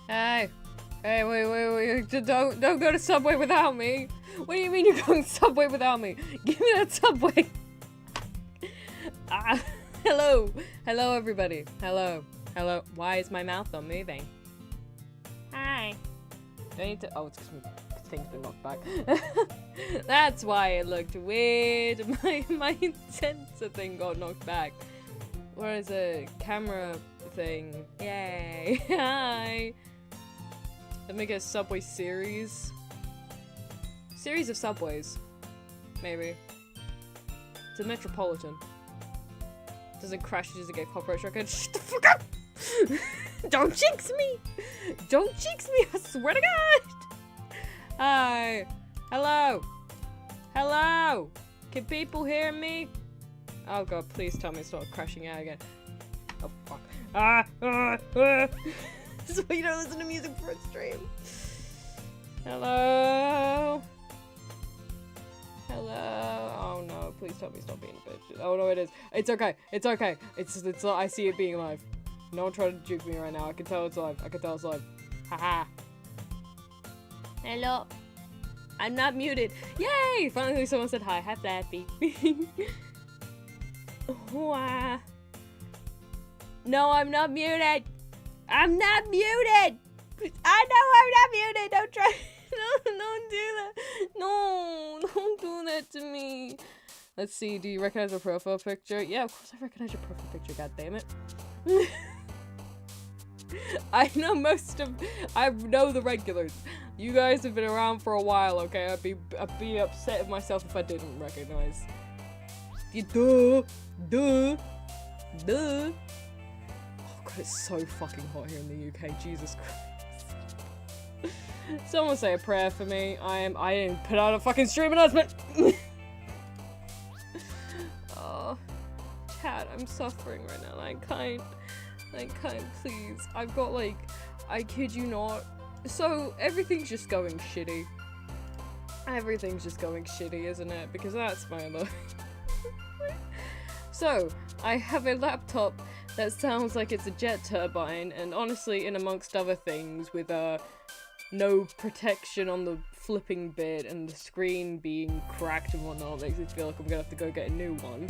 Hey. Hey, wait. Don't go to Subway without me. What do you mean you're going to Subway without me? Give me that Subway. Hello. Hello, everybody. Hello. Why is my mouth not moving? Hi. Do I need to... Oh, it's because my thing's been knocked back. That's why it looked weird. My sensor thing got knocked back. Where is a camera thing? Yay. Hi. Let me get a Subway series. Series of Subways. Maybe. It's a Metropolitan. Doesn't crash, it doesn't get copyright struck. Shut the fuck up! Don't jinx me! Don't jinx me, I swear to God! Hi. Hello. Hello. Can people hear me? Oh God, please tell me it's not crashing out again. Oh fuck. This is why you don't listen to music for a stream. Hello? Hello? Oh no, please tell me stop being a bitch. Oh no, it is. It's okay. It's okay. It's I see it being live. No one try to juke me right now. I can tell it's live. I can tell it's live. Haha. Hello. I'm not muted. Yay! Finally someone said hi. Hi, Flappy. Wow. No, I'm not muted. I'm not muted! I know I'm not muted! Don't try- No, don't do that! No, don't do that to me! Let's see, do you recognize my profile picture? Yeah, of course I recognize your profile picture, goddammit. I know the regulars. You guys have been around for a while, okay? I'd be upset with myself if I didn't recognize. Duh! It's so fucking hot here in the UK, Jesus Christ. Someone say a prayer for me. I didn't put out a fucking stream announcement! Oh, chat, I'm suffering right now. I can't, please. I've got like, I kid you not. So, everything's just going shitty. Everything's just going shitty, isn't it? Because that's my life. So, I have a laptop that sounds like it's a jet turbine, and honestly, in amongst other things, with no protection on the flipping bit and the screen being cracked and whatnot, makes me feel like I'm gonna have to go get a new one.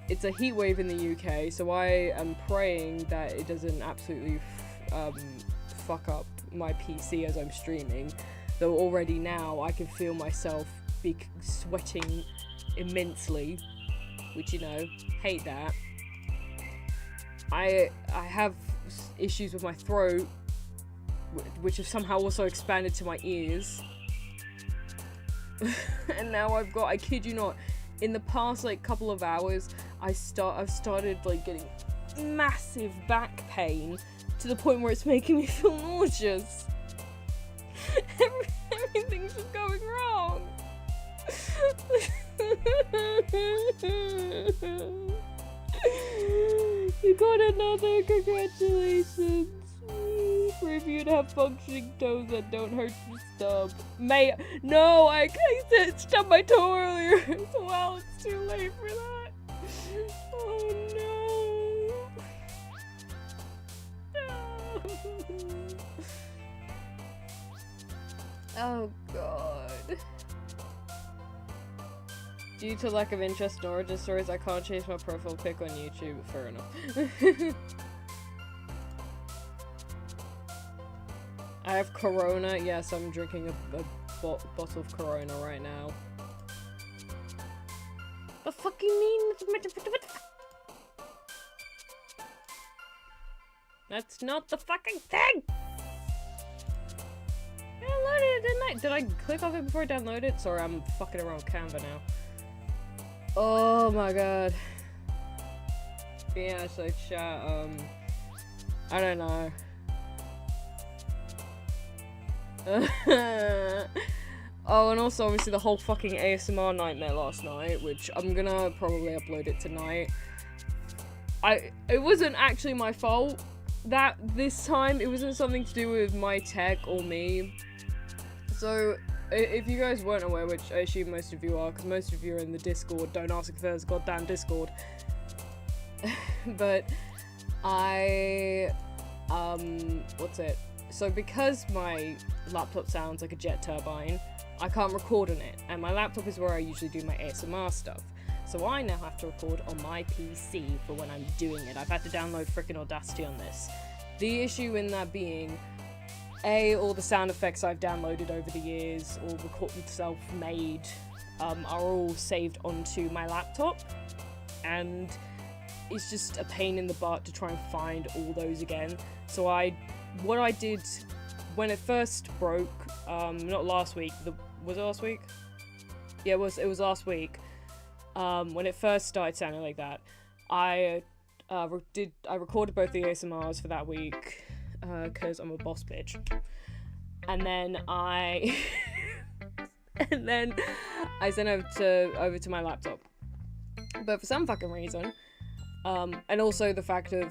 It's a heat wave in the UK, so I am praying that it doesn't absolutely fuck up my PC as I'm streaming. Though already now I can feel myself be sweating immensely, which, you know, hate that. I have issues with my throat, which have somehow also expanded to my ears. And now I kid you not, in the past like couple of hours, I've started like getting massive back pain to the point where it's making me feel nauseous. Everything's just going wrong. You got another, congratulations. For if you'd have functioning toes that don't hurt your stub. No, I stubbed my toe earlier. So wow, it's too late for that. Oh no. Oh god. Due to lack of interest in origin stories, I can't change my profile pic on YouTube. Fair enough. I have Corona. Yes, I'm drinking a bottle of Corona right now. The fuck you mean? That's not the fucking thing! I downloaded it, didn't I? Did I click off it before I downloaded it? Sorry, I'm fucking around with Canva now. Oh my god. Yeah, so chat, I don't know. Oh, and also obviously the whole fucking ASMR nightmare last night, which I'm gonna probably upload it tonight. It wasn't actually my fault that this time. It wasn't something to do with my tech or me. So, if you guys weren't aware, which I assume most of you are, because most of you are in the Discord, don't ask if there's a goddamn Discord. But what's it? So because my laptop sounds like a jet turbine, I can't record on it, and my laptop is where I usually do my ASMR stuff. So I now have to record on my PC for when I'm doing it. I've had to download frickin' Audacity on this. The issue in that being, all the sound effects I've downloaded over the years, or self-made, are all saved onto my laptop, and it's just a pain in the butt to try and find all those again. So what I did when it first broke, not last week, was it last week? Yeah, it was last week. When it first started sounding like that, I recorded both the ASMRs for that week, cause I'm a boss bitch. And then I sent over to my laptop. But for some fucking reason, and also the fact of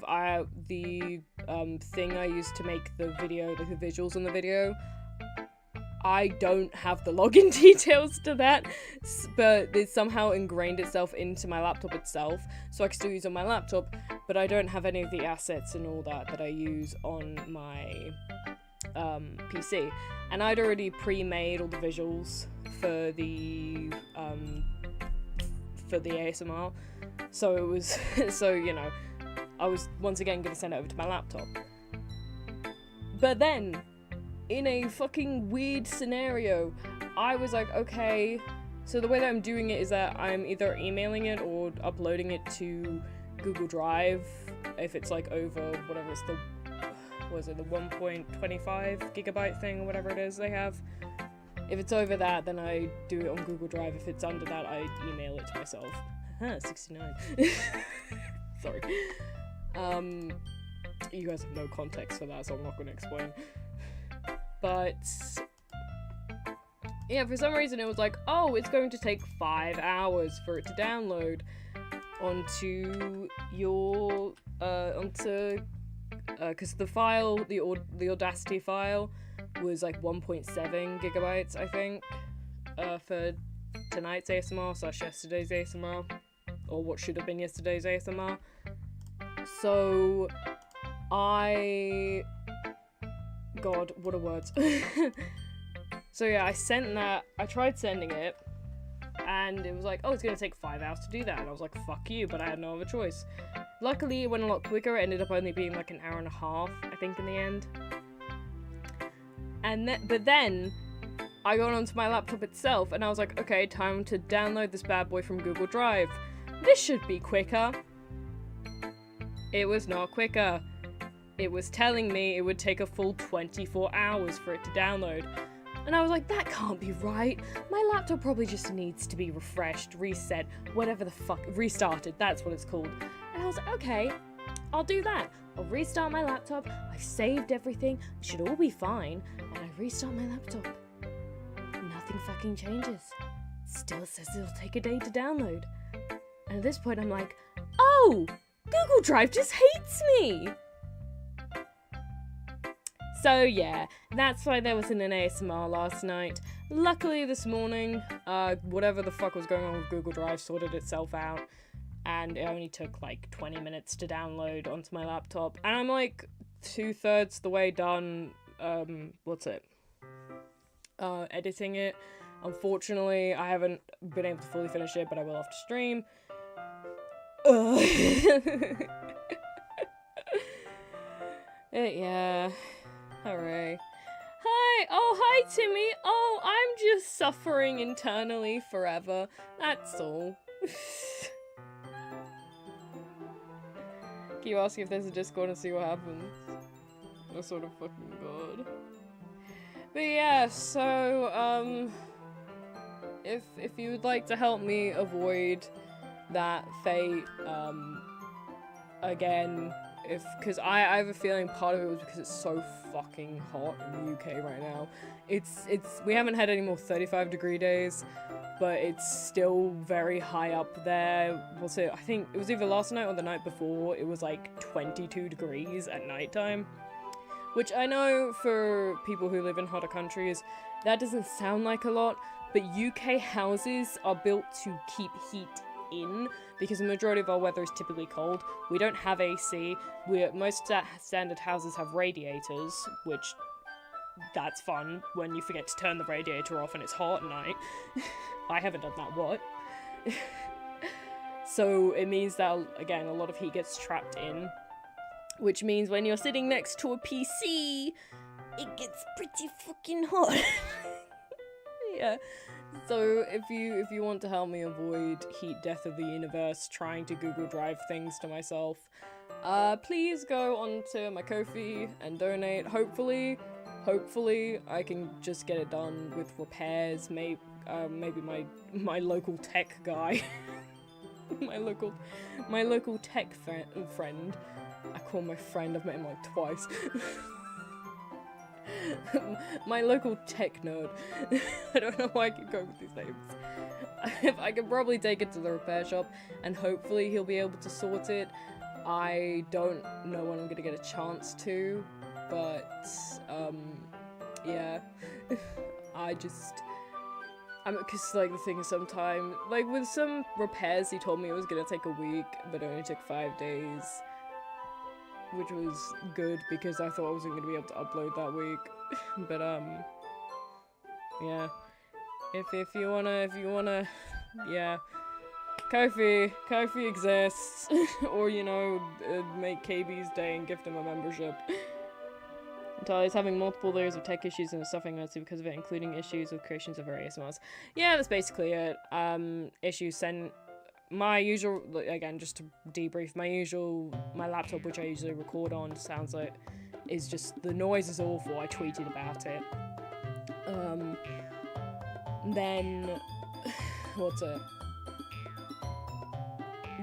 the thing I used to make the video, like the visuals on the video, I don't have the login details to that, but it somehow ingrained itself into my laptop itself, so I can still use it on my laptop, but I don't have any of the assets and all that I use on my PC. And I'd already pre-made all the visuals for the ASMR, so it was I was once again gonna send it over to my laptop. But then, in a fucking weird scenario, I was like, okay, so the way that I'm doing it is that I'm either emailing it or uploading it to Google Drive, if it's like over whatever it's the 1.25 gigabyte thing or whatever it is they have. If it's over that, then I do it on Google Drive. If it's under that, I email it to myself. 69. Sorry. You guys have no context for that, so I'm not going to explain. But yeah, for some reason it was like, oh, it's going to take 5 hours for it to download onto your because the file, the Audacity file was like 1.7 gigabytes, I think, for tonight's ASMR / yesterday's ASMR, or what should have been yesterday's ASMR. So God, what are words? So yeah, I tried sending it, and it was like, oh, it's gonna take 5 hours to do that, and I was like, fuck you, but I had no other choice. Luckily, it went a lot quicker. It ended up only being like an hour and a half, I think, in the end. But then, I got onto my laptop itself, and I was like, okay, time to download this bad boy from Google Drive. This should be quicker. It was not quicker. It was telling me it would take a full 24 hours for it to download. And I was like, that can't be right. My laptop probably just needs to be refreshed, reset, whatever the fuck, restarted, that's what it's called. And I was like, okay, I'll do that. I'll restart my laptop, I've saved everything, it should all be fine, and I restart my laptop. Nothing fucking changes. Still says it'll take a day to download. And at this point I'm like, oh, Google Drive just hates me! So yeah, that's why there wasn't an ASMR last night. Luckily this morning, whatever the fuck was going on with Google Drive sorted itself out, and it only took like 20 minutes to download onto my laptop, and I'm like 2/3 the way done, editing it. Unfortunately, I haven't been able to fully finish it, but I will after stream. Yeah. Hooray. Hi! Oh, hi, Timmy! Oh, I'm just suffering internally forever. That's all. Can you ask if there's a Discord and see what happens? I sort of fucking god. But yeah, so, if you would like to help me avoid that fate, again, because I have a feeling part of it was because it's so fucking hot in the UK right now. We haven't had any more 35-degree days, but it's still very high up there. What's it? I think it was either last night or the night before, it was like 22 degrees at nighttime. Which I know for people who live in hotter countries, that doesn't sound like a lot, but UK houses are built to keep heat in, because the majority of our weather is typically cold. We don't have AC. Most standard houses have radiators, which that's fun when you forget to turn the radiator off and it's hot at night. I haven't done that, what? So it means that, again, a lot of heat gets trapped in, which means when you're sitting next to a PC, it gets pretty fucking hot. Yeah. So if you want to help me avoid heat death of the universe trying to Google Drive things to myself, please go onto my Ko-fi and donate. Hopefully I can just get it done with repairs. Maybe my local tech guy. my local tech friend. I call my friend, I've met him like twice. My local tech nerd. I don't know why I keep going with these names. I can probably take it to the repair shop and hopefully he'll be able to sort it. I don't know when I'm gonna get a chance to, but yeah. Cause like the thing is sometimes, like with some repairs he told me it was gonna take a week, but it only took 5 days. Which was good because I thought I wasn't gonna be able to upload that week. But yeah. If you wanna, yeah. Ko-fi exists. Or, you know, make KB's day and gift him a membership. Tali's having multiple layers of tech issues and is suffering immensely because of it, including issues with creations of her ASMRs. Yeah, that's basically it. Issues sent my usual, again, just to debrief, my laptop, which I usually record on, sounds like, is just, the noise is awful. I tweeted about it. Then, what's it?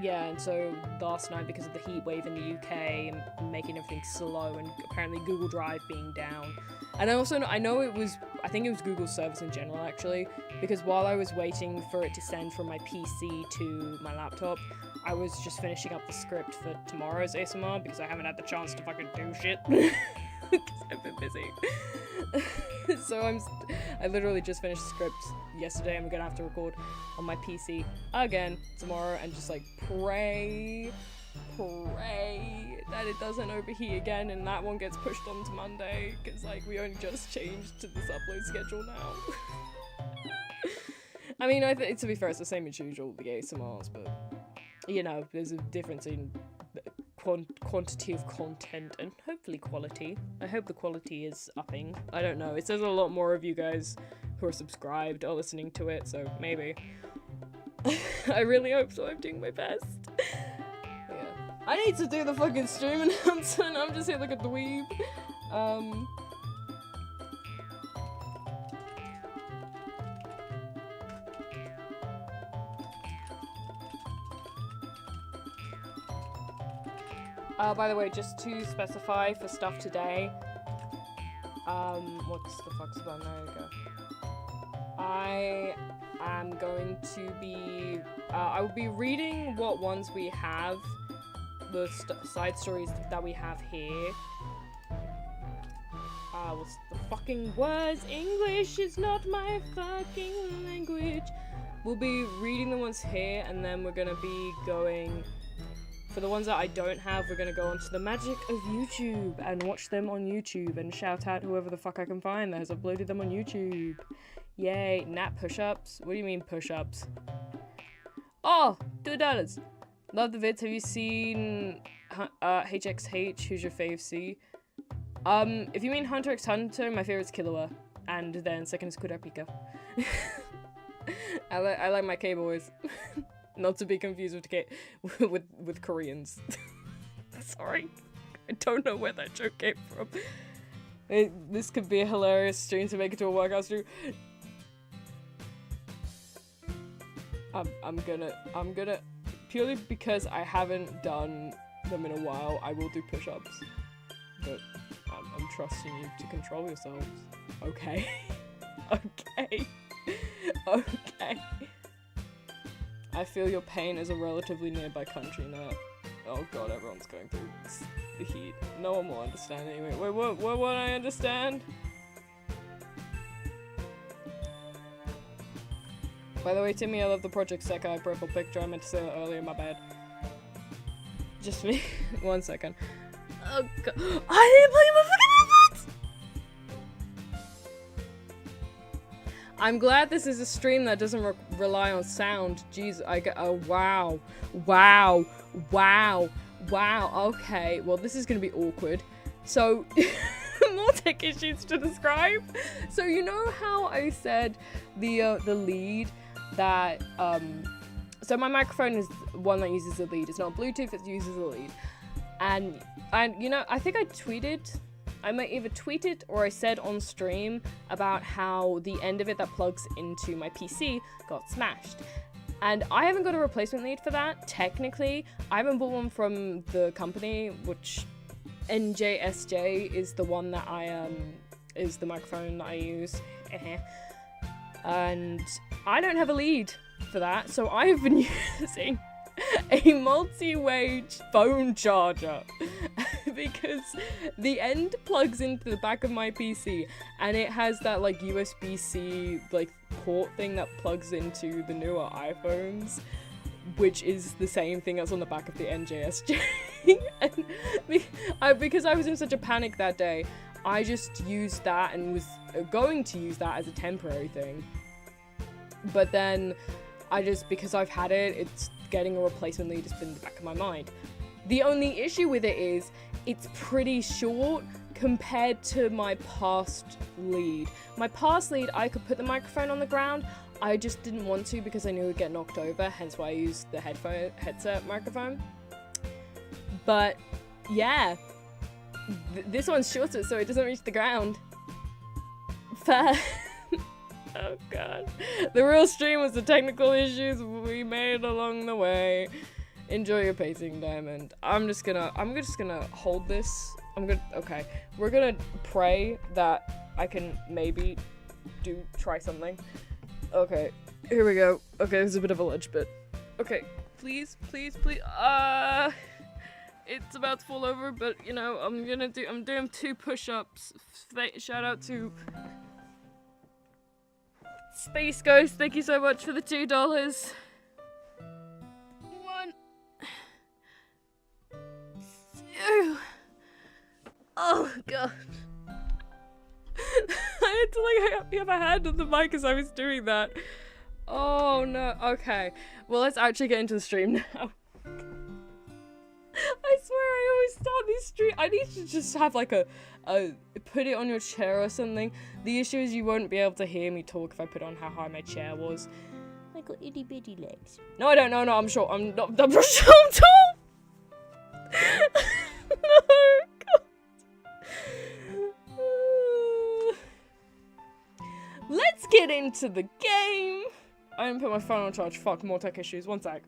Yeah, and so last night, because of the heat wave in the UK and making everything slow, and apparently Google Drive being down. And I think it was Google's service in general, actually, because while I was waiting for it to send from my PC to my laptop, I was just finishing up the script for tomorrow's ASMR, because I haven't had the chance to fucking do shit. Because I've been busy. So I literally just finished the script yesterday, and we're gonna have to record on my PC again tomorrow, and just like pray that it doesn't overheat again and that one gets pushed on to Monday, because like we only just changed to this upload schedule now. I mean, to be fair, it's the same as usual, the ASMRs, but you know, there's a difference in quantity of content and hopefully quality. I hope the quality is upping. I don't know. It says a lot more of you guys who are subscribed are listening to it, so maybe. I really hope so. I'm doing my best. Yeah. I need to do the fucking stream announcement. I'm just here like a dweeb. By the way, just to specify for stuff today, what's the fuck's about? There we go. I am going to be, I will be reading what ones we have, the side stories that we have here. What's the fucking words? English is not my fucking language. We'll be reading the ones here, and then we're gonna be going, for the ones that I don't have, we're gonna go onto the magic of YouTube and watch them on YouTube and shout out whoever the fuck I can find that has uploaded them on YouTube. Yay, nap push-ups? What do you mean push-ups? Oh, $2. Love the vids. Have you seen HXH, Who's Your Fave C? If you mean Hunter x Hunter, my favorite's Killua. And then second is Kurapika. I like my K-boys. Not to be confused with Koreans. Sorry. I don't know where that joke came from. This could be a hilarious stream to make it to a workout stream. I'm gonna, purely because I haven't done them in a while, I will do push-ups. But I'm trusting you to control yourselves. Okay. Okay. Okay. I feel your pain as a relatively nearby country nut. Oh god, everyone's going through the heat. No one will understand anyway. Wait, what won't I understand? By the way, Timmy, I love the Project Sekai profile picture. I meant to say that earlier, my bad. Just me. 1 second. Oh god. I didn't play my fucking AirPods! I'm glad this is a stream that doesn't rely on sound. Jeez, I get. Oh, wow. Wow. Wow. Wow. Okay. Well, this is gonna be awkward. So, more tech issues to describe. So, you know how I said the lead that, so my microphone is one that uses a lead. It's not Bluetooth, it uses a lead. And you know, I think I might either tweet it or I said on stream about how the end of it that plugs into my PC got smashed. And I haven't got a replacement lead for that, technically. I haven't bought one from the company, which NJSJ is the one that is the microphone that I use. And I don't have a lead for that, so I've been using a multi-way phone charger because the end plugs into the back of my PC and it has that like USB-C like port thing that plugs into the newer iPhones, which is the same thing that's on the back of the NJSJ. And because I was in such a panic that day, I just used that and was going to use that as a temporary thing. But then because I've had it, it's getting a replacement lead has been in the back of my mind. The only issue with it is it's pretty short compared to my past lead. My past lead, I could put the microphone on the ground. I just didn't want to because I knew it would get knocked over, hence why I used the headset microphone. But yeah, this one's shorter so it doesn't reach the ground. Fair. Oh god. The real stream was the technical issues we made along the way. Enjoy your pacing, Diamond. I'm just gonna hold this. Okay. We're gonna pray that I can maybe try something. Okay, here we go. Okay, there's a bit of a ledge bit. Okay, please. It's about to fall over, but you know, I'm doing 2 push-ups. Shout out to Space Ghost, thank you so much for the $2. 1, 2. Oh god. I had to have a hand on the mic as I was doing that. Oh no. Okay. Well, let's actually get into the stream now. I swear I always start these streams. I need to just have like a put it on your chair or something. The issue is you won't be able to hear me talk if I put on how high my chair was. I got itty bitty legs. No, I don't. No, I'm short. I'm not short. I'm tall. No. God. Let's get into the game. I didn't put my phone on charge. Fuck, more tech issues. 1 sec.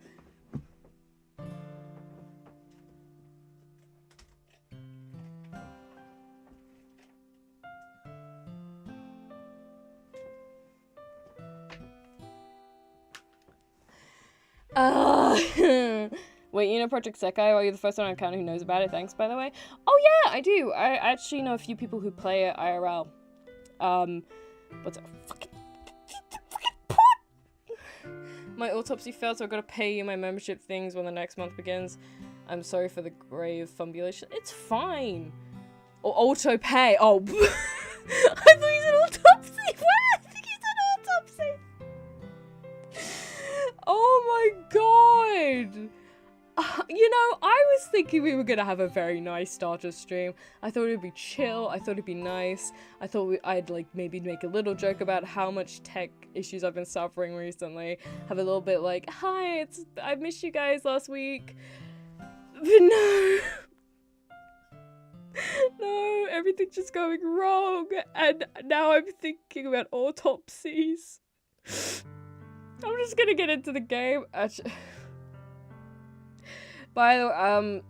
Wait, you know Project Sekai? Are you the first one on account who knows about it? Thanks, by the way. Oh yeah, I do. I actually know a few people who play it IRL. What's it? Fucking my autopsy failed, so I've got to pay you my membership things when the next month begins. I'm sorry for the grave fumbulation. It's fine. Or auto pay. Oh, I thought you said autopsy. What? I think you said autopsy. Oh my god. You know, I was thinking we were gonna have a very nice starter stream. I thought it'd be chill. I thought it'd be nice. I thought I'd like maybe make a little joke about how much tech issues I've been suffering recently. Have a little bit like, hi, I missed you guys last week. But no. No, everything's just going wrong. And now I'm thinking about autopsies. I'm just gonna get into the game. Actually. By the way,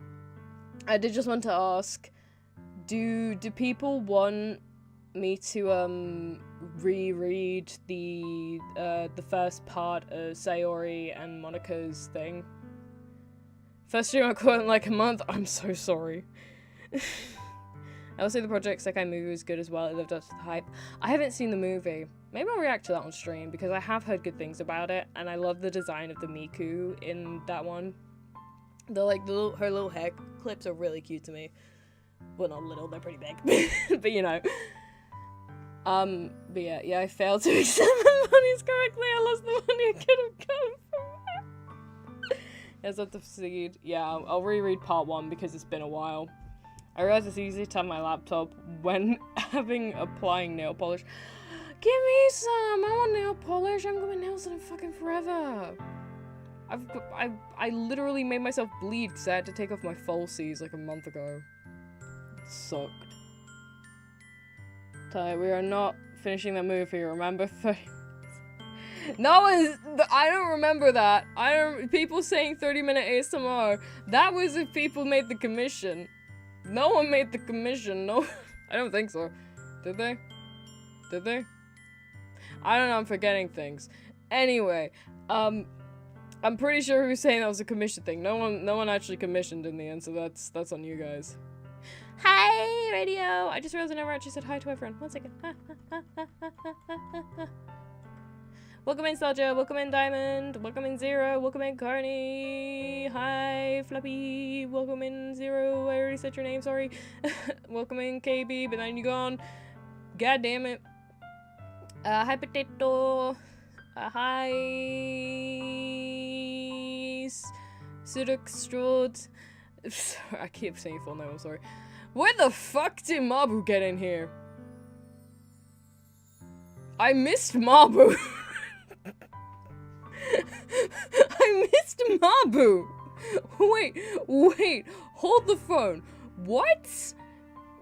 I did just want to ask, do people want me to reread the first part of Sayori and Monika's thing? First stream I caught in like a month. I'm so sorry. I also the Project Sekai movie was good as well. It lived up to the hype. I haven't seen the movie. Maybe I'll react to that on stream because I have heard good things about it, and I love the design of the Miku in that one. The her little hair clips are really cute to me. Well, not little, they're pretty big, but you know. But yeah, I failed to accept my monies correctly. I lost the money I could have gotten from it. Yes, that's the seed. Yeah, I'll reread part 1 because it's been a while. I realize it's easy to have my laptop when applying nail polish. Give me some! I want nail polish. I haven't got my nails done in fucking forever. I literally made myself bleed because I had to take off my falsies like a month ago. It sucked. Ty, we are not finishing the movie, remember? No one's- I don't remember that. People saying 30-minute ASMR. That was if people made the commission. No one made the commission, no. I don't think so. Did they? Did they? I don't know, I'm forgetting things. Anyway, I'm pretty sure who's saying that was a commission thing. No one actually commissioned in the end, so that's on you guys. Hi, radio! I just realized I never actually said hi to everyone. 1 second. Welcome in, Salja. Welcome in, Diamond. Welcome in, Zero. Welcome in, Carney. Hi, Fluffy. Welcome in, Zero. I already said your name, sorry. Welcome in, KB, but then you gone. God damn it. Hi, Potato. Hi, Suduk Strode. I keep saying full name, I'm sorry. Where the fuck did Mabu get in here? I missed Mabu. I missed Mabu. Wait, hold the phone. What?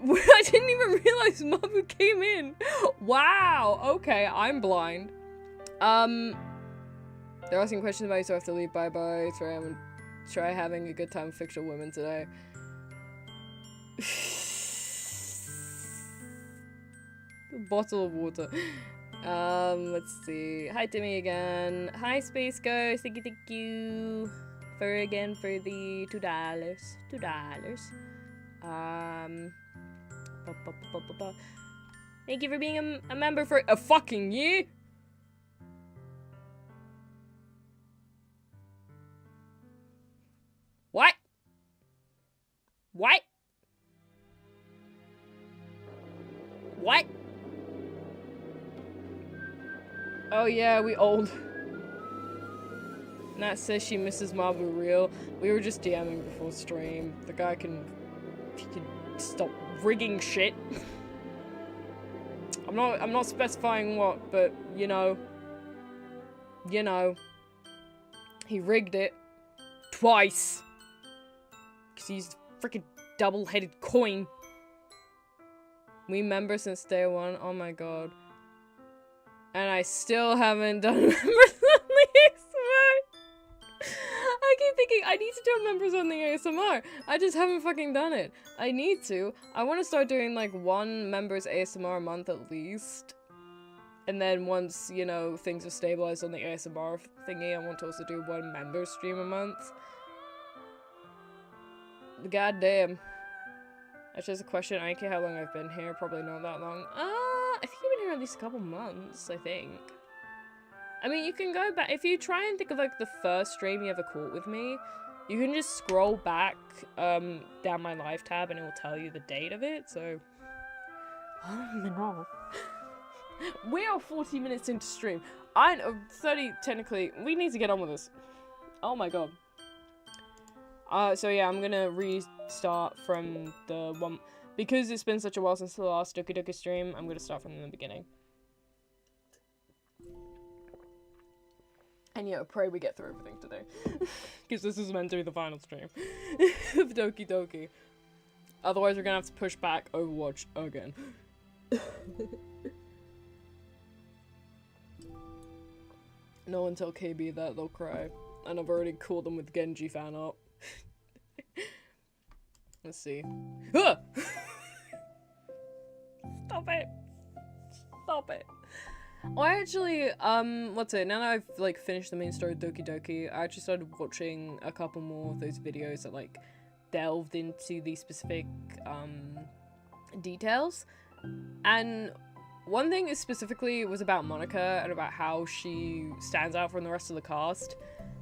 I didn't even realize Mabu came in. Wow, okay, I'm blind. They're asking questions about you, so I have to leave. Bye-bye. Try having a good time with fictional women today. Bottle of water. Let's see. Hi, Timmy again. Hi, Space Ghost. Thank you. For the $2. $2. Thank you for being a member for a fucking year. What? What? What? Oh yeah, we old. Nat says she misses Mabu real. We were just DMing before stream. The guy can stop rigging shit. I'm not specifying what, but you know, he rigged it twice. Cause he's freaking double-headed coin. We member since day 1. Oh my god. And I still haven't done members only ASMR. I keep thinking I need to do members only ASMR. I just haven't fucking done it. I need to. I want to start doing like 1 members ASMR a month at least. And then once, you know, things are stabilized on the ASMR thingy, I want to also do 1 member stream a month. God damn. That's just a question. I don't care how long I've been here. Probably not that long. I think I've been here at least a couple months, I think. I mean, you can go back. If you try and think of, like, the first stream you ever caught with me, you can just scroll back down my live tab and it will tell you the date of it, so... Oh, no. We are 40 minutes into stream. 30, technically. We need to get on with this. Oh my god. So yeah, I'm gonna restart from the one, because it's been such a while since the last Doki Doki stream, I'm gonna start from the beginning. And yeah, pray we get through everything today. Because this is meant to be the final stream of Doki Doki. Otherwise we're gonna have to push back Overwatch again. No one tell KB that, they'll cry. And I've already called them with Genji fan art. Let's see. Ah! Stop it! Stop it! I actually, what's it? Now that I've, like, finished the main story of Doki Doki, I actually started watching a couple more of those videos that, like, delved into the specific, details. And one thing is specifically was about Monica and about how she stands out from the rest of the cast.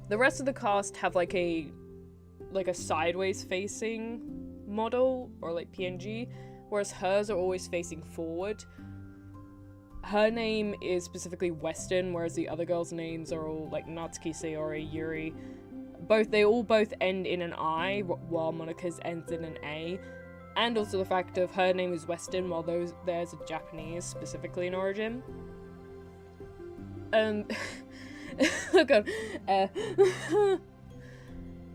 The rest of the cast have like a sideways facing model or like PNG, whereas hers are always facing forward. Her name is specifically Western, whereas the other girls' names are all like Natsuki, Sayori, Yuri. They all end in an I, while Monica's ends in an A. And also the fact of her name is Western, while theirs are Japanese, specifically in origin. Oh god.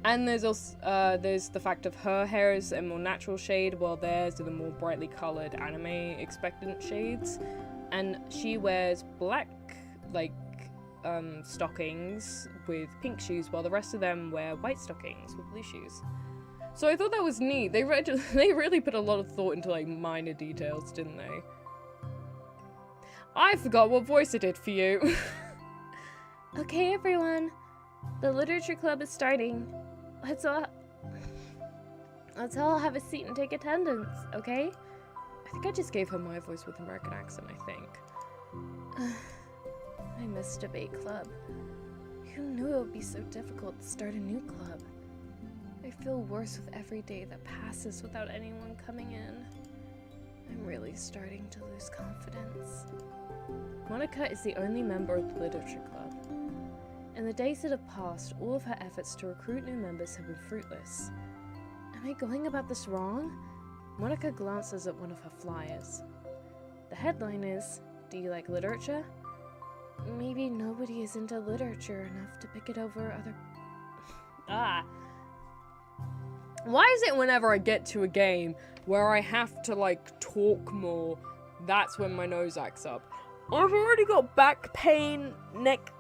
And there's also there's the fact of her hair is a more natural shade, while theirs are the more brightly coloured anime expectant shades. And she wears black, stockings with pink shoes, while the rest of them wear white stockings with blue shoes. So I thought that was neat. They really put a lot of thought into, like, minor details, didn't they? I forgot what voice I did for you. Okay, everyone. The literature club is starting. Let's all have a seat and take attendance, okay? I think I just gave her my voice with American accent, I think. I missed debate club. Who knew it would be so difficult to start a new club? I feel worse with every day that passes without anyone coming in. I'm really starting to lose confidence. Monica is the only member of the literature club. In the days that have passed, all of her efforts to recruit new members have been fruitless. Am I going about this wrong? Monica glances at one of her flyers. The headline is, "Do you like literature?" Maybe nobody is into literature enough to pick it over other... Why is it whenever I get to a game where I have to, like, talk more, that's when my nose acts up? I've already got back pain, neck,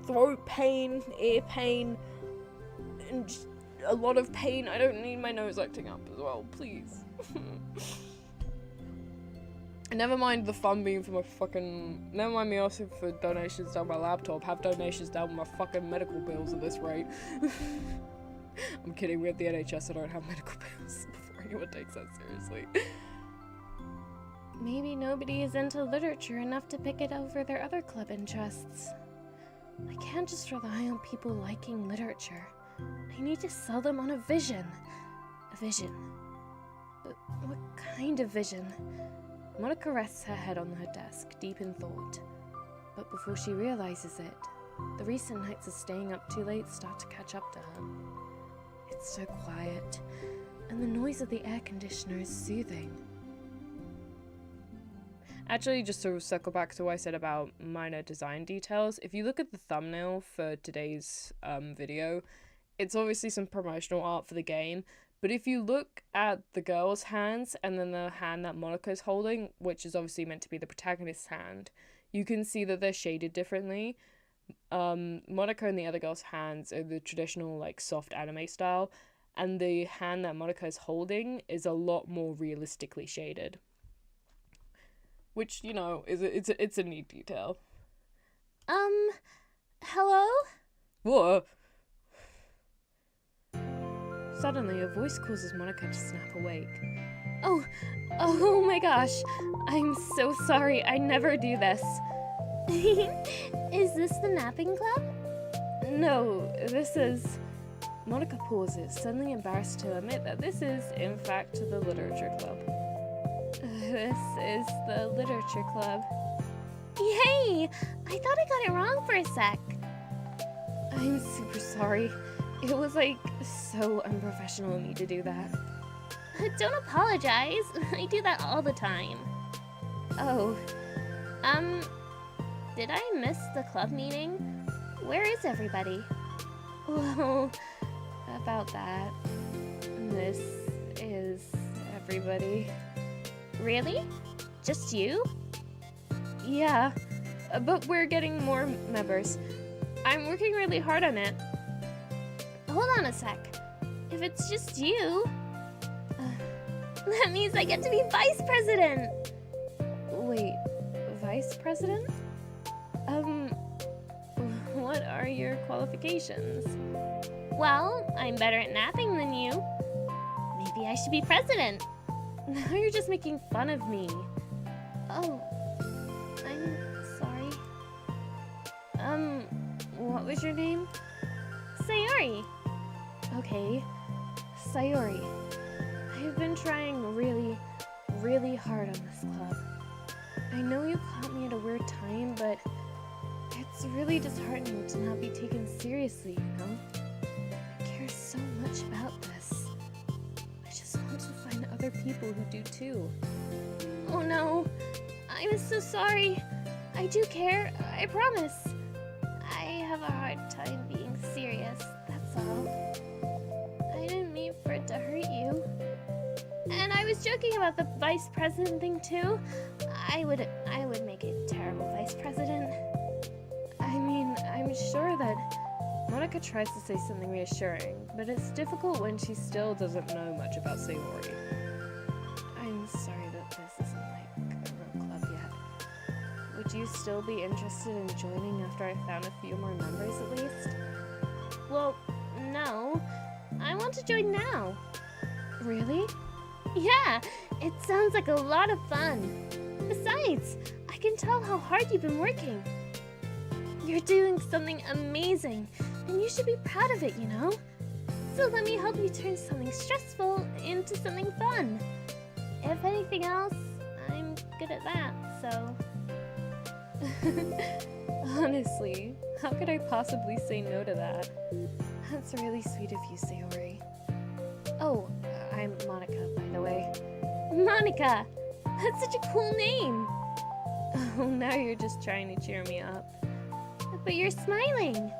throat pain, ear pain, and just a lot of pain. I don't need my nose acting up as well, please. Never mind the fun being for my fucking... Never mind me asking for donations down my laptop. Have donations down my fucking medical bills at this rate. I'm kidding, we have the NHS, I don't have medical bills before anyone takes that seriously. Maybe nobody is into literature enough to pick it over their other club interests. I can't just rely on people liking literature. I need to sell them on a vision. A vision. But what kind of vision? Monica rests her head on her desk, deep in thought. But before she realizes it, the recent nights of staying up too late start to catch up to her. It's so quiet, and the noise of the air conditioner is soothing. Actually, just to circle back to what I said about minor design details, if you look at the thumbnail for today's video, it's obviously some promotional art for the game, but if you look at the girl's hands and then the hand that Monica's holding, which is obviously meant to be the protagonist's hand, you can see that they're shaded differently. Monica and the other girl's hands are the traditional, like, soft anime style, and the hand that Monica is holding is a lot more realistically shaded. Which, you know, it's a neat detail. Hello? What? Suddenly, a voice causes Monica to snap awake. Oh my gosh. I'm so sorry. I never do this. Is this the napping club? No, this is... Monica pauses, suddenly embarrassed to admit that this is, in fact, the literature club. This is the literature club. Yay! I thought I got it wrong for a sec. I'm super sorry. It was, like, so unprofessional of me to do that. Don't apologize. I do that all the time. Oh. Did I miss the club meeting? Where is everybody? Well, about that. This is everybody. Really? Just you? Yeah, but we're getting more members. I'm working really hard on it. Hold on a sec. If it's just you, that means I get to be vice president. Wait, vice president? What are your qualifications? Well, I'm better at napping than you. Maybe I should be president. Now you're just making fun of me. Oh, I'm sorry. What was your name? Sayori. Okay, Sayori. I've been trying really, really hard on this club. I know you caught me at a weird time, but it's really disheartening to not be taken seriously, you know? I care so much about this. I just want to find other people who do too. Oh no, I'm so sorry. I do care, I promise. I have a hard time being serious, that's all. I didn't mean for it to hurt you. And I was joking about the vice president thing too. I would make a terrible vice president. I mean, I'm sure that Monica tries to say something reassuring, but it's difficult when she still doesn't know much about Sayori. I'm sorry that this isn't like a real club yet. Would you still be interested in joining after I found a few more members at least? Well, no. I want to join now. Really? Yeah, it sounds like a lot of fun. Besides, I can tell how hard you've been working. You're doing something amazing, and you should be proud of it, you know? So let me help you turn something stressful into something fun. If anything else, I'm good at that, so... Honestly, how could I possibly say no to that? That's really sweet of you, Sayori. Oh, I'm Monica, by the way. Monica! That's such a cool name! Oh, now you're just trying to cheer me up. But you're smiling.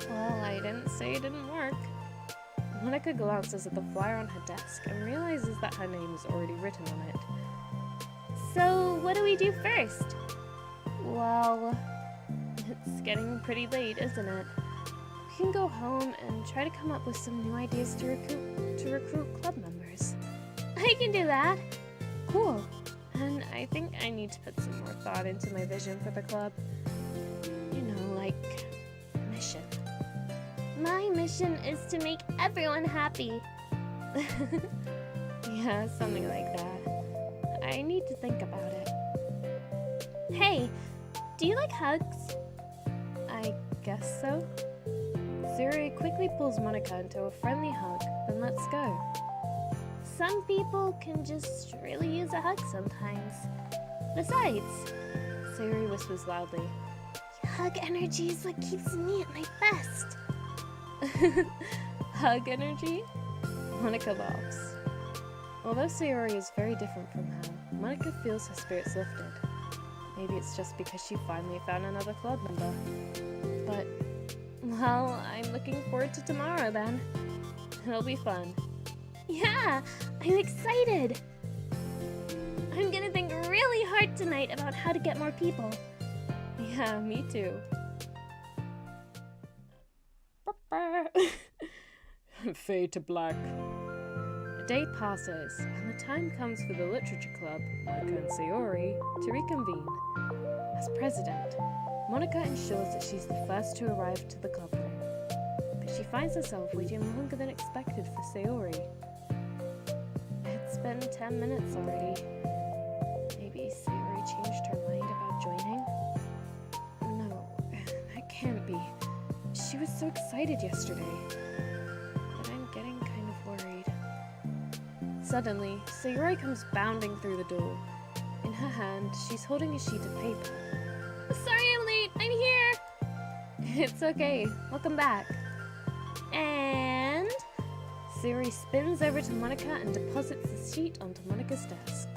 Well, I didn't say it didn't work. Monica glances at the flyer on her desk and realizes that her name is already written on it. So, what do we do first? Well, it's getting pretty late, isn't it? We can go home and try to come up with some new ideas to recruit club members. I can do that. Cool. And I think I need to put some more thought into my vision for the club. You know, like mission. My mission is to make everyone happy. Yeah, something like that. I need to think about it. Hey, do you like hugs? I guess so. Sayori quickly pulls Monica into a friendly hug, then lets go. Some people can just really use a hug sometimes. Besides, Sayori whispers loudly, hug energy is what keeps me at my best. hug energy? Monica laughs. Although Sayori is very different from her, Monica feels her spirits lifted. Maybe it's just because she finally found another club member. But, well, I'm looking forward to tomorrow then. It'll be fun. Yeah, I'm excited. I'm gonna think really hard tonight about how to get more people. Yeah, me too. Fade to black. A day passes, and the time comes for the literature club, Monica and Sayori, to reconvene. As president, Monica ensures that she's the first to arrive to the club room, but she finds herself waiting longer than expected for Sayori. It's been 10 minutes already. Maybe Sayori changed her mind about joining? No, that can't be. She was so excited yesterday. But I'm getting kind of worried. Suddenly, Sayori comes bounding through the door. In her hand, she's holding a sheet of paper. Sorry I'm late, I'm here! It's okay, welcome back. And... Sayori spins over to Monica and deposits the sheet onto Monica's desk.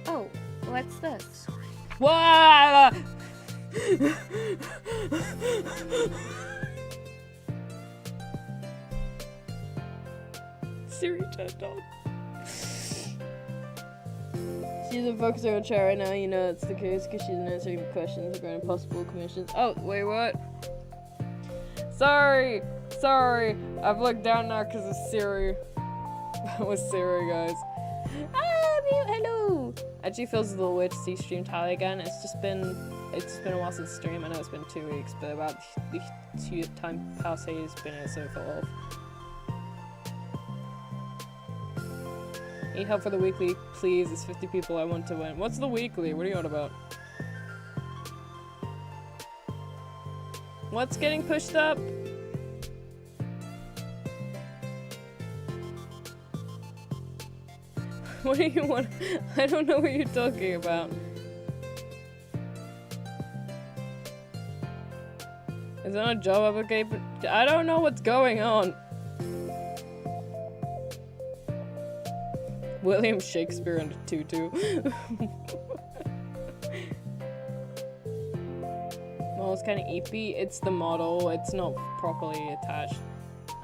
Oh, what's this? What? Siri turned on. She's focusing on her chair right now, you know that's the case because she's answering questions regarding possible commissions. Oh, wait, what? Sorry, I've looked down now because of Siri. That was Siri, guys. Ah, hello! Actually feels a little weird to see stream tally again. It's been a while since stream. I know it's been 2 weeks, but about the time passé has been so full of. Need help for the weekly, please. It's 50 people I want to win. What's the weekly? What are you on about? What's getting pushed up? What do you want? I don't know what you're talking about. Is that a job application? I don't know what's going on. William Shakespeare and a tutu. Well, it's kind of eepy. It's the model. It's not properly attached.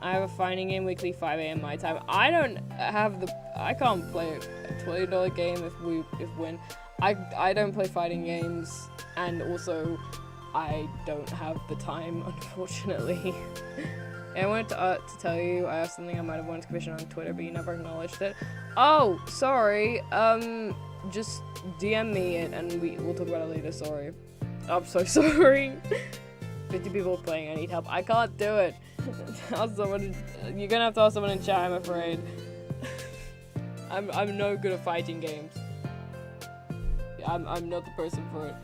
I have a fighting game weekly, 5 AM my time. I don't have the. I can't play a $20 game if we win. I don't play fighting games, and also I don't have the time, unfortunately. And I wanted to tell you, I have something I might have wanted to commission on Twitter, but you never acknowledged it. Oh, sorry. Just DM me it, and we'll talk about it later. Sorry. I'm so sorry. 50 people playing. I need help. I can't do it. Ask someone. You're gonna have to ask someone in chat. I'm afraid. I'm no good at fighting games. I'm not the person for it.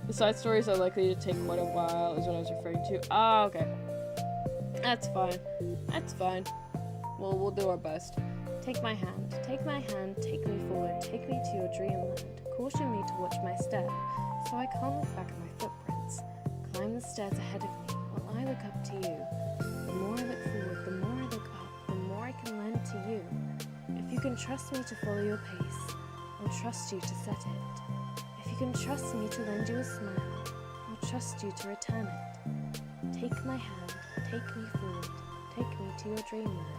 The side stories are likely to take quite a while, is what I was referring to. Ah, okay. That's fine. That's fine. We'll do our best. Take my hand, take me forward, take me to your dreamland. Caution me to watch my step, so I can't look back at my footprints. Climb the stairs ahead of me while I look up to you. The more I look forward, the more I look up, the more I can lend to you. If you can trust me to follow your pace, I'll trust you to set it. If you can trust me to lend you a smile, I'll trust you to return it. Take my hand, take me forward, take me to your dreamland.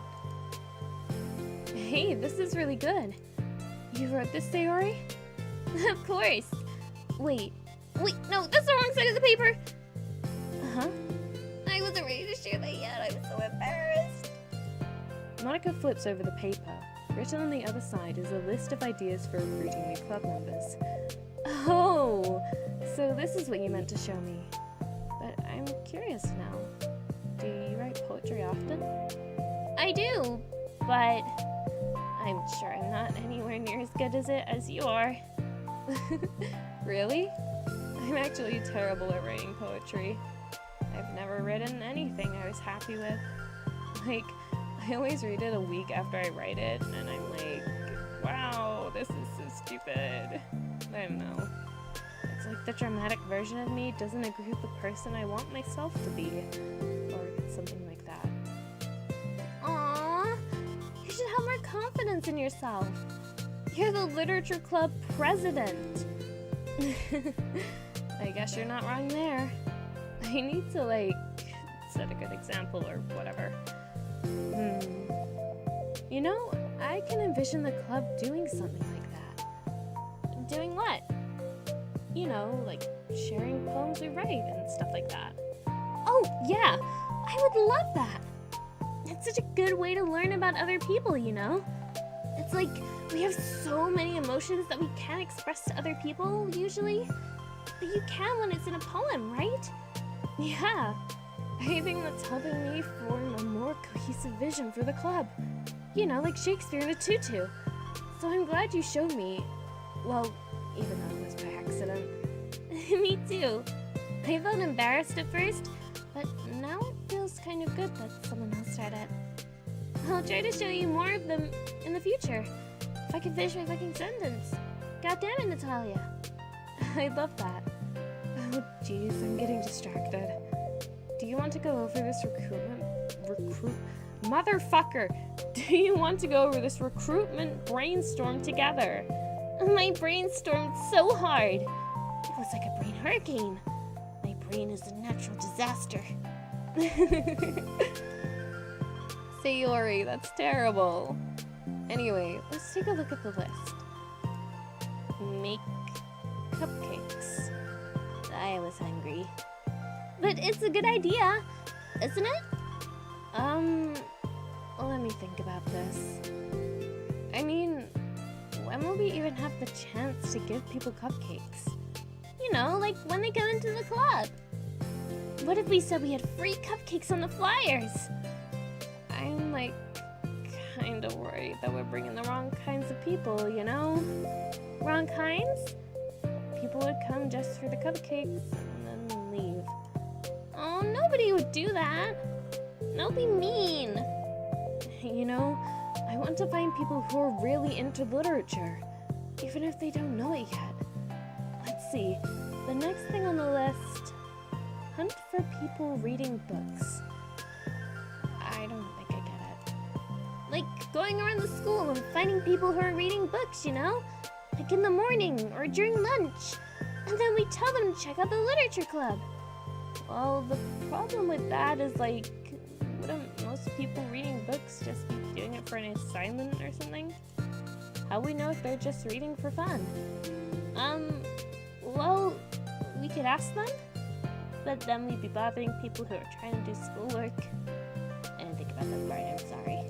Hey, this is really good. You wrote this, Sayori? Of course. Wait, no, that's the wrong side of the paper. Uh-huh. I wasn't ready to share that yet. I'm so embarrassed. Monica flips over the paper. Written on the other side is a list of ideas for recruiting new club members. Oh, so this is what you meant to show me. But I'm curious now. Do you write poetry often? I do, but I'm sure I'm not anywhere near as good as it as you are. Really? I'm actually terrible at writing poetry. I've never written anything I was happy with. Like, I always read it a week after I write it, and I'm like, wow, this is so stupid. I don't know. It's like the dramatic version of me doesn't agree with the person I want myself to be. Or something like that. Aww, you should have more confidence in yourself. You're the literature club president. I guess you're not wrong there. I need to, like, set a good example or whatever. You know, I can envision the club doing something like that. Doing what? You know, like sharing poems we write and stuff like that. Oh, yeah! I would love that! It's such a good way to learn about other people, you know? It's like we have so many emotions that we can't express to other people, usually. But you can when it's in a poem, right? Yeah. I think that's helping me form a more cohesive vision for the club. You know, like Shakespeare in a tutu. So I'm glad you showed me. Well, even though it was by accident. Me too. I felt embarrassed at first, but now it feels kind of good that someone else tried it. I'll try to show you more of them in the future. If I can finish my fucking sentence. God damn it, Natalia. I love that. Oh, jeez, I'm getting distracted. Do you want to go over this Motherfucker! Do you want to go over this recruitment brainstorm together? My brainstormed so hard. It was like a brain hurricane. My brain is a natural disaster. Sayori, that's terrible. Anyway, let's take a look at the list. Make cupcakes. I was hungry. But it's a good idea, isn't it? Let me think about this. I mean, when will we even have the chance to give people cupcakes? You know, like when they come into the club. What if we said we had free cupcakes on the flyers? I'm like kind of worried that we're bringing the wrong kinds of people, you know? Wrong kinds? People would come just for the cupcakes and then leave. Oh, nobody would do that. Don't be mean. You know, I want to find people who are really into literature, even if they don't know it yet. Let's see. The next thing on the list, hunt for people reading books. I don't think I get it. Like going around the school and finding people who are reading books, you know? Like in the morning or during lunch. And then we tell them to check out the literature club. Well, the problem with that is, like, wouldn't most people reading books just be doing it for an assignment or something? How we know if they're just reading for fun? Well, we could ask them, but then we'd be bothering people who are trying to do schoolwork. I didn't think about that part, I'm sorry.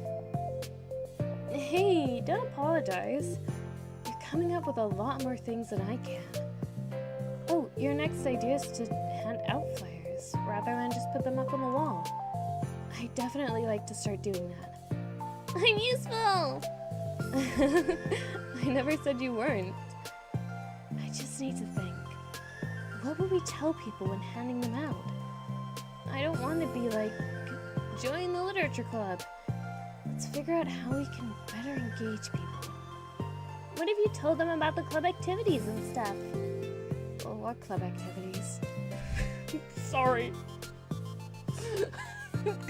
Hey, don't apologize. You're coming up with a lot more things than I can. Oh, your next idea is to hand out flyers, rather than just put them up on the wall. I'd definitely like to start doing that. I'm useful! I never said you weren't. I just need to think. What would we tell people when handing them out? I don't want to be like, join the literature club. Let's figure out how we can better engage people. What if you told them about the club activities and stuff? Well, what club activities? Sorry.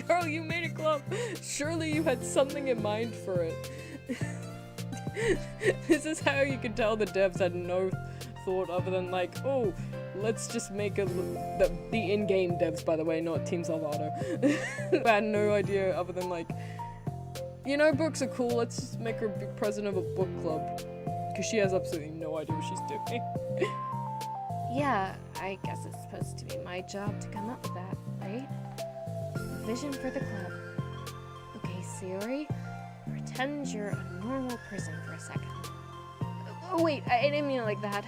Girl, you made a club. Surely you had something in mind for it. This is how you can tell the devs had no thought other than like, oh, let's just make the in-game devs, by the way, not Team Salvado. I had no idea other than like, you know, books are cool, let's just make her be president of a book club. Because she has absolutely no idea what she's doing. Yeah, I guess it's supposed to be my job to come up with that, right? Vision for the club. Okay, Sayori, pretend you're a normal person for a second. Oh wait, I didn't mean it like that.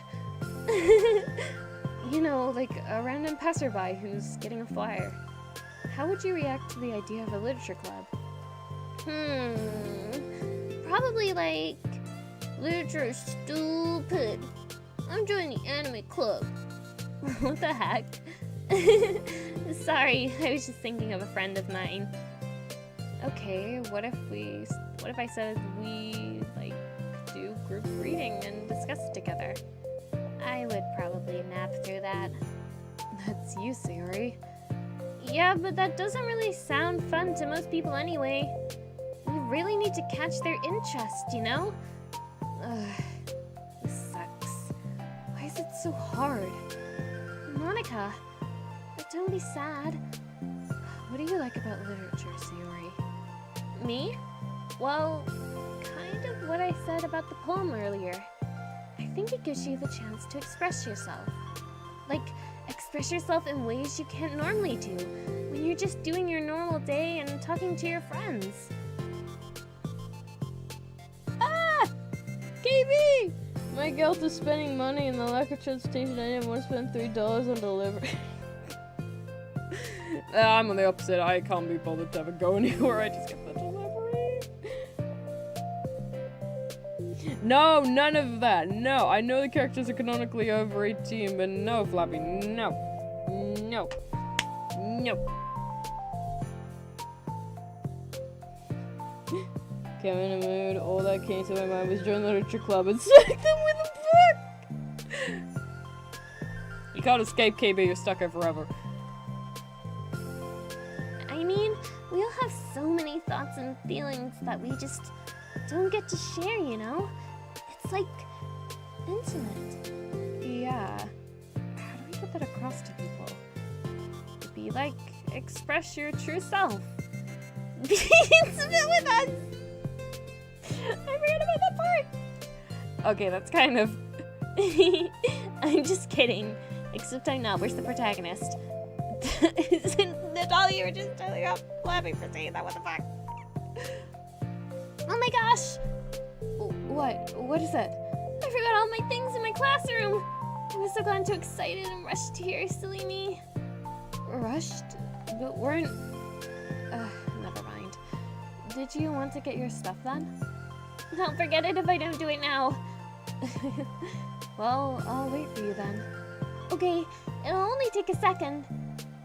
You know, like a random passerby who's getting a flyer. How would you react to the idea of a literature club? Probably like, literature is stupid. I'm joining the anime club. What the heck? Sorry, I was just thinking of a friend of mine. Okay, what if I said we, like, do group reading and discuss it together? I would probably nap through that. That's you, Sayori. Yeah, but that doesn't really sound fun to most people anyway. We really need to catch their interest, you know? Ugh, this sucks. Why is it so hard? Monica, don't be sad. What do you like about literature, Sayori? Me? Well, kind of what I said about the poem earlier. I think it gives you the chance to express yourself. Like, express yourself in ways you can't normally do when you're just doing your normal day and talking to your friends. Ah! KB! My guilt is spending money in the lack of transportation. I didn't want to spend $3 on delivery. I'm on the opposite. I can't be bothered to ever go anywhere. I just get the delivery. No, none of that. No, I know the characters are canonically over 18, but no, Flappy, no. No. No. Okay, I'm in a mood. All that came to my mind was join the literature club and sack them with a book! You can't escape, KB. You're stuck here forever. I mean, we all have so many thoughts and feelings that we just don't get to share, you know? It's like intimate. Yeah. How do we get that across to people? Be like, express your true self. Be intimate with us! I forgot about that part! Okay, that's kind of... I'm just kidding. Except I'm not. Where's the protagonist? Natalia, you were just telling up laughing for saying that. What the fuck? Oh my gosh! What? What is it? I forgot all my things in my classroom! I must have gotten too excited and rushed to hear silly me. Rushed? But weren't... never mind. Did you want to get your stuff then? Don't forget it if I don't do it now. Well, I'll wait for you then. Okay, it'll only take a second.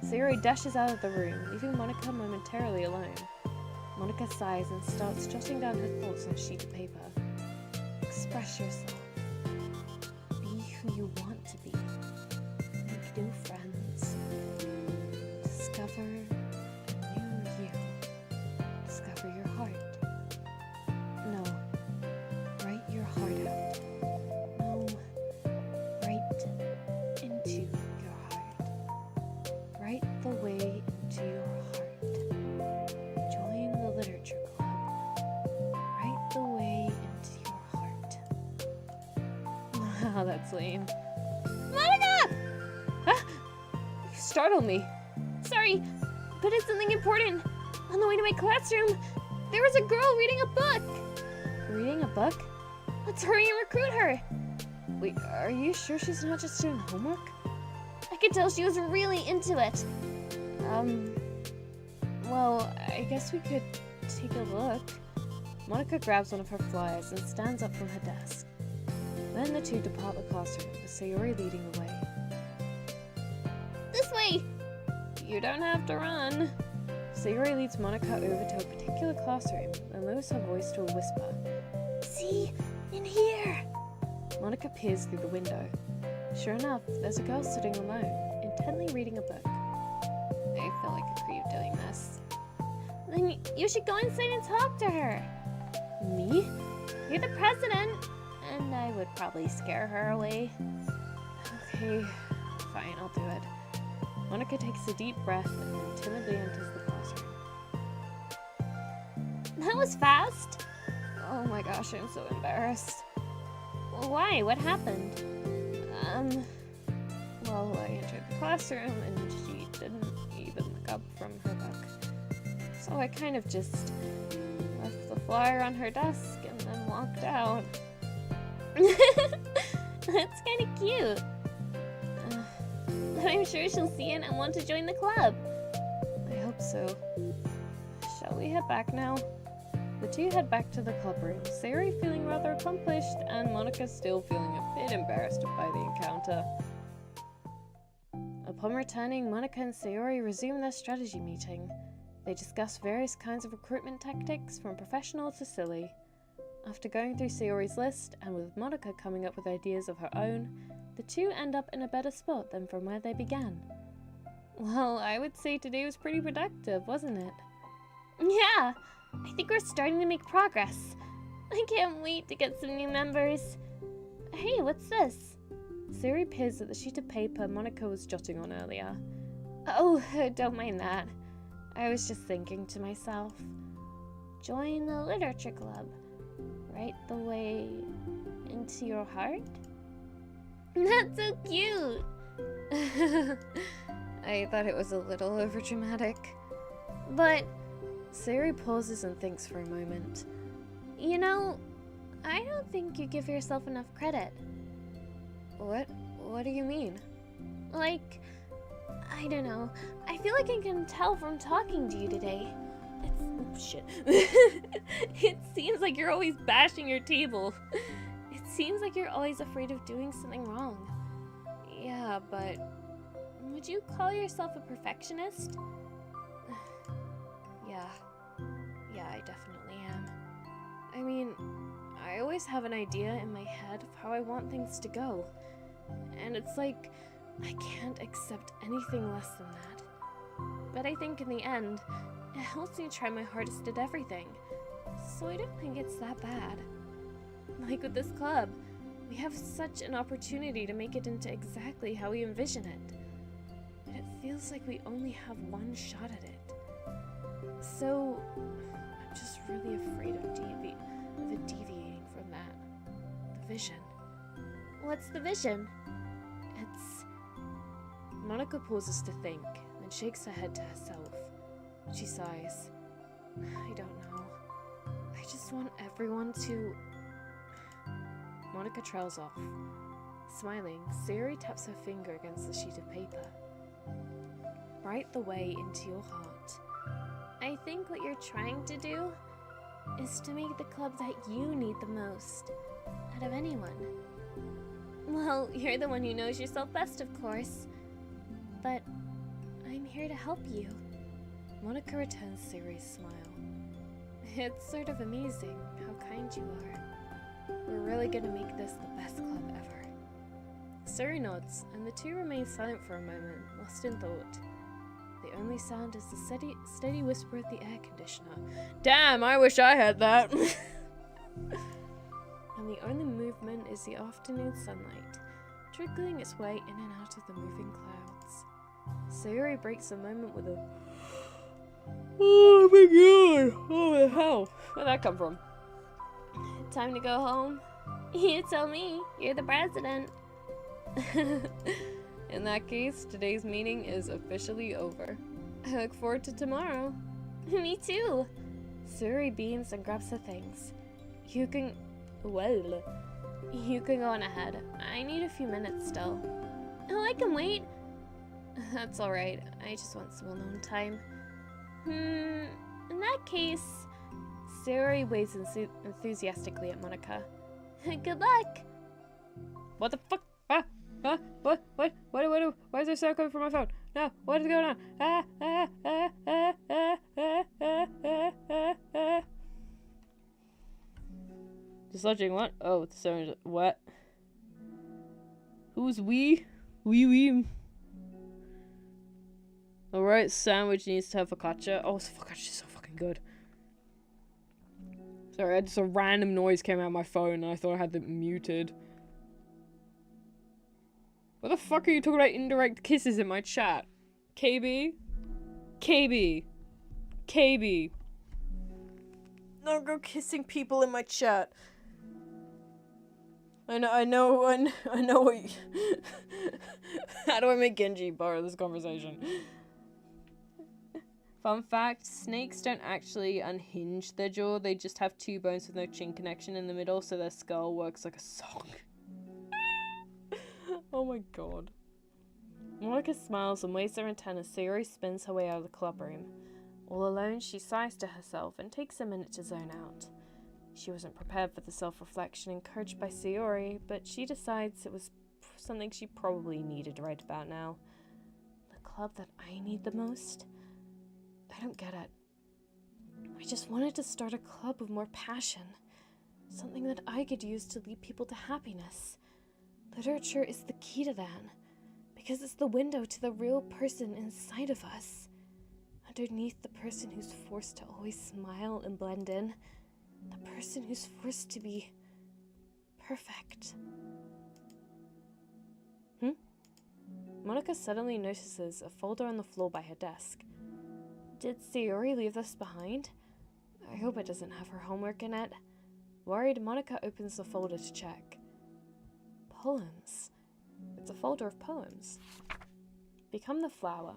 Sayori dashes out of the room, leaving Monika momentarily alone. Monika sighs and starts jotting down her thoughts on a sheet of paper. Express yourself. Be who you want to be. Make new friends. Discover a new you. Discover your heart. No. Write your heart out. No. Write into your heart. Write the way into your heart. Join the literature club. Write the way into your heart. Wow, that's lame. Monika! Ah! You startled me. Sorry, but it's something important. On the way to my classroom, there was a girl reading a book. Reading a book? Let's hurry and recruit her. Wait, are you sure she's not just doing homework? I could tell she was really into it. Well, I guess we could take a look. Monika grabs one of her flyers and stands up from her desk. Then the two depart the classroom, with Sayori leading the way. This way! You don't have to run. Sayori leads Monika over to a particular classroom and lowers her voice to a whisper. See? In here! Monika peers through the window. Sure enough, there's a girl sitting alone, intently reading a book. I feel like a creep doing this. Then you should go inside and talk to her. Me? You're the president, and I would probably scare her away. Okay, fine, I'll do it. Monika takes a deep breath and then timidly enters the classroom. That was fast. Oh my gosh, I'm so embarrassed. Why? What happened? Well, I entered the classroom and she didn't even look up from her book. So I kind of just left the flyer on her desk and then walked out. That's kind of cute. I'm sure she'll see it and want to join the club. I hope so. Shall we head back now? The two head back to the club room, Sayori feeling rather accomplished and Monika still feeling a bit embarrassed by the encounter. Upon returning, Monika and Sayori resume their strategy meeting. They discuss various kinds of recruitment tactics, from professional to silly. After going through Sayori's list, and with Monika coming up with ideas of her own, the two end up in a better spot than from where they began. Well, I would say today was pretty productive, wasn't it? Yeah, I think we're starting to make progress. I can't wait to get some new members. Hey, what's this? Sayori peers at the sheet of paper Monika was jotting on earlier. Oh, don't mind that. I was just thinking to myself. Join the literature club. Write the way into your heart? That's so cute! I thought it was a little overdramatic. But Sayori pauses and thinks for a moment. You know, I don't think you give yourself enough credit. What do you mean? Like, I don't know. I feel like I can tell from talking to you today. Shit. It seems like you're always bashing your table. It seems like you're always afraid of doing something wrong. Yeah, but would you call yourself a perfectionist? Yeah, I definitely am. I mean, I always have an idea in my head of how I want things to go. And it's like, I can't accept anything less than that. But I think in the end, it helps me try my hardest at everything. So I don't think it's that bad. Like with this club, we have such an opportunity to make it into exactly how we envision it. But it feels like we only have one shot at it. So, I'm just really afraid of deviating from that. The vision. What's the vision? It's... Monika pauses to think, then shakes her head to herself. She sighs. I don't know. I just want everyone to... Monika trails off. Smiling, Sayori taps her finger against the sheet of paper. Write the way into your heart. I think what you're trying to do is to make the club that you need the most out of anyone. Well, you're the one who knows yourself best, of course. But I'm here to help you. Monica returns Sayori's smile. It's sort of amazing how kind you are. We're really gonna make this the best club ever. Sayori nods, and the two remain silent for a moment, lost in thought. The only sound is the steady whisper of the air conditioner. Damn, I wish I had that! And the only movement is the afternoon sunlight, trickling its way in and out of the moving clouds. Sayori breaks the moment with a oh my god! Oh the hell! Where'd that come from? Time to go home? You tell me. You're the president. In that case, today's meeting is officially over. I look forward to tomorrow. Me too. Sayori beams and grabs her things. You can go on ahead. I need a few minutes still. Oh, I can wait. That's alright. I just want some alone time. In that case... Sayori waves enthusiastically at Monica. Good luck. What the fuck? What? Why is there sound coming from my phone? No, what is going on? Dislodging what? Oh, the sound. What? Who's we? We. Alright, sandwich needs to have focaccia. Oh, focaccia is so fucking good. Sorry, just a random noise came out of my phone and I thought I had it muted. What the fuck are you talking about indirect kisses in my chat? KB? Don't go kissing people in my chat. I know what you... How do I make Genji borrow this conversation? Fun fact, snakes don't actually unhinge their jaw, they just have two bones with no chin connection in the middle, so their skull works like a song. Oh my god. Monica smiles and waves her antenna as Sayori spins her way out of the club room. All alone, she sighs to herself and takes a minute to zone out. She wasn't prepared for the self-reflection encouraged by Sayori, but she decides it was something she probably needed right about now. The club that I need the most? I don't get it. I just wanted to start a club with more passion. Something that I could use to lead people to happiness. Literature is the key to that, because it's the window to the real person inside of us. Underneath the person who's forced to always smile and blend in, the person who's forced to be perfect. Monica suddenly notices a folder on the floor by her desk. Did Sayori leave this behind? I hope it doesn't have her homework in it. Worried, Monica opens the folder to check. Poems. It's a folder of poems. Become the flower.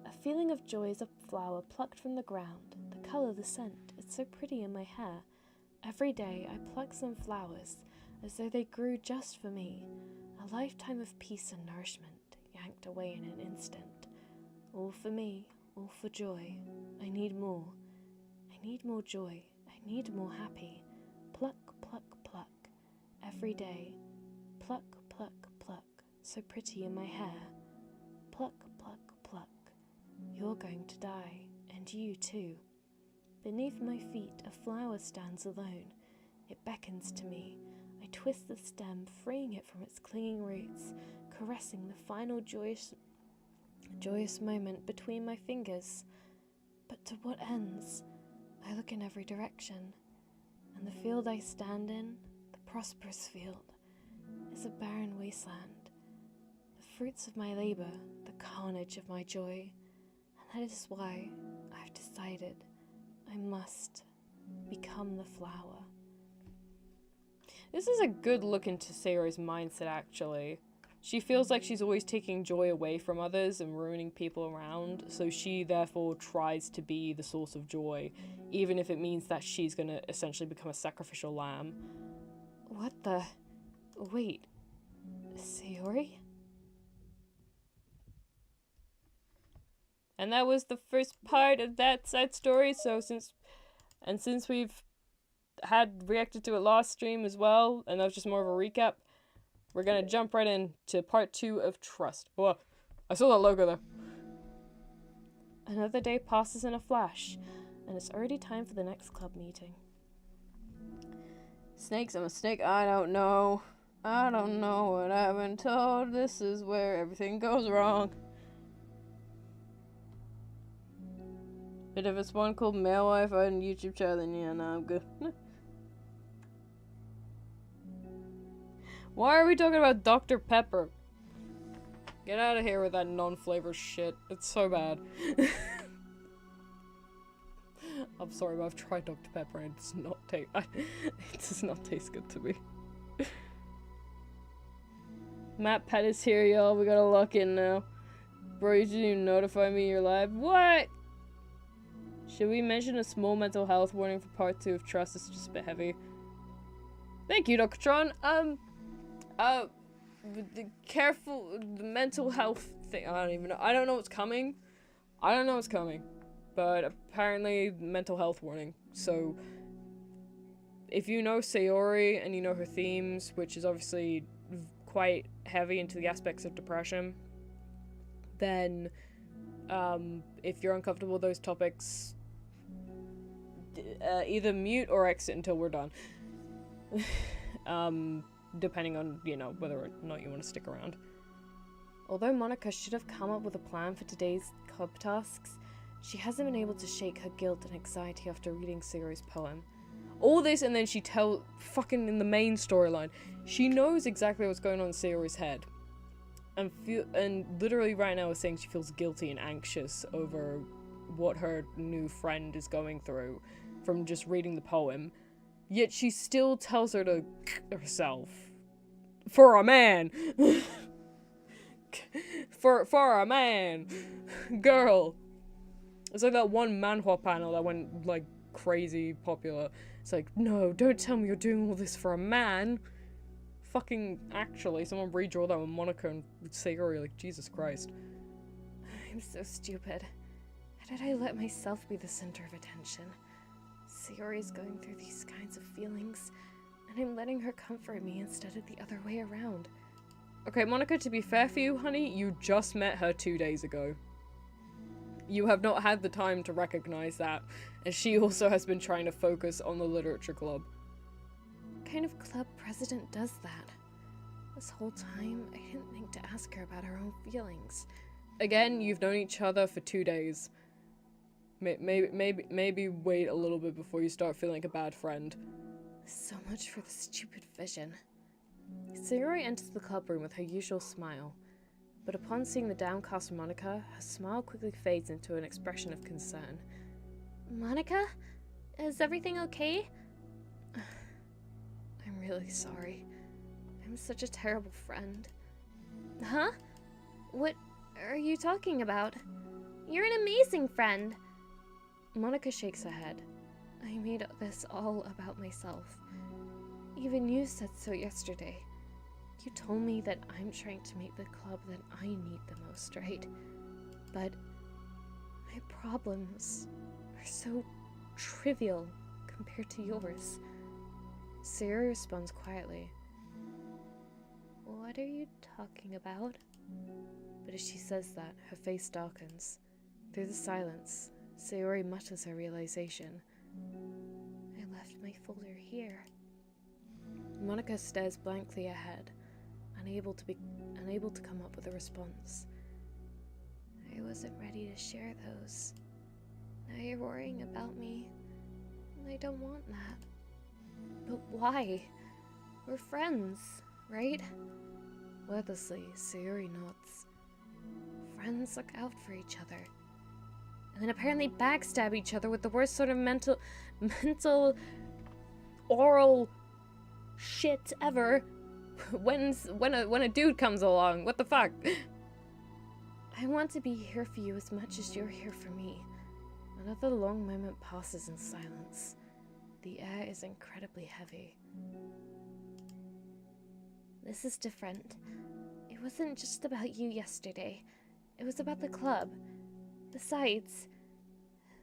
A feeling of joy is a flower plucked from the ground. The color, the scent, it's so pretty in my hair. Every day I pluck some flowers, as though they grew just for me. A lifetime of peace and nourishment, yanked away in an instant. All for me, all for joy. I need more. I need more joy. I need more happy. Pluck, pluck, pluck. Every day. Pluck, pluck, pluck. So pretty in my hair. Pluck, pluck, pluck. You're going to die, and you too. Beneath my feet, a flower stands alone. It beckons to me. I twist the stem, freeing it from its clinging roots, caressing the final joyous moment between my fingers. But to what ends? I look in every direction, and the field I stand in, the prosperous field, is a barren wasteland. The fruits of my labor, the carnage of my joy, and that is why I've decided I must become the flower. This is a good look into Sayori's mindset, actually. She feels like she's always taking joy away from others and ruining people around, so she therefore tries to be the source of joy, even if it means that she's gonna essentially become a sacrificial lamb. What the... Wait. Sayori? And that was the first part of that side story, so since we've had reacted to it last stream as well, and that was just more of a recap. We're gonna jump right into part 2 of Trust. Whoa, I saw that logo there. Another day passes in a flash, and it's already time for the next club meeting. Snakes, I'm a snake, I don't know. I don't know what I've been told. This is where everything goes wrong. But if it's one called Male Wife on YouTube channel, then yeah, no, I'm good. Why are we talking about Dr. Pepper? Get out of here with that non-flavor shit. It's so bad. I'm sorry, but I've tried Dr. Pepper and it does not taste good to me. Matt Pet is here, y'all. We gotta lock in now. Bro, you didn't even notify me you're live. What? Should we mention a small mental health warning for part 2 of Trust? It's just a bit heavy. Thank you, Dr. Tron. The mental health thing. I don't know what's coming. But apparently, mental health warning. So, if you know Sayori and you know her themes, which is obviously quite heavy into the aspects of depression, then if you're uncomfortable with those topics, either mute or exit until we're done. Depending on, whether or not you want to stick around. Although Monica should have come up with a plan for today's club tasks, she hasn't been able to shake her guilt and anxiety after reading Sayori's poem. All this, and then she fucking in the main storyline, she knows exactly what's going on in Sayori's head. And literally right now is saying she feels guilty and anxious over what her new friend is going through from just reading the poem. Yet she still tells her to herself. For a man! for a man! Girl! It's like that one manhwa panel that went, like, crazy popular. It's like, no, don't tell me you're doing all this for a man! Fucking, actually, someone redraw that with Monica and Sayori, like, Jesus Christ. I'm so stupid. How did I let myself be the center of attention? Sayori's going through these kinds of feelings, and I'm letting her comfort me instead of the other way around. Okay, Monica, to be fair for you, honey, you just met her 2 days ago. You have not had the time to recognize that, and she also has been trying to focus on the literature club. What kind of club president does that? This whole time, I didn't think to ask her about her own feelings. Again, you've known each other for 2 days. Maybe wait a little bit before you start feeling like a bad friend. So much for the stupid vision. Sayori enters the club room with her usual smile, but upon seeing the downcast Monica, her smile quickly fades into an expression of concern. Monica? Is everything okay? I'm really sorry. I'm such a terrible friend. Huh? What are you talking about? You're an amazing friend! Monica shakes her head. I made this all about myself. Even you said so yesterday. You told me that I'm trying to make the club that I need the most, right? But my problems are so trivial compared to yours. Sayori responds quietly. What are you talking about? But as she says that, her face darkens. Through the silence, Sayori mutters her realization. I left my folder here. Monica stares blankly ahead, unable to come up with a response. I wasn't ready to share those. Now you're worrying about me, and I don't want that. But why? We're friends, right? Wordlessly, Sayori nods. Friends look out for each other, and then apparently backstab each other with the worst sort of mental oral shit ever when a dude comes along. What the fuck? I want to be here for you as much as you're here for me. Another long moment passes in silence. The air is incredibly heavy. This is different. It wasn't just about you yesterday. It was about the club. Besides,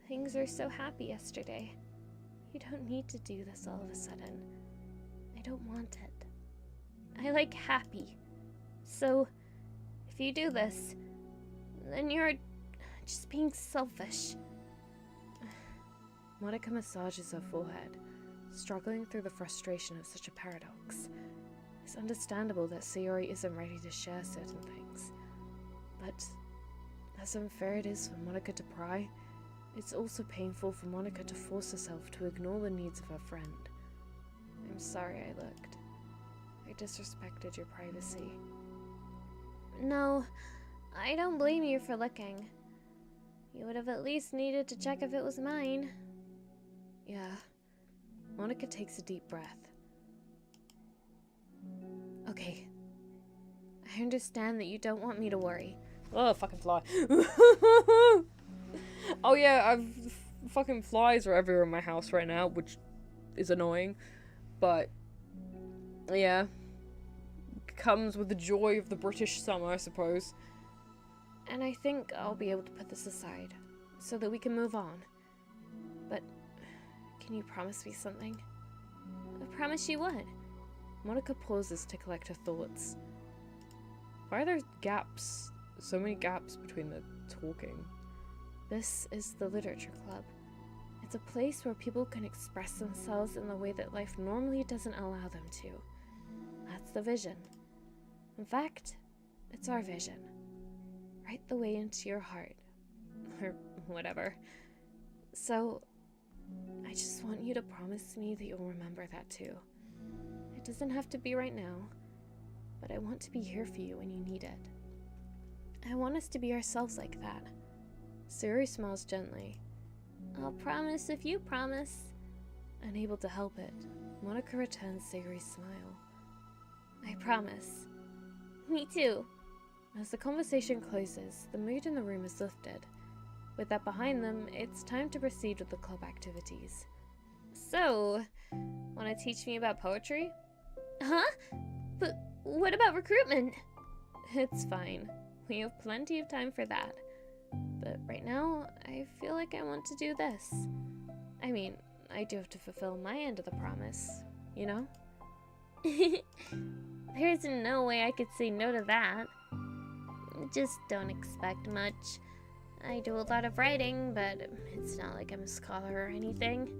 things were so happy yesterday. You don't need to do this all of a sudden. I don't want it. I like happy. So, if you do this, then you're just being selfish. Monica massages her forehead, struggling through the frustration of such a paradox. It's understandable that Sayori isn't ready to share certain things, but as unfair it is for Monica to pry, it's also painful for Monica to force herself to ignore the needs of her friend. I'm sorry I looked. I disrespected your privacy. No, I don't blame you for looking. You would have at least needed to check if it was mine. Yeah. Monica takes a deep breath. Okay. I understand that you don't want me to worry. Oh, fucking fly. Oh yeah, I've fucking flies are everywhere in my house right now, which is annoying. But yeah. Comes with the joy of the British summer, I suppose. And I think I'll be able to put this aside, so that we can move on. But can you promise me something? I promise you what? Monica pauses to collect her thoughts. Why are there gaps? So many gaps between the talking. This is the Literature Club. It's a place where people can express themselves in the way that life normally doesn't allow them to. That's the vision. In fact, it's our vision. Right the way into your heart. Or whatever. So, I just want you to promise me that you'll remember that too. It doesn't have to be right now, but I want to be here for you when you need it. I want us to be ourselves like that. Sayori smiles gently. I'll promise if you promise. Unable to help it, Monica returns Sayori's smile. I promise. Me too. As the conversation closes, the mood in the room is lifted. With that behind them, it's time to proceed with the club activities. So, want to teach me about poetry? Huh? But what about recruitment? It's fine. We have plenty of time for that. But right now, I feel like I want to do this. I mean, I do have to fulfill my end of the promise, you know? There's no way I could say no to that. Just don't expect much. I do a lot of writing, but it's not like I'm a scholar or anything.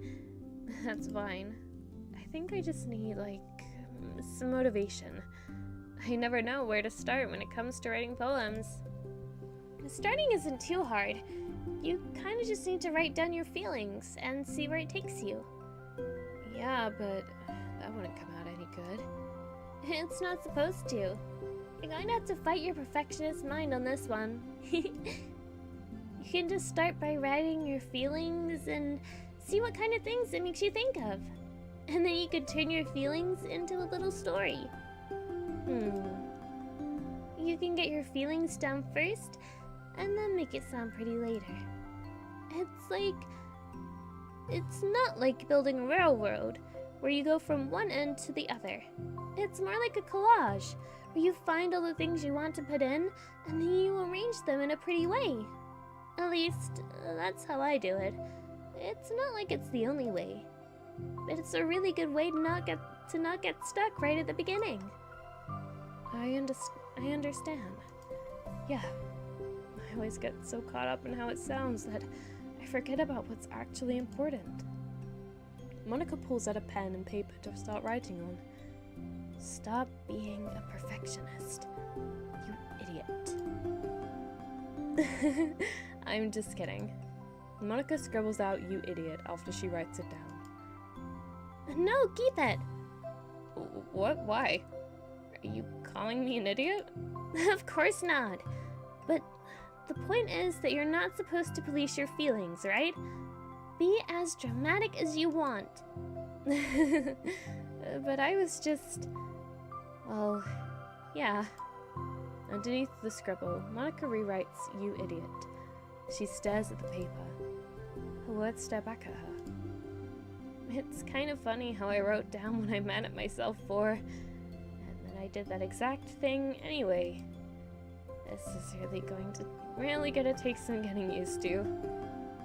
That's fine. I think I just need, like, some motivation. I never know where to start when it comes to writing poems. Starting isn't too hard. You kind of just need to write down your feelings and see where it takes you. Yeah, but that wouldn't come out any good. It's not supposed to. You're going to have to fight your perfectionist mind on this one. You can just start by writing your feelings and see what kind of things it makes you think of. And then you could turn your feelings into a little story. You can get your feelings down first, and then make it sound pretty later. It's not like building a railroad, where you go from one end to the other. It's more like a collage, where you find all the things you want to put in, and then you arrange them in a pretty way. At least, that's how I do it. It's not like it's the only way, but it's a really good way to not get stuck right at the beginning. I understand. Yeah. I always get so caught up in how it sounds that I forget about what's actually important. Monica pulls out a pen and paper to start writing on. Stop being a perfectionist, you idiot. I'm just kidding. Monica scribbles out "you idiot" after she writes it down. No, keep it! What? Why? Are you calling me an idiot? Of course not. But the point is that you're not supposed to police your feelings, right? Be as dramatic as you want. But I was just... Well, yeah. Underneath the scribble, Monica rewrites "you idiot." She stares at the paper. Her words stare back at her. It's kind of funny how I wrote down what I'm mad at myself for, and then I did that exact thing anyway. This is really gonna take some getting used to.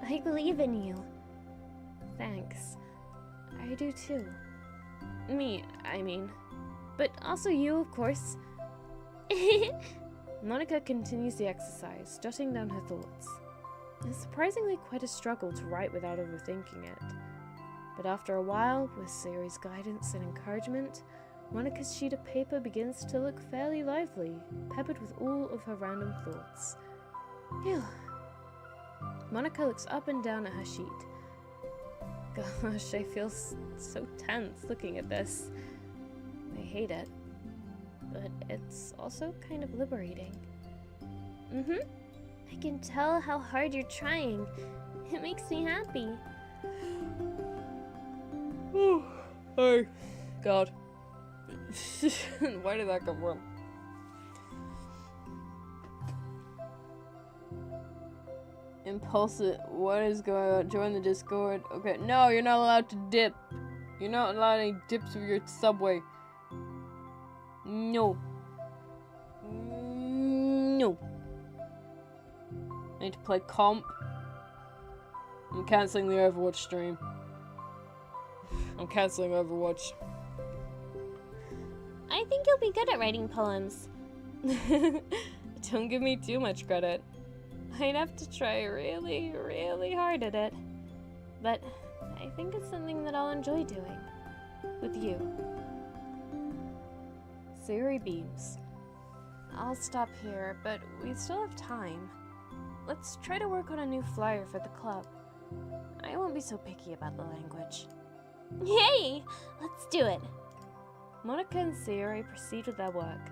I believe in you. Thanks. I do too. Me, I mean. But also you, of course. Monica continues the exercise, jotting down her thoughts. It's surprisingly quite a struggle to write without overthinking it. But after a while, with Sayori's guidance and encouragement, Monica's sheet of paper begins to look fairly lively, peppered with all of her random thoughts. Phew. Monica looks up and down at her sheet. Gosh, I feel so tense looking at this. I hate it. But it's also kind of liberating. I can tell how hard you're trying. It makes me happy. Oh, God. Where did that come from? Impulsive. What is going on? Join the Discord. Okay. No, you're not allowed to dip. You're not allowed any dips of your subway. No. No. I need to play comp. I'm canceling the Overwatch stream. I'm canceling Overwatch. I think you'll be good at writing poems. Don't give me too much credit. I'd have to try really, really hard at it. But I think it's something that I'll enjoy doing. With you. Sayori beams. I'll stop here, but we still have time. Let's try to work on a new flyer for the club. I won't be so picky about the language. Yay! Let's do it! Monica and Sayori proceed with their work.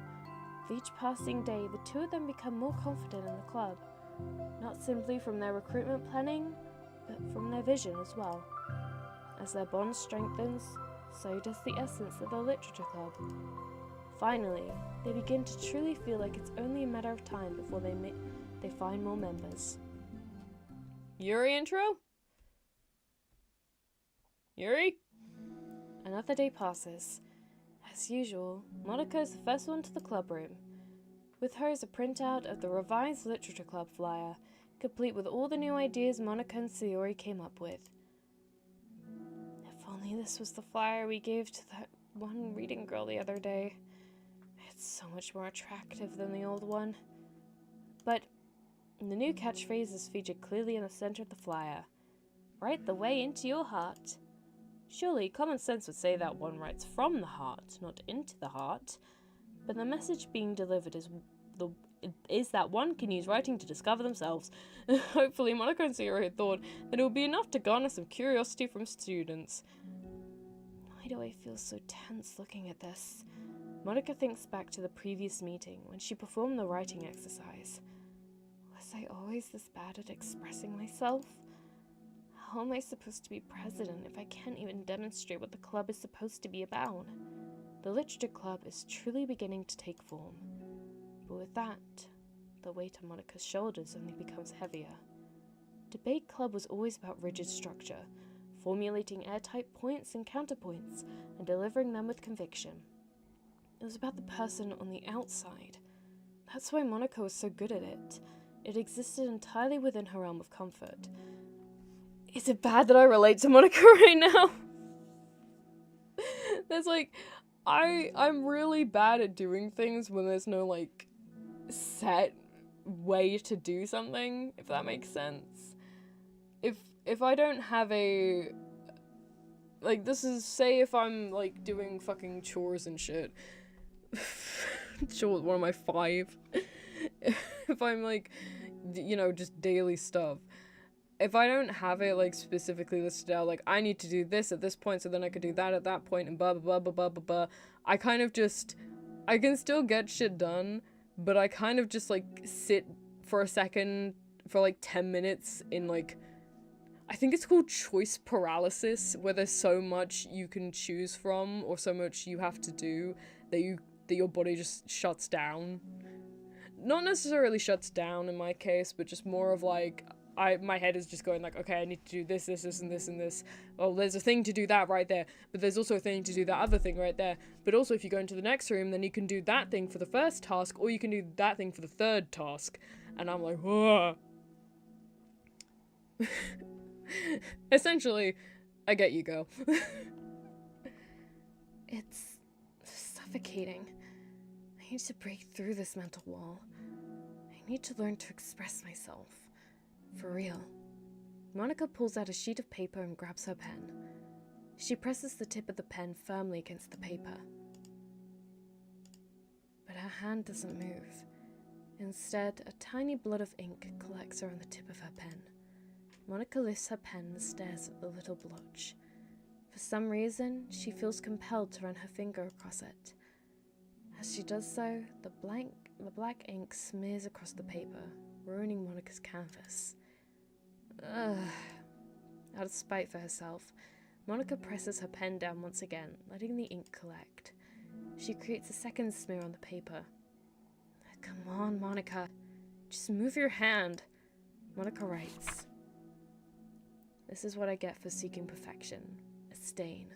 With each passing day, the two of them become more confident in the club. Not simply from their recruitment planning, but from their vision as well. As their bond strengthens, so does the essence of the literature club. Finally, they begin to truly feel like it's only a matter of time before they find more members. Yuri intro? Yuri? Another day passes. As usual, Monica is the first one to the club room. With her is a printout of the revised literature club flyer, complete with all the new ideas Monica and Sayori came up with. If only this was the flyer we gave to that one reading girl the other day. It's so much more attractive than the old one. But the new catchphrase is featured clearly in the center of the flyer. Write the way into your heart. Surely common sense would say that one writes from the heart, not into the heart. But the message being delivered is that one can use writing to discover themselves. Hopefully Monica and Sayori had thought that it would be enough to garner some curiosity from students. Why do I feel so tense looking at this? Monica thinks back to the previous meeting when she performed the writing exercise. Was I always this bad at expressing myself? How am I supposed to be president if I can't even demonstrate what the club is supposed to be about? The literature club is truly beginning to take form. But with that, the weight on Monica's shoulders only becomes heavier. Debate club was always about rigid structure, formulating airtight points and counterpoints, and delivering them with conviction. It was about the person on the outside. That's why Monica was so good at it. It existed entirely within her realm of comfort. Is it bad that I relate to Monica right now? There's like, I'm really bad at doing things when there's no like set way to do something, if that makes sense. If I don't have a, like, this is, say if I'm like doing fucking chores and shit. Chores, one of my 5. If I'm like, you know, just daily stuff. If I don't have it, like, specifically listed out, like, I need to do this at this point, so then I could do that at that point, and blah, blah, blah, blah, blah, blah, I kind of just, I can still get shit done, but I kind of just, like, sit for a second, for, like, 10 minutes in, like, I think it's called choice paralysis, where there's so much you can choose from, or so much you have to do, that your body just shuts down. Not necessarily shuts down in my case, but just more of, like, my head is just going like, okay, I need to do this, this, this, and this, and this. Oh, there's a thing to do that right there, but there's also a thing to do that other thing right there. But also, if you go into the next room, then you can do that thing for the first task, or you can do that thing for the third task. And I'm like, whoa. Essentially, I get you, girl. It's suffocating. I need to break through this mental wall. I need to learn to express myself. For real. Monica pulls out a sheet of paper and grabs her pen. She presses the tip of the pen firmly against the paper. But her hand doesn't move. Instead, a tiny blot of ink collects around the tip of her pen. Monica lifts her pen and stares at the little blotch. For some reason, she feels compelled to run her finger across it. As she does so, the black ink smears across the paper, ruining Monica's canvas. Ugh. Out of spite for herself, Monica presses her pen down once again, letting the ink collect. She creates a second smear on the paper. Come on, Monica. Just move your hand. Monica writes. This is what I get for seeking perfection. A stain.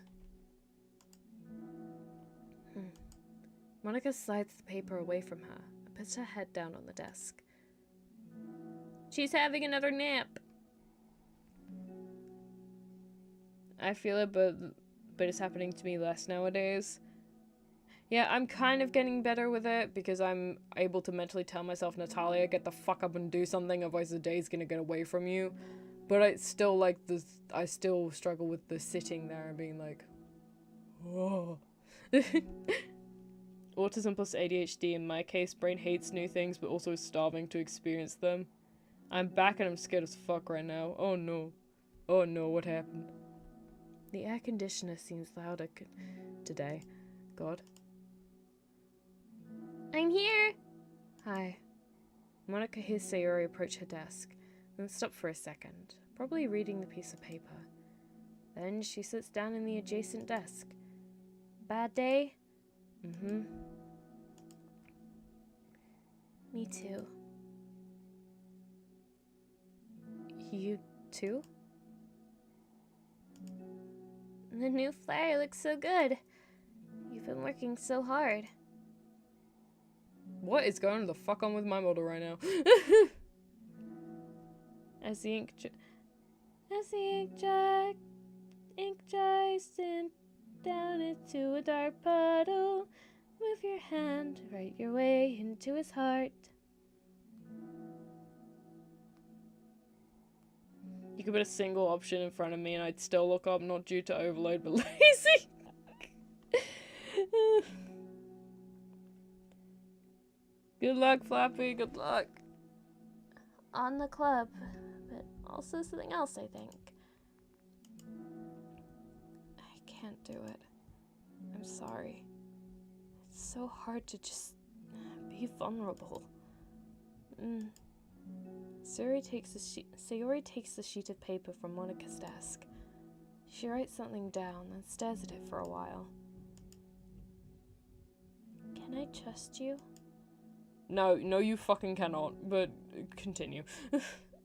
Monica slides the paper away from her and puts her head down on the desk. She's having another nap. I feel it, but it's happening to me less nowadays. Yeah, I'm kind of getting better with it because I'm able to mentally tell myself, Natalia, get the fuck up and do something, otherwise the day's gonna get away from you. But I still I still struggle with the sitting there and being like, whoa. Autism plus ADHD, in my case, brain hates new things but also is starving to experience them. I'm back and I'm scared as fuck right now. Oh no. Oh no, what happened? The air conditioner seems louder today. God. I'm here! Hi. Monica hears Sayori approach her desk, then stop for a second, probably reading the piece of paper. Then she sits down in the adjacent desk. Bad day? Mm-hmm. Me too. You too? The new flyer looks so good. You've been working so hard. What is going the fuck on with my model right now? As the ink dries down into a dark puddle, move your hand right your way into his heart. You could put a single option in front of me and I'd still look up, not due to overload, but lazy. Good luck, Flappy, good luck. On the club, but also something else, I think. I can't do it. I'm sorry. It's so hard to just be vulnerable. Sayori takes the sheet of paper from Monica's desk. She writes something down and stares at it for a while. Can I trust you? No, you fucking cannot, but continue.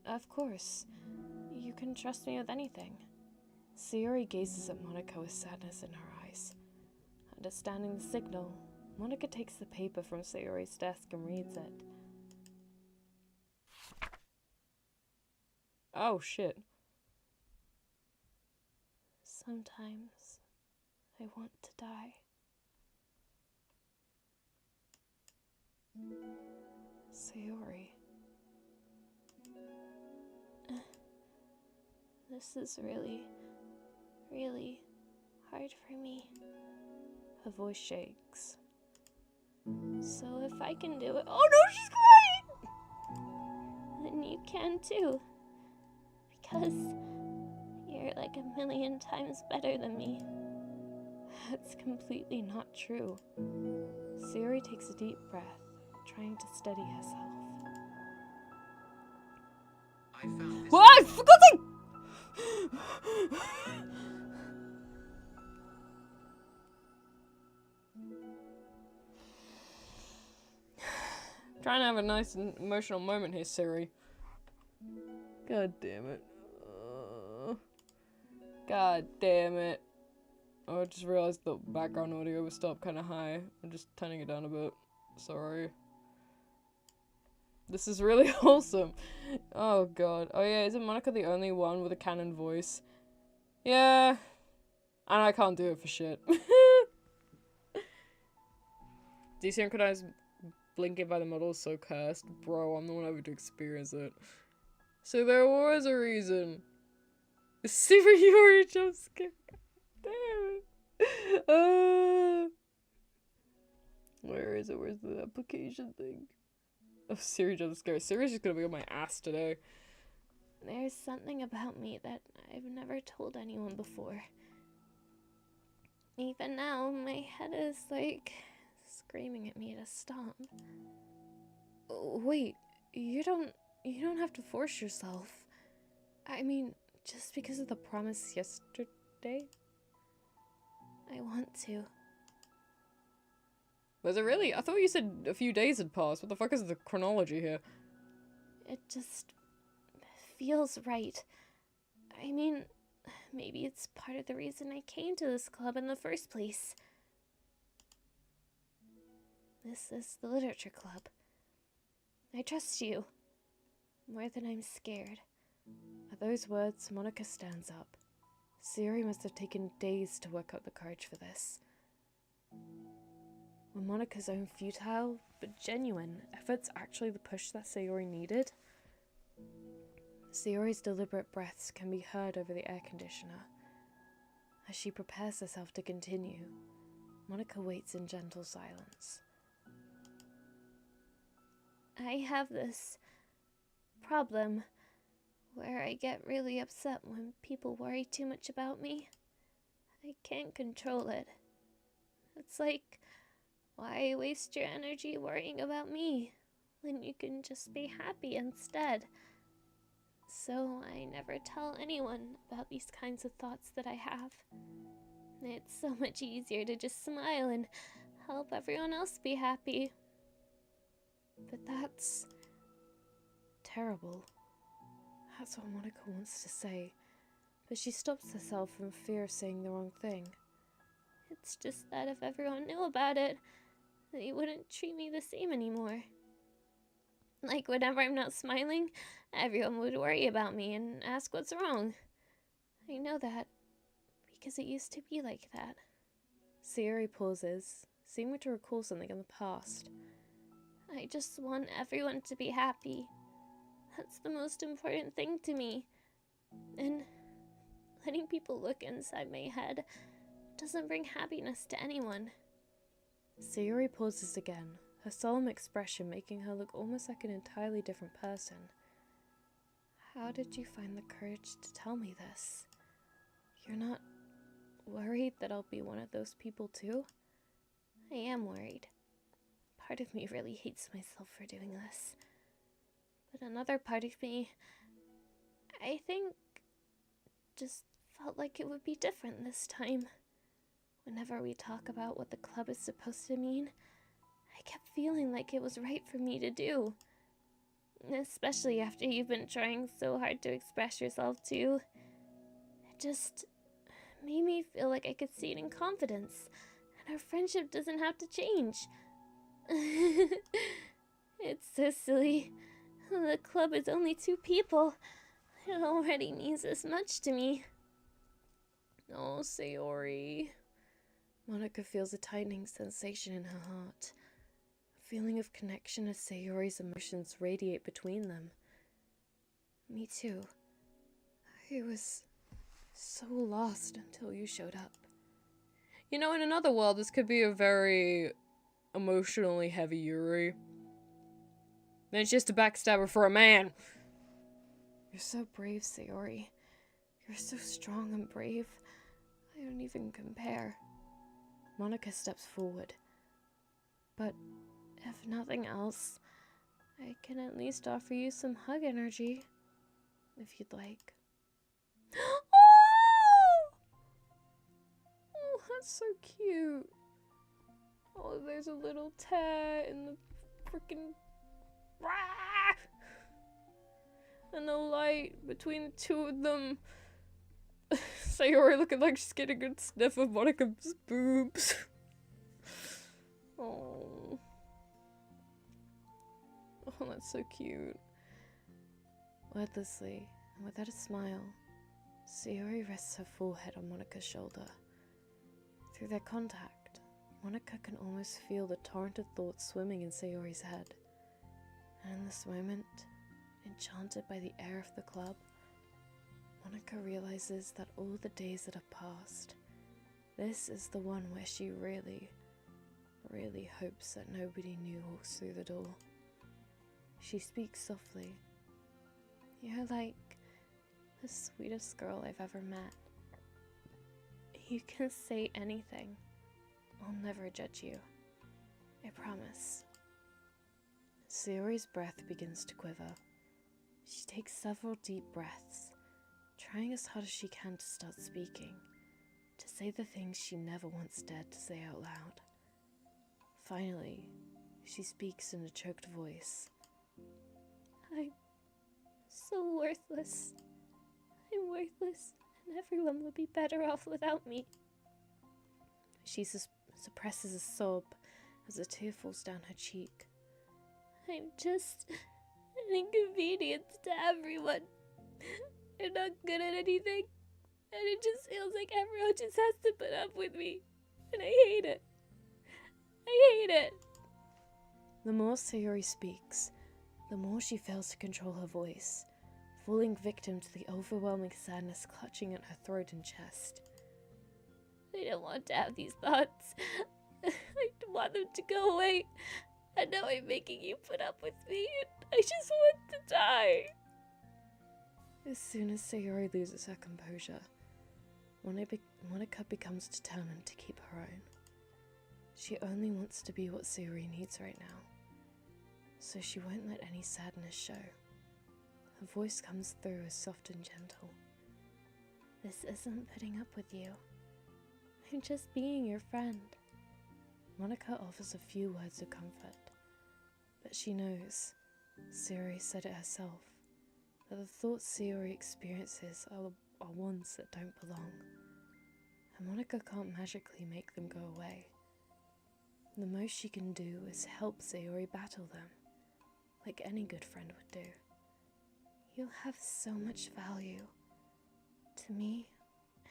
Of course. You can trust me with anything. Sayori gazes at Monica with sadness in her eyes. Understanding the signal, Monica takes the paper from Sayori's desk and reads it. Oh, shit. Sometimes I want to die. Sayori. This is really, really hard for me. Her voice shakes. So if I can do it— oh no, she's crying! Then you can too. Because you're like a million times better than me. That's completely not true. Sayori takes a deep breath, trying to steady herself. I found this. What? For God's sake! Trying to have a nice and emotional moment here, Siri. God damn it. God damn it. Oh, I just realized the background audio was still up kind of high. I'm just turning it down a bit. Sorry. This is really wholesome. Oh god. Oh yeah, isn't Monica the only one with a canon voice? Yeah. And I can't do it for shit. Desynchronized blinking by the model is so cursed. Bro, I'm the one ever to experience it. So there was a reason. Super Yuri jump scare. Damn it. Where is it? Where's the application thing? Oh, Siri jump scare. Siri's just gonna be on my ass today. There's something about me that I've never told anyone before. Even now, my head is like screaming at me to stop. Wait, you don't have to force yourself. I mean, just because of the promise yesterday? I want to. Was it really? I thought you said a few days had passed. What the fuck is the chronology here? It just feels right. I mean, maybe it's part of the reason I came to this club in the first place. This is the Literature Club. I trust you. More than I'm scared. At those words, Monica stands up. Sayori must have taken days to work up the courage for this. Were Monica's own futile, but genuine, efforts actually the push that Sayori needed? Sayori's deliberate breaths can be heard over the air conditioner. As she prepares herself to continue, Monica waits in gentle silence. I have this problem where I get really upset when people worry too much about me. I can't control it. It's like, why waste your energy worrying about me when you can just be happy instead? So I never tell anyone about these kinds of thoughts that I have. It's so much easier to just smile and help everyone else be happy. But that's terrible. That's what Monica wants to say, but she stops herself from fear of saying the wrong thing. It's just that if everyone knew about it, they wouldn't treat me the same anymore. Like whenever I'm not smiling, everyone would worry about me and ask what's wrong. I know that because it used to be like that. Sayori pauses, seeming to recall something in the past. I just want everyone to be happy. That's the most important thing to me. And letting people look inside my head doesn't bring happiness to anyone. Sayori pauses again, her solemn expression making her look almost like an entirely different person. How did you find the courage to tell me this? You're not worried that I'll be one of those people too? I am worried. Part of me really hates myself for doing this. But another part of me, I think, just felt like it would be different this time. Whenever we talk about what the club is supposed to mean, I kept feeling like it was right for me to do. Especially after you've been trying so hard to express yourself too. It just made me feel like I could see it in confidence, and our friendship doesn't have to change. It's so silly. The club is only 2 people. It already means this much to me. Oh, Sayori. Monica feels a tightening sensation in her heart. A feeling of connection as Sayori's emotions radiate between them. Me too. I was so lost until you showed up. You know, in another world, this could be a very emotionally heavy Yuri. Then it's just a backstabber for a man. You're so brave, Sayori. You're so strong and brave. I don't even compare. Monica steps forward. But if nothing else, I can at least offer you some hug energy, if you'd like. Oh, that's so cute. Oh, there's a little tear in the freaking... And the light between the two of them. Sayori looking like she's getting a good sniff of Monica's boobs. Oh. Oh, that's so cute. Wordlessly, and without a smile, Sayori rests her forehead on Monika's shoulder. Through their contact, Monika can almost feel the torrent of thoughts swimming in Sayori's head. And in this moment, enchanted by the air of the club, Monika realizes that all the days that have passed, this is the one where she really, really hopes that nobody new walks through the door. She speaks softly. You're like the sweetest girl I've ever met. You can say anything. I'll never judge you. I promise. Sayori's breath begins to quiver. She takes several deep breaths, trying as hard as she can to start speaking, to say the things she never once dared to say out loud. Finally, she speaks in a choked voice. I'm so worthless. I'm worthless, and everyone would be better off without me. She suppresses a sob as a tear falls down her cheek. I'm just an inconvenience to everyone. I'm not good at anything, and it just feels like everyone just has to put up with me, and I hate it. I hate it. The more Sayori speaks, the more she fails to control her voice, falling victim to the overwhelming sadness clutching at her throat and chest. I don't want to have these thoughts. I want them to go away. I know I'm making you put up with me, and I just want to die. As soon as Sayori loses her composure, Monika becomes determined to keep her own. She only wants to be what Sayori needs right now, so she won't let any sadness show. Her voice comes through as soft and gentle. This isn't putting up with you. I'm just being your friend. Monika offers a few words of comfort, but she knows, Sayori said it herself, that the thoughts Sayori experiences are ones that don't belong, and Monika can't magically make them go away. The most she can do is help Sayori battle them, like any good friend would do. You have so much value to me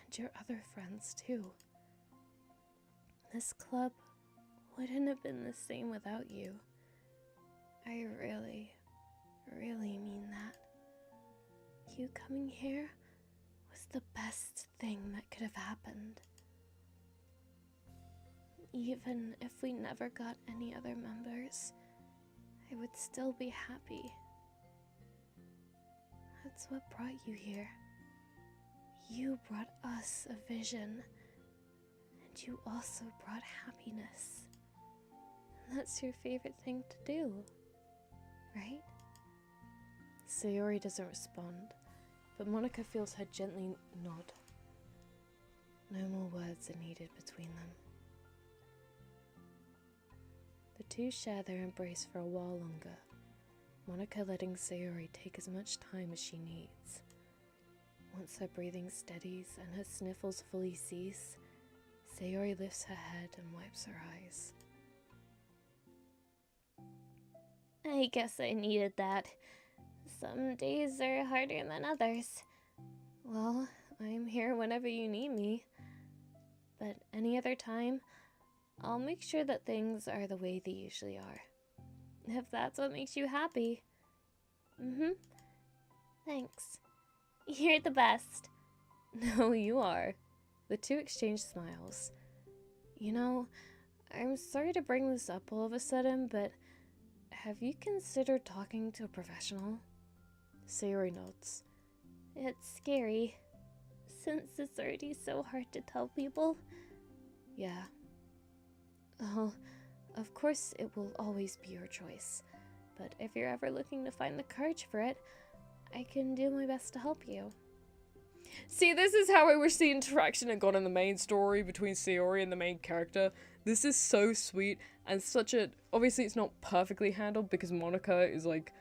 and your other friends too. This club wouldn't have been the same without you. I really, really mean that. You coming here was the best thing that could have happened. Even if we never got any other members, I would still be happy. That's what brought you here. You brought us a vision, and you also brought happiness. And that's your favorite thing to do, right? Sayori doesn't respond, but Monika feels her gently nod. No more words are needed between them. The two share their embrace for a while longer, Monika letting Sayori take as much time as she needs. Once her breathing steadies and her sniffles fully cease, Sayori lifts her head and wipes her eyes. I guess I needed that. Some days are harder than others. Well, I'm here whenever you need me. But any other time, I'll make sure that things are the way they usually are. If that's what makes you happy. Thanks. You're the best. No, you are. The two exchange smiles. You know, I'm sorry to bring this up all of a sudden, but have you considered talking to a professional? Sayori nods. It's scary, since it's already so hard to tell people. Yeah. Oh, of course it will always be your choice, but if you're ever looking to find the courage for it, I can do my best to help you. See, this is how I wish the interaction had gone in the main story between Sayori and the main character. This is so sweet, and such a... Obviously, it's not perfectly handled, because Monika is like...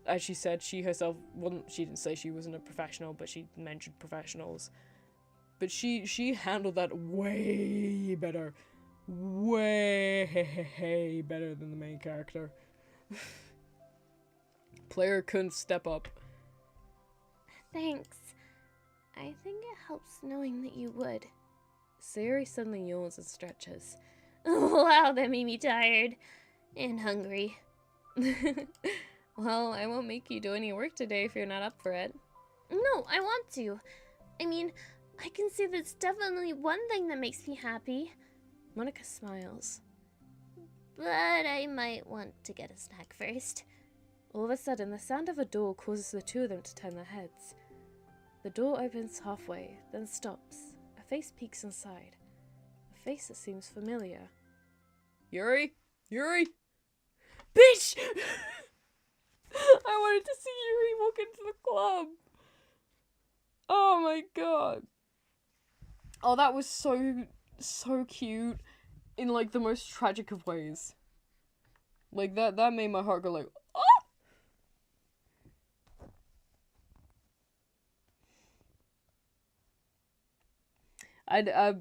As she said, she herself... Well, she didn't say she wasn't a professional, but she mentioned professionals. But she handled that way better. Way better than the main character. Player couldn't step up. Thanks. I think it helps knowing that you would. Sayori suddenly yawns and stretches. Wow, that made me tired. And hungry. Well, I won't make you do any work today if you're not up for it. No, I want to. I mean, I can see that's definitely one thing that makes me happy. Monica smiles. But I might want to get a snack first. All of a sudden, the sound of a door causes the two of them to turn their heads. The door opens halfway, then stops. A face peeks inside. A face that seems familiar. Yuri? Yuri? Bitch! I wanted to see Yuri walk into the club. Oh my god. Oh, that was so cute in like the most tragic of ways. Like that made my heart go like, oh!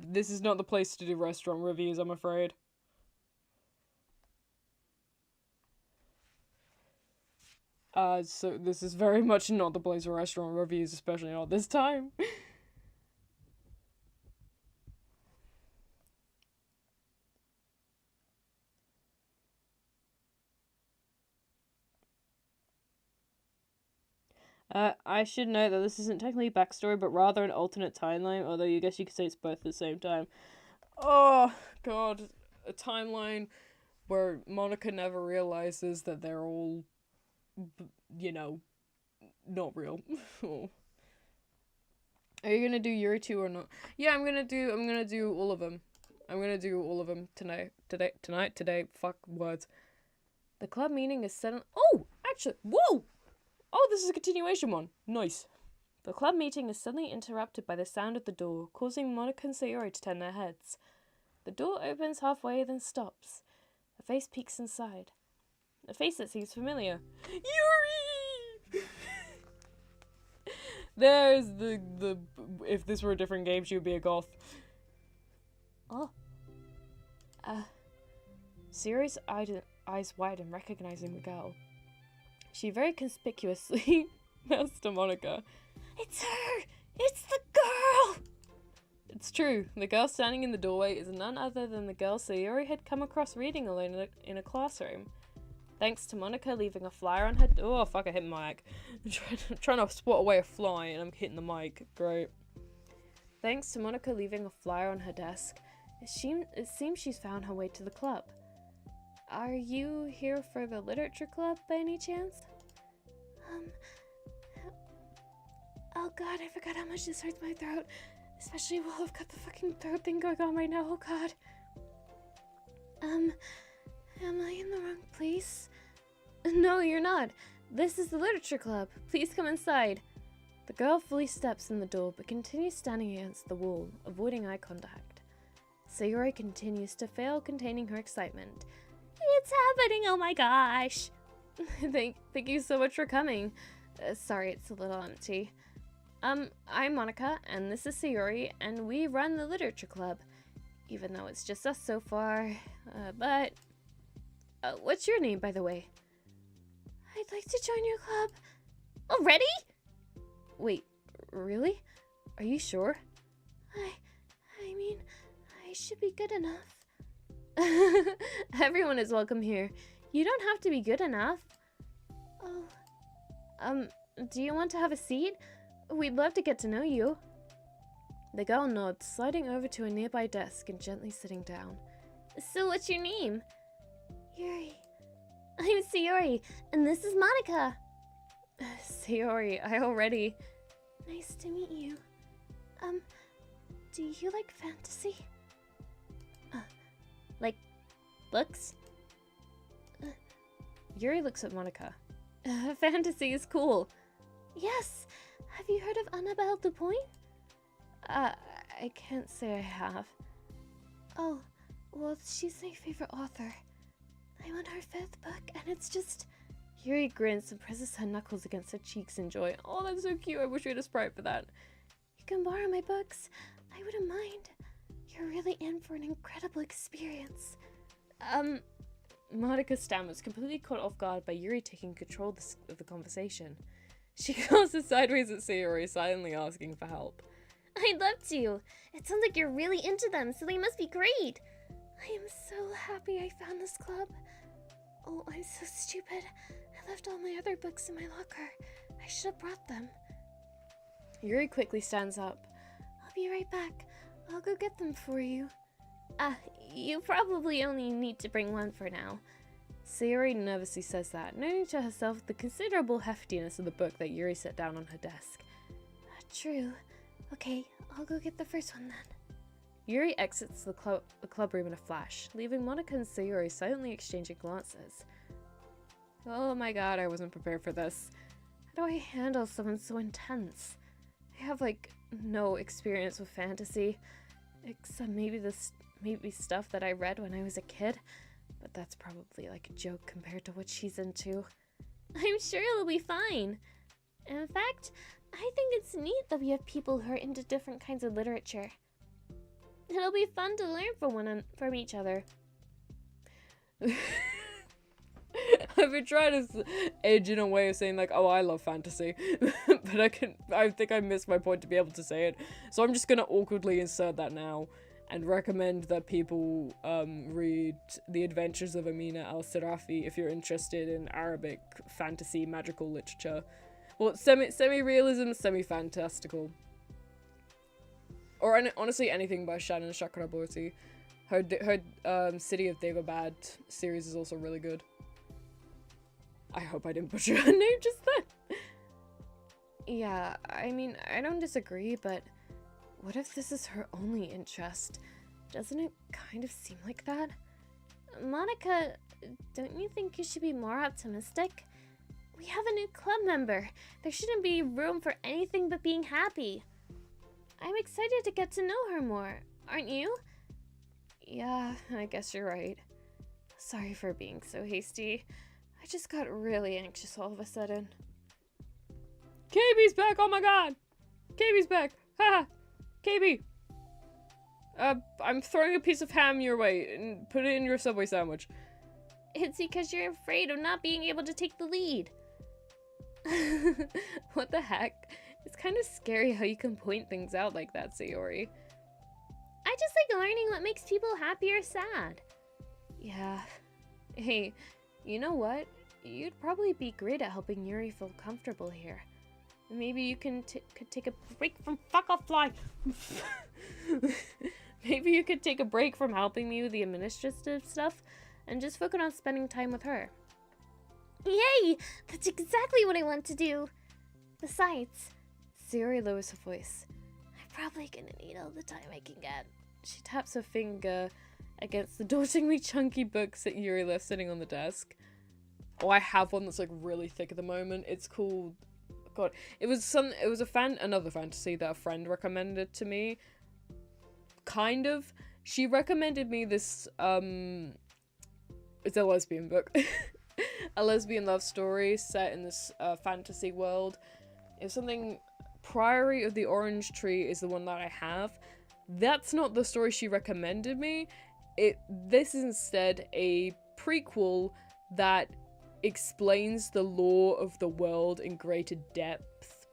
This is not the place to do restaurant reviews, I'm afraid. So this is very much not the place for restaurant reviews, especially not this time. I should note that this isn't technically backstory, but rather an alternate timeline, although I guess you could say it's both at the same time. Oh, God. A timeline where Monica never realizes that they're all, you know, not real. Are you gonna do Yuri 2 or not? Yeah, I'm gonna do all of them. I'm gonna do all of them today. Fuck words. The club meeting is set on... Oh! Actually, whoa! Oh, this is a continuation one. Nice. The club meeting is suddenly interrupted by the sound of the door, causing Monica and Sayori to turn their heads. The door opens halfway, then stops. A face peeks inside. A face that seems familiar. Yuri! There's the... If this were a different game, she would be a goth. Oh. Sayori's eyes widen, recognizing the girl. She very conspicuously mouths to Monica. It's her! It's the girl! It's true. The girl standing in the doorway is none other than the girl Sayori had come across reading alone in a classroom. Thanks to Monica leaving a flyer on her... Oh, fuck, I hit my mic. I'm trying to swat away a fly and I'm hitting the mic. Great. Thanks to Monica leaving a flyer on her desk, it seems she's found her way to the club. Are you here for the literature club by any chance? Oh god, I forgot how much this hurts my throat. Especially while I've got the fucking throat thing going on right now, oh god. Am I in the wrong place? No, you're not. This is the literature club. Please come inside. The girl fully steps in the door, but continues standing against the wall, avoiding eye contact. Sayori continues to fail containing her excitement. It's happening, oh my gosh! Thank you so much for coming. Sorry, it's a little empty. I'm Monica, and this is Sayori, and we run the literature club. Even though it's just us so far, but... what's your name, by the way? I'd like to join your club. Already? Wait, really? Are you sure? I mean, I should be good enough. Everyone is welcome here. You don't have to be good enough. Oh. Do you want to have a seat? We'd love to get to know you. The girl nods, sliding over to a nearby desk and gently sitting down. So what's your name? Yuri. I'm Sayori, and this is Monica. Sayori, I already... Nice to meet you. Do you like fantasy? Like books? Yuri looks at Monica. Fantasy is cool. Yes. Have you heard of Annabelle Dupoint? I can't say I have. Oh, well, she's my favorite author. I'm on her 5th book, and it's just... Yuri grins and presses her knuckles against her cheeks in joy. Oh, that's so cute. I wish we had a sprite for that. You can borrow my books. I wouldn't mind. You're really in for an incredible experience. Monica stammers, completely caught off guard by Yuri taking control of the conversation. She glances sideways at Sayori, silently asking for help. I'd love to. It sounds like you're really into them, so they must be great. I am so happy I found this club. Oh, I'm so stupid. I left all my other books in my locker. I should have brought them. Yuri quickly stands up. I'll be right back. I'll go get them for you. You probably only need to bring one for now. Sayori nervously says that, noting to herself the considerable heftiness of the book that Yuri set down on her desk. True. Okay, I'll go get the first one then. Yuri exits the club room in a flash, leaving Monika and Sayori silently exchanging glances. Oh my god, I wasn't prepared for this. How do I handle someone so intense? I have, like, no experience with fantasy, except maybe stuff that I read when I was a kid, but that's probably like a joke compared to what she's into. I'm sure it'll be fine. In fact, I think it's neat that we have people who are into different kinds of literature. It'll be fun to learn from each other. I've been trying to edge in a way of saying like, oh, I love fantasy, but I think I missed my point to be able to say it. So I'm just gonna awkwardly insert that now and recommend that people read The Adventures of Amina al-Sirafi if you're interested in Arabic fantasy magical literature. Well, semi-realism, semi-fantastical. Or honestly, anything by Shannon Chakraborty. Her City of Dagobad series is also really good. I hope I didn't butcher her name just then. Yeah, I mean, I don't disagree, but what if this is her only interest? Doesn't it kind of seem like that? Monika, don't you think you should be more optimistic? We have a new club member. There shouldn't be room for anything but being happy. I'm excited to get to know her more, aren't you? Yeah, I guess you're right. Sorry for being so hasty. I just got really anxious all of a sudden. KB's back! Oh my god! KB's back! Haha! KB! I'm throwing a piece of ham your way and put it in your Subway sandwich. It's because you're afraid of not being able to take the lead. What the heck? It's kind of scary how you can point things out like that, Sayori. I just like learning what makes people happy or sad. Yeah. Hey, you know what? You'd probably be great at helping Yuri feel comfortable here. Maybe you could take a break from fuck off fly. Maybe you could take a break from helping me with the administrative stuff and just focus on spending time with her. Yay! That's exactly what I want to do. Besides, Sayori lowers her voice. I'm probably gonna need all the time I can get. She taps her finger against the dauntingly chunky books that Yuri left sitting on the desk. Oh, I have one that's like really thick at the moment. It's called, God, it was another fantasy that a friend recommended to me. Kind of. She recommended me this, it's a lesbian book. A lesbian love story set in this fantasy world. It's something, Priory of the Orange Tree is the one that I have. That's not the story she recommended me. This is instead a prequel that explains the lore of the world in greater depth,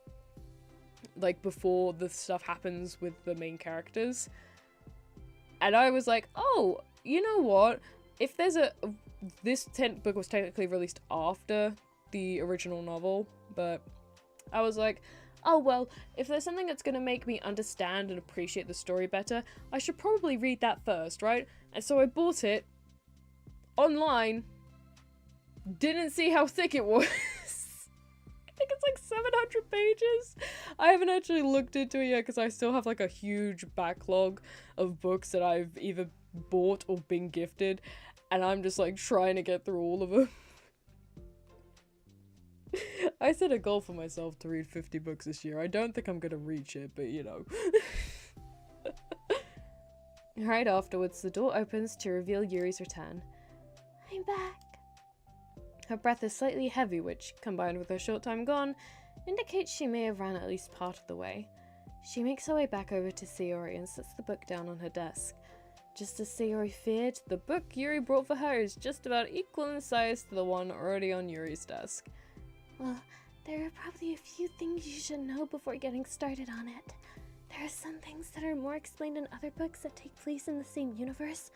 like before the stuff happens with the main characters. And I was like, oh, you know what? If there's this book was technically released after the original novel, but I was like, oh well, if there's something that's gonna make me understand and appreciate the story better, I should probably read that first, right? And so I bought it online. Didn't see how thick it was. I think it's like 700 pages. I haven't actually looked into it yet because I still have like a huge backlog of books that I've either bought or been gifted, and I'm just like trying to get through all of them. I set a goal for myself to read 50 books this year. I don't think I'm gonna reach it, but you know. Right afterwards, the door opens to reveal Yuri's return. I'm back. Her breath is slightly heavy, which, combined with her short time gone, indicates she may have ran at least part of the way. She makes her way back over to Sayori and sets the book down on her desk. Just as Sayori feared, the book Yuri brought for her is just about equal in size to the one already on Yuri's desk. Well, there are probably a few things you should know before getting started on it. There are some things that are more explained in other books that take place in the same universe,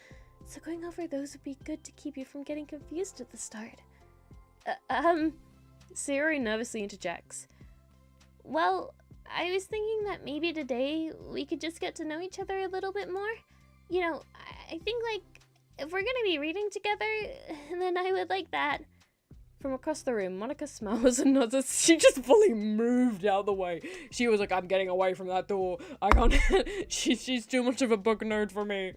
so going over those would be good to keep you from getting confused at the start. Sayori nervously interjects. Well, I was thinking that maybe today we could just get to know each other a little bit more. You know, I think, like, if we're gonna be reading together, then I would like that. From across the room, Monica smiles and nods as she just fully moved out of the way. She was like, I'm getting away from that door. I can't. She's too much of a book nerd for me.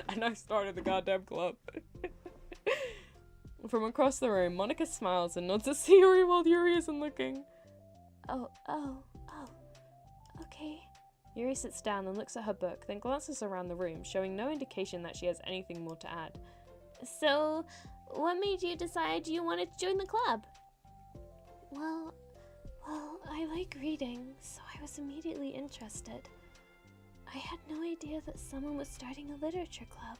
And I started the goddamn club. From across the room, Monica smiles and nods at Sayori while Yuri isn't looking. Oh, okay. Yuri sits down and looks at her book, then glances around the room, showing no indication that she has anything more to add. So, what made you decide you wanted to join the club? Well, I like reading, so I was immediately interested. I had no idea that someone was starting a literature club,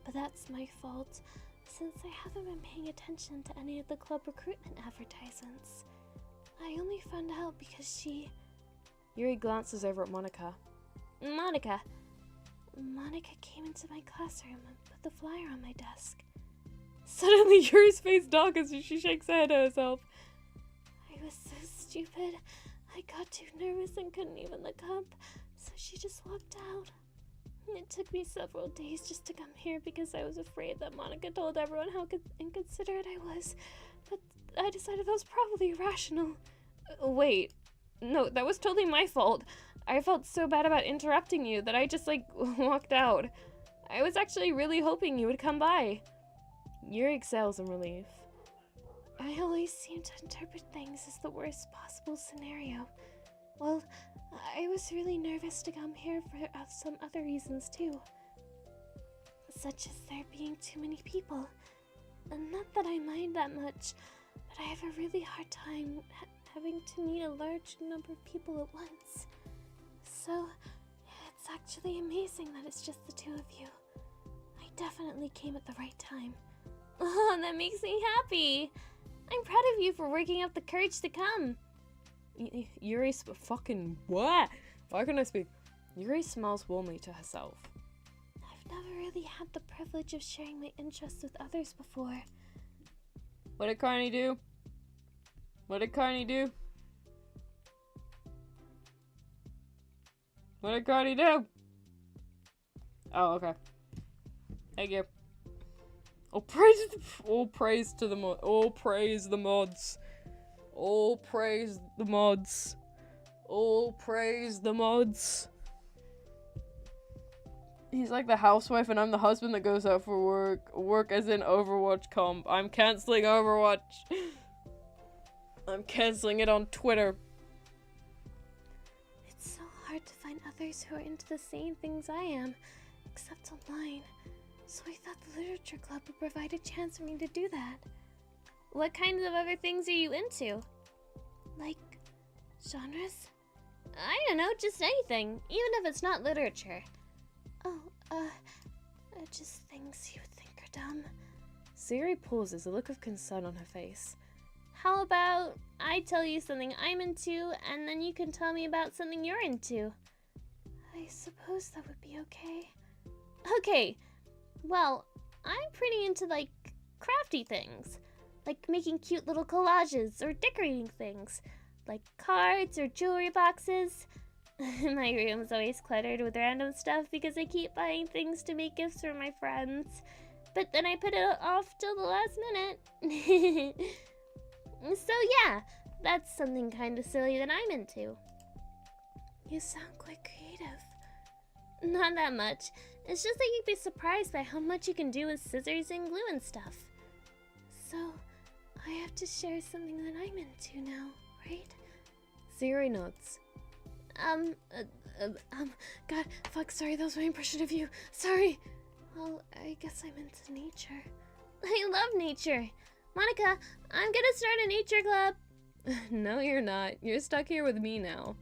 but that's my fault, since I haven't been paying attention to any of the club recruitment advertisements. I only found out because Yuri glances over at Monica. Monica came into my classroom and put the flyer on my desk. Suddenly, Yuri's face darkens and she shakes her head at herself. I was so stupid. I got too nervous and couldn't even look up, so she just walked out. It took me several days just to come here because I was afraid that Monica told everyone how inconsiderate I was, but I decided that was probably irrational. Wait, no, that was totally my fault. I felt so bad about interrupting you that I just, walked out. I was actually really hoping you would come by. Yuri exhales in relief. I always seem to interpret things as the worst possible scenario. Well, I was really nervous to come here for some other reasons too. Such as there being too many people. And not that I mind that much, but I have a really hard time having to meet a large number of people at once. So, it's actually amazing that it's just the two of you. I definitely came at the right time. Oh, that makes me happy! I'm proud of you for working up the courage to come. Yuri fucking what? Why couldn't I speak? Yuri smiles warmly to herself. I've never really had the privilege of sharing my interests with others before. What did Carney do? What did Carney do? What did Carney do? Oh, okay. Thank you. All praise to the mod. All praise the mods. All praise the mods. All praise the mods. He's like the housewife and I'm the husband that goes out for work. Work as in Overwatch comp. I'm canceling Overwatch. I'm canceling it on Twitter. It's so hard to find others who are into the same things I am, except online. So I thought the literature club would provide a chance for me to do that. What kinds of other things are you into? Like, genres? I don't know, just anything, even if it's not literature. Oh, just things you would think are dumb. Sayori pauses, a look of concern on her face. How about I tell you something I'm into, and then you can tell me about something you're into? I suppose that would be okay. Okay, well, I'm pretty into, crafty things. Like making cute little collages or decorating things. Like cards or jewelry boxes. My room's always cluttered with random stuff because I keep buying things to make gifts for my friends. But then I put it off till the last minute. So yeah, that's something kind of silly that I'm into. You sound quite creative. Not that much. It's just that you'd be surprised by how much you can do with scissors and glue and stuff. So, I have to share something that I'm into now, right? Sayori nods. God, fuck, sorry, that was my impression of you. Sorry. Well, I guess I'm into nature. I love nature. Monica, I'm gonna start a nature club. No, you're not. You're stuck here with me now.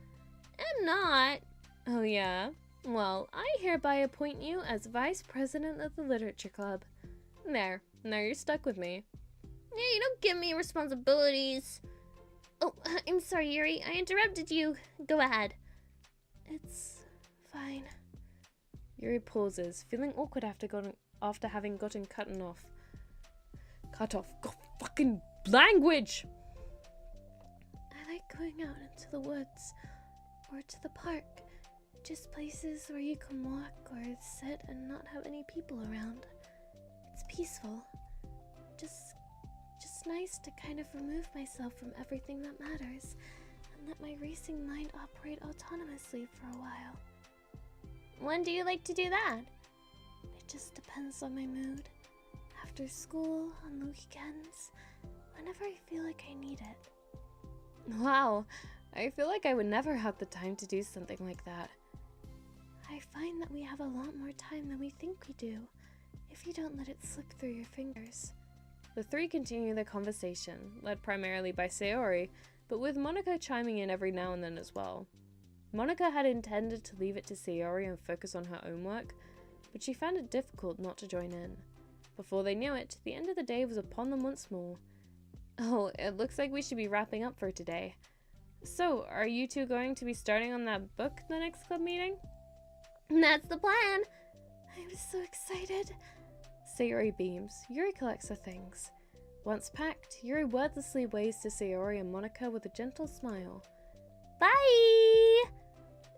I'm not. Oh, yeah? Well, I hereby appoint you as vice president of the literature club. There. Now you're stuck with me. Yeah, you don't give me responsibilities. Oh, I'm sorry, Yuri. I interrupted you. Go ahead. It's fine. Yuri pauses, feeling awkward after having gotten cut off. God, fucking language! I like going out into the woods or to the park. Just places where you can walk or sit and not have any people around. It's peaceful. Just nice to kind of remove myself from everything that matters and let my racing mind operate autonomously for a while. When do you like to do that? It just depends on my mood. After school, on the weekends, whenever I feel like I need it. Wow, I feel like I would never have the time to do something like that. I find that we have a lot more time than we think we do, if you don't let it slip through your fingers. The three continue their conversation, led primarily by Sayori, but with Monica chiming in every now and then as well. Monica had intended to leave it to Sayori and focus on her own work, but she found it difficult not to join in. Before they knew it, the end of the day was upon them once more. Oh, it looks like we should be wrapping up for today. So, are you two going to be starting on that book the next club meeting? That's the plan! I'm so excited. Sayori beams. Yuri collects her things. Once packed, Yuri wordlessly waves to Sayori and Monica with a gentle smile. Bye!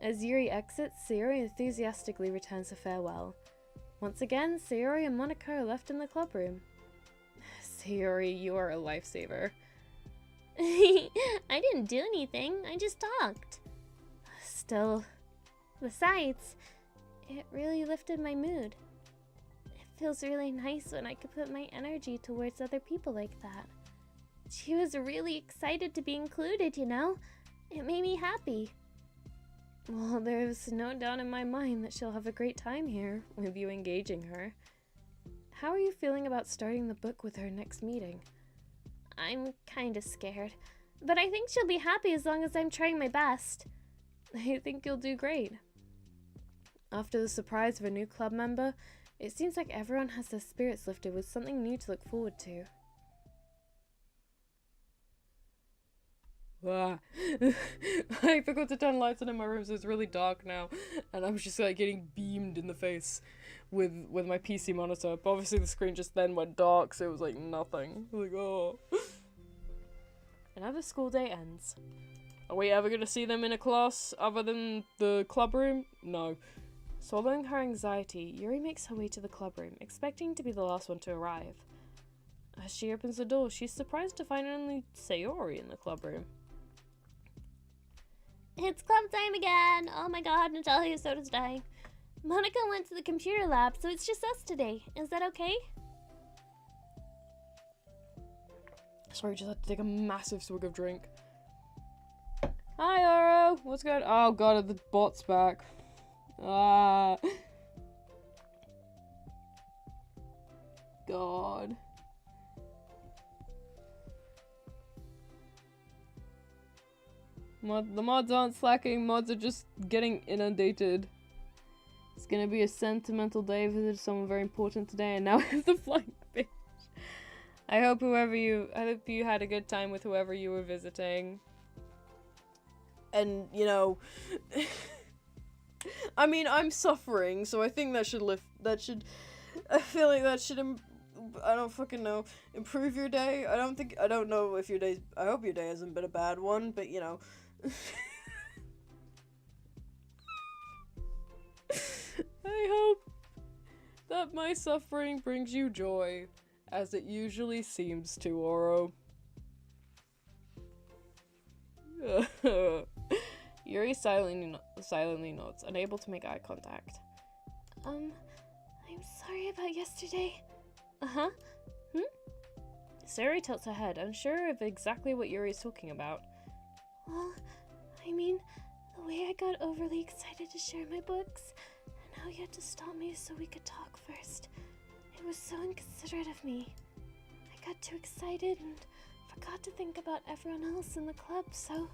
As Yuri exits, Sayori enthusiastically returns a farewell. Once again, Sayori and Monica are left in the club room. Sayori, you are a lifesaver. I didn't do anything, I just talked. Still. Besides, it really lifted my mood. It feels really nice when I can put my energy towards other people like that. She was really excited to be included, you know? It made me happy. Well, there's no doubt in my mind that she'll have a great time here, with you engaging her. How are you feeling about starting the book with her next meeting? I'm kinda scared, but I think she'll be happy as long as I'm trying my best. I think you'll do great. After the surprise of a new club member, it seems like everyone has their spirits lifted with something new to look forward to. Ah. I forgot to turn lights on in my room, so it's really dark now, and I'm just like getting beamed in the face with my PC monitor. But obviously the screen just then went dark, so it was like nothing. Like, oh. Another school day ends. Are we ever gonna see them in a class other than the club room? No. Swallowing her anxiety, Yuri makes her way to the club room, expecting to be the last one to arrive. As she opens the door, she's surprised to find only Sayori in the club room. It's club time again! Oh my god, Natalia Soda's dying. Monica went to the computer lab, so it's just us today. Is that okay? Sorry, just had to take a massive swig of drink. Hi, Oro! What's going on? Oh god, the bot's back. Ah. God. The mods aren't slacking, mods are just getting inundated. It's gonna be a sentimental day. I visited someone very important today, and now it's the flying fish. I hope you had a good time with whoever you were visiting. And, you know, I mean, I'm suffering, so I think that should I feel like that should, I don't fucking know, improve your day. I don't know if I hope your day hasn't been a bad one, but, you know. I hope that my suffering brings you joy, as it usually seems to, Oro. Yuri silently nods, unable to make eye contact. I'm sorry about yesterday. Uh-huh. Sayori tilts her head, unsure of exactly what Yuri's talking about. Well, I mean, the way I got overly excited to share my books, and how you had to stop me so we could talk first. It was so inconsiderate of me. I got too excited and forgot to think about everyone else in the club, so...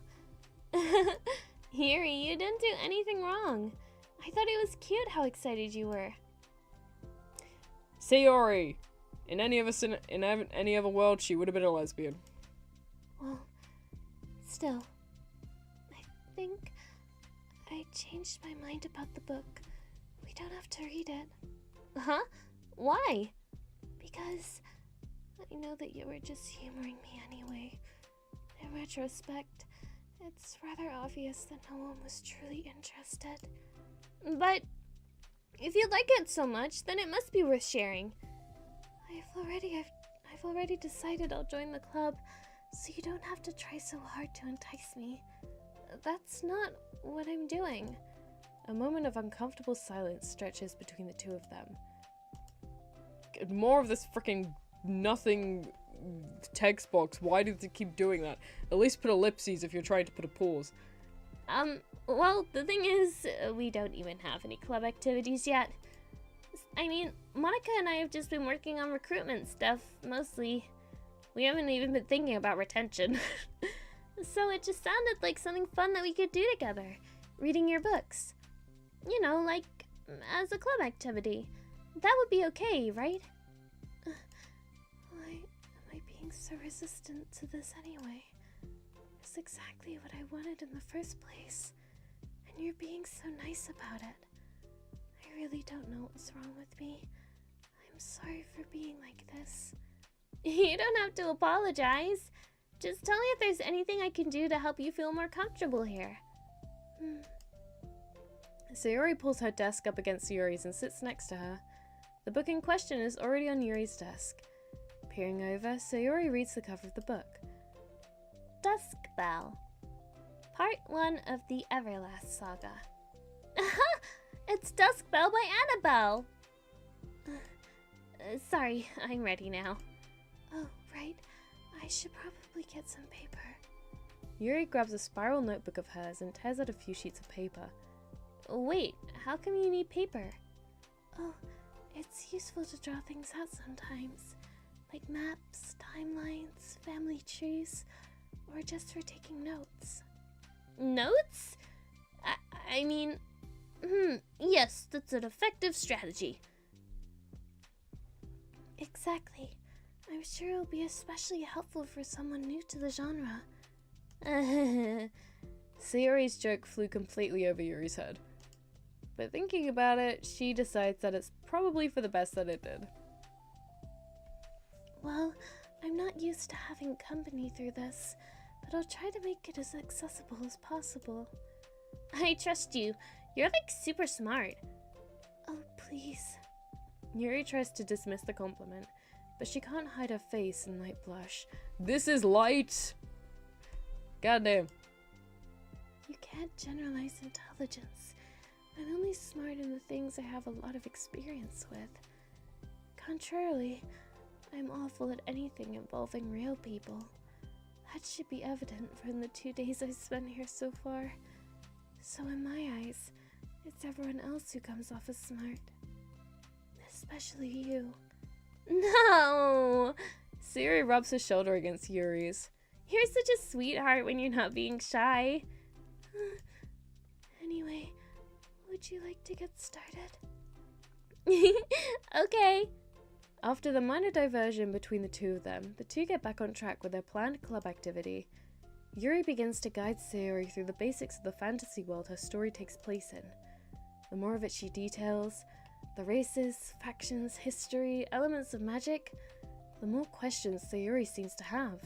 Yuri, you didn't do anything wrong. I thought it was cute how excited you were. Sayori! In any other world, she would have been a lesbian. Well, Still, I think I changed my mind about the book. We don't have to read it. Huh? Why? Because I know that you were just humoring me anyway. In retrospect, it's rather obvious that no one was truly interested. But if you like it so much, then it must be worth sharing. I've already decided I'll join the club, so you don't have to try so hard to entice me. That's not what I'm doing. A moment of uncomfortable silence stretches between the two of them. More of this freaking nothing text box. Why do they keep doing that? At least put ellipses if you're trying to put a pause. Well, the thing is, we don't even have any club activities yet. I mean, Monica and I have just been working on recruitment stuff, mostly. We haven't even been thinking about retention. So it just sounded like something fun that we could do together. Reading your books. You know, like, as a club activity. That would be okay, right? Why am I being so resistant to this anyway? It's exactly what I wanted in the first place. And you're being so nice about it. I really don't know what's wrong with me. I'm sorry for being like this. You don't have to apologize. Just tell me if there's anything I can do to help you feel more comfortable here. Sayori pulls her desk up against Yuri's and sits next to her. The book in question is already on Yuri's desk. Peering over, Sayori reads the cover of the book. Dusk Bell. Part 1 of the Everlast Saga. It's Dusk Bell by Annabelle! Sorry, I'm ready now. Oh, right. I should probably get some paper. Yuri grabs a spiral notebook of hers and tears out a few sheets of paper. Wait, how come you need paper? Oh, it's useful to draw things out sometimes. Like maps, timelines, family trees, or just for taking notes. Notes? I mean, yes, that's an effective strategy. Exactly. I'm sure it'll be especially helpful for someone new to the genre. Sayori's joke flew completely over Yuri's head. But thinking about it, she decides that it's probably for the best that it did. Well, I'm not used to having company through this, but I'll try to make it as accessible as possible. I trust you. You're like super smart. Oh, please. Yuri tries to dismiss the compliment, but she can't hide her face in light blush. This is light! Goddamn. You can't generalize intelligence. I'm only smart in the things I have a lot of experience with. Contrarily, I'm awful at anything involving real people. That should be evident from the 2 days I've spent here so far. So in my eyes, it's everyone else who comes off as smart. Especially you. No! Sayori rubs her shoulder against Yuri's. You're such a sweetheart when you're not being shy. Anyway, would you like to get started? Okay. After the minor diversion between the two of them, the two get back on track with their planned club activity. Yuri begins to guide Sayori through the basics of the fantasy world her story takes place in. The more of it she details, the races, factions, history, elements of magic, the more questions Sayori seems to have.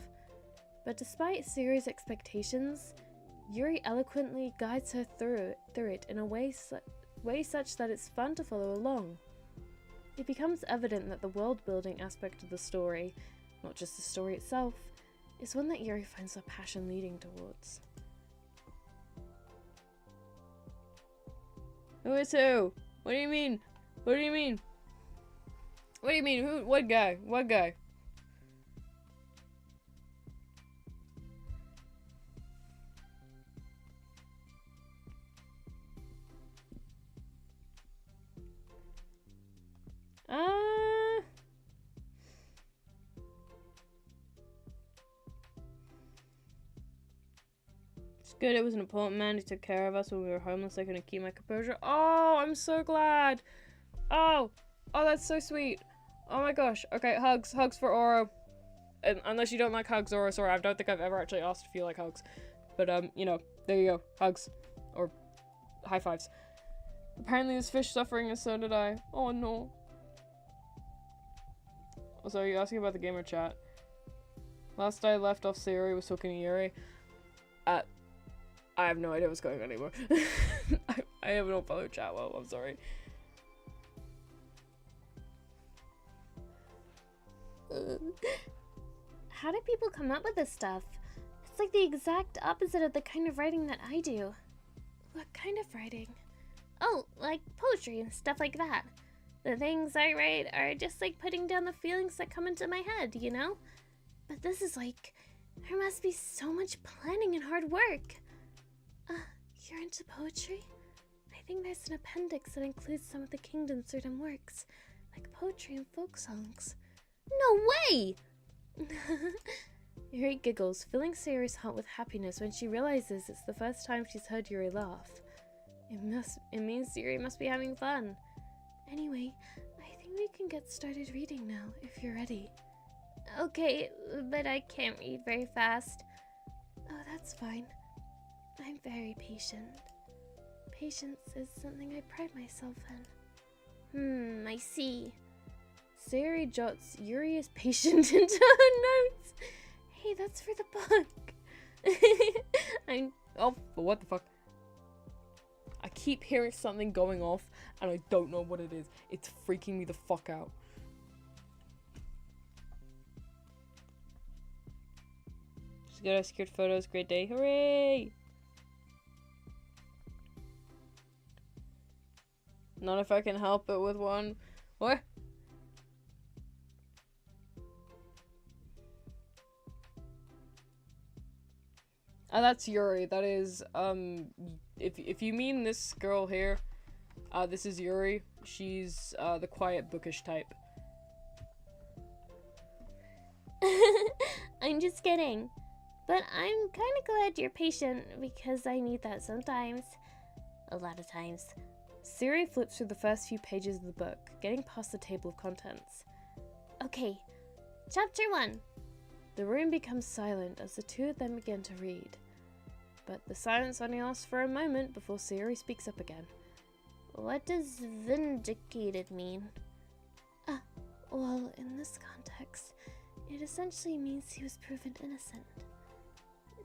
But despite Sayori's expectations, Yuri eloquently guides her through it in a way such that it's fun to follow along. It becomes evident that the world-building aspect of the story, not just the story itself, is one that Yuri finds her passion leading towards. Who is who? What do you mean? What do you mean? What do you mean? Who? What guy? What guy? It's good. It was an important man who took care of us when we were homeless. I couldn't keep my composure. Oh, I'm so glad. Oh, that's so sweet. Oh my gosh. Okay, hugs for Oro. Unless you don't like hugs, Oro, sorry, I don't think I've ever actually asked if you like hugs. But, you know, there you go. Hugs. Or high fives. Apparently this fish suffering and so did I. Oh no. Also, are you asking about the gamer chat? Last I left off, Sayori was talking to Yuri. I have no idea what's going on anymore. I have no follow chat well, I'm sorry. How do people come up with this stuff? It's like the exact opposite of the kind of writing that I do. What kind of writing? Oh, like poetry and stuff like that. The things I write are just like putting down the feelings that come into my head, you know? But this is like, there must be so much planning and hard work. You're into poetry? I think there's an appendix that includes some of the kingdom's certain works, like poetry and folk songs. No way! Yuri giggles, filling Sayori's heart with happiness when she realizes it's the first time she's heard Yuri laugh. It means Yuri must be having fun. Anyway, I think we can get started reading now, if you're ready. Okay, but I can't read very fast. Oh, that's fine. I'm very patient. Patience is something I pride myself in. I see. Sayori jots Yuri is patient into her notes. Hey, that's for the book. Oh, what the fuck? I keep hearing something going off and I don't know what it is. It's freaking me the fuck out. Just got our secured photos. Great day. Hooray! Not if I can help it with one. What? That's Yuri. That is, if you mean this girl here, this is Yuri. She's, the quiet, bookish type. I'm just kidding. But I'm kind of glad you're patient, because I need that sometimes. A lot of times. Sayori flips through the first few pages of the book, getting past the table of contents. Okay, chapter 1. The room becomes silent as the two of them begin to read. But the silence only lasts for a moment before Sayori speaks up again. What does vindicated mean? Well, in this context, it essentially means he was proven innocent.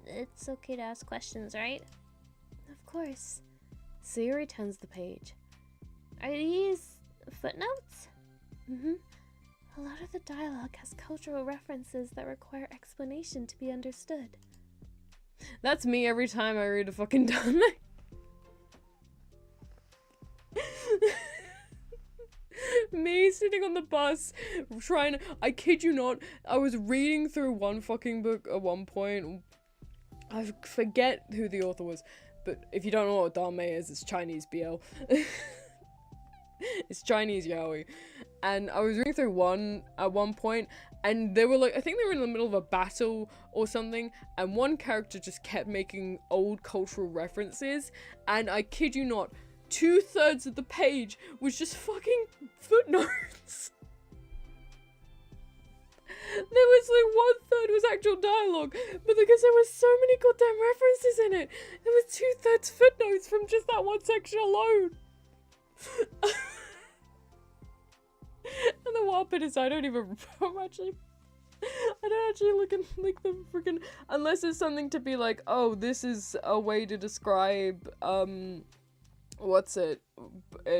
It's okay to ask questions, right? Of course. Sayori turns the page. Are these footnotes? A lot of the dialogue has cultural references that require explanation to be understood. That's me every time I read a fucking done. Me sitting on the bus trying, I kid you not, I was reading through one fucking book at one point. I forget who the author was, but if you don't know what dame is, it's Chinese BL. It's Chinese yaoi. And I was reading through one at one point, and they were like, I think they were in the middle of a battle or something, and one character just kept making old cultural references, and I kid you not, 2/3 of the page was just fucking footnotes. There was like 1/3 was actual dialogue, but because there was so many goddamn references in it, there was 2/3 footnotes from just that one section alone. And the wild bit is I don't actually look and like the freaking, unless it's something to be like, oh, this is a way to describe what's it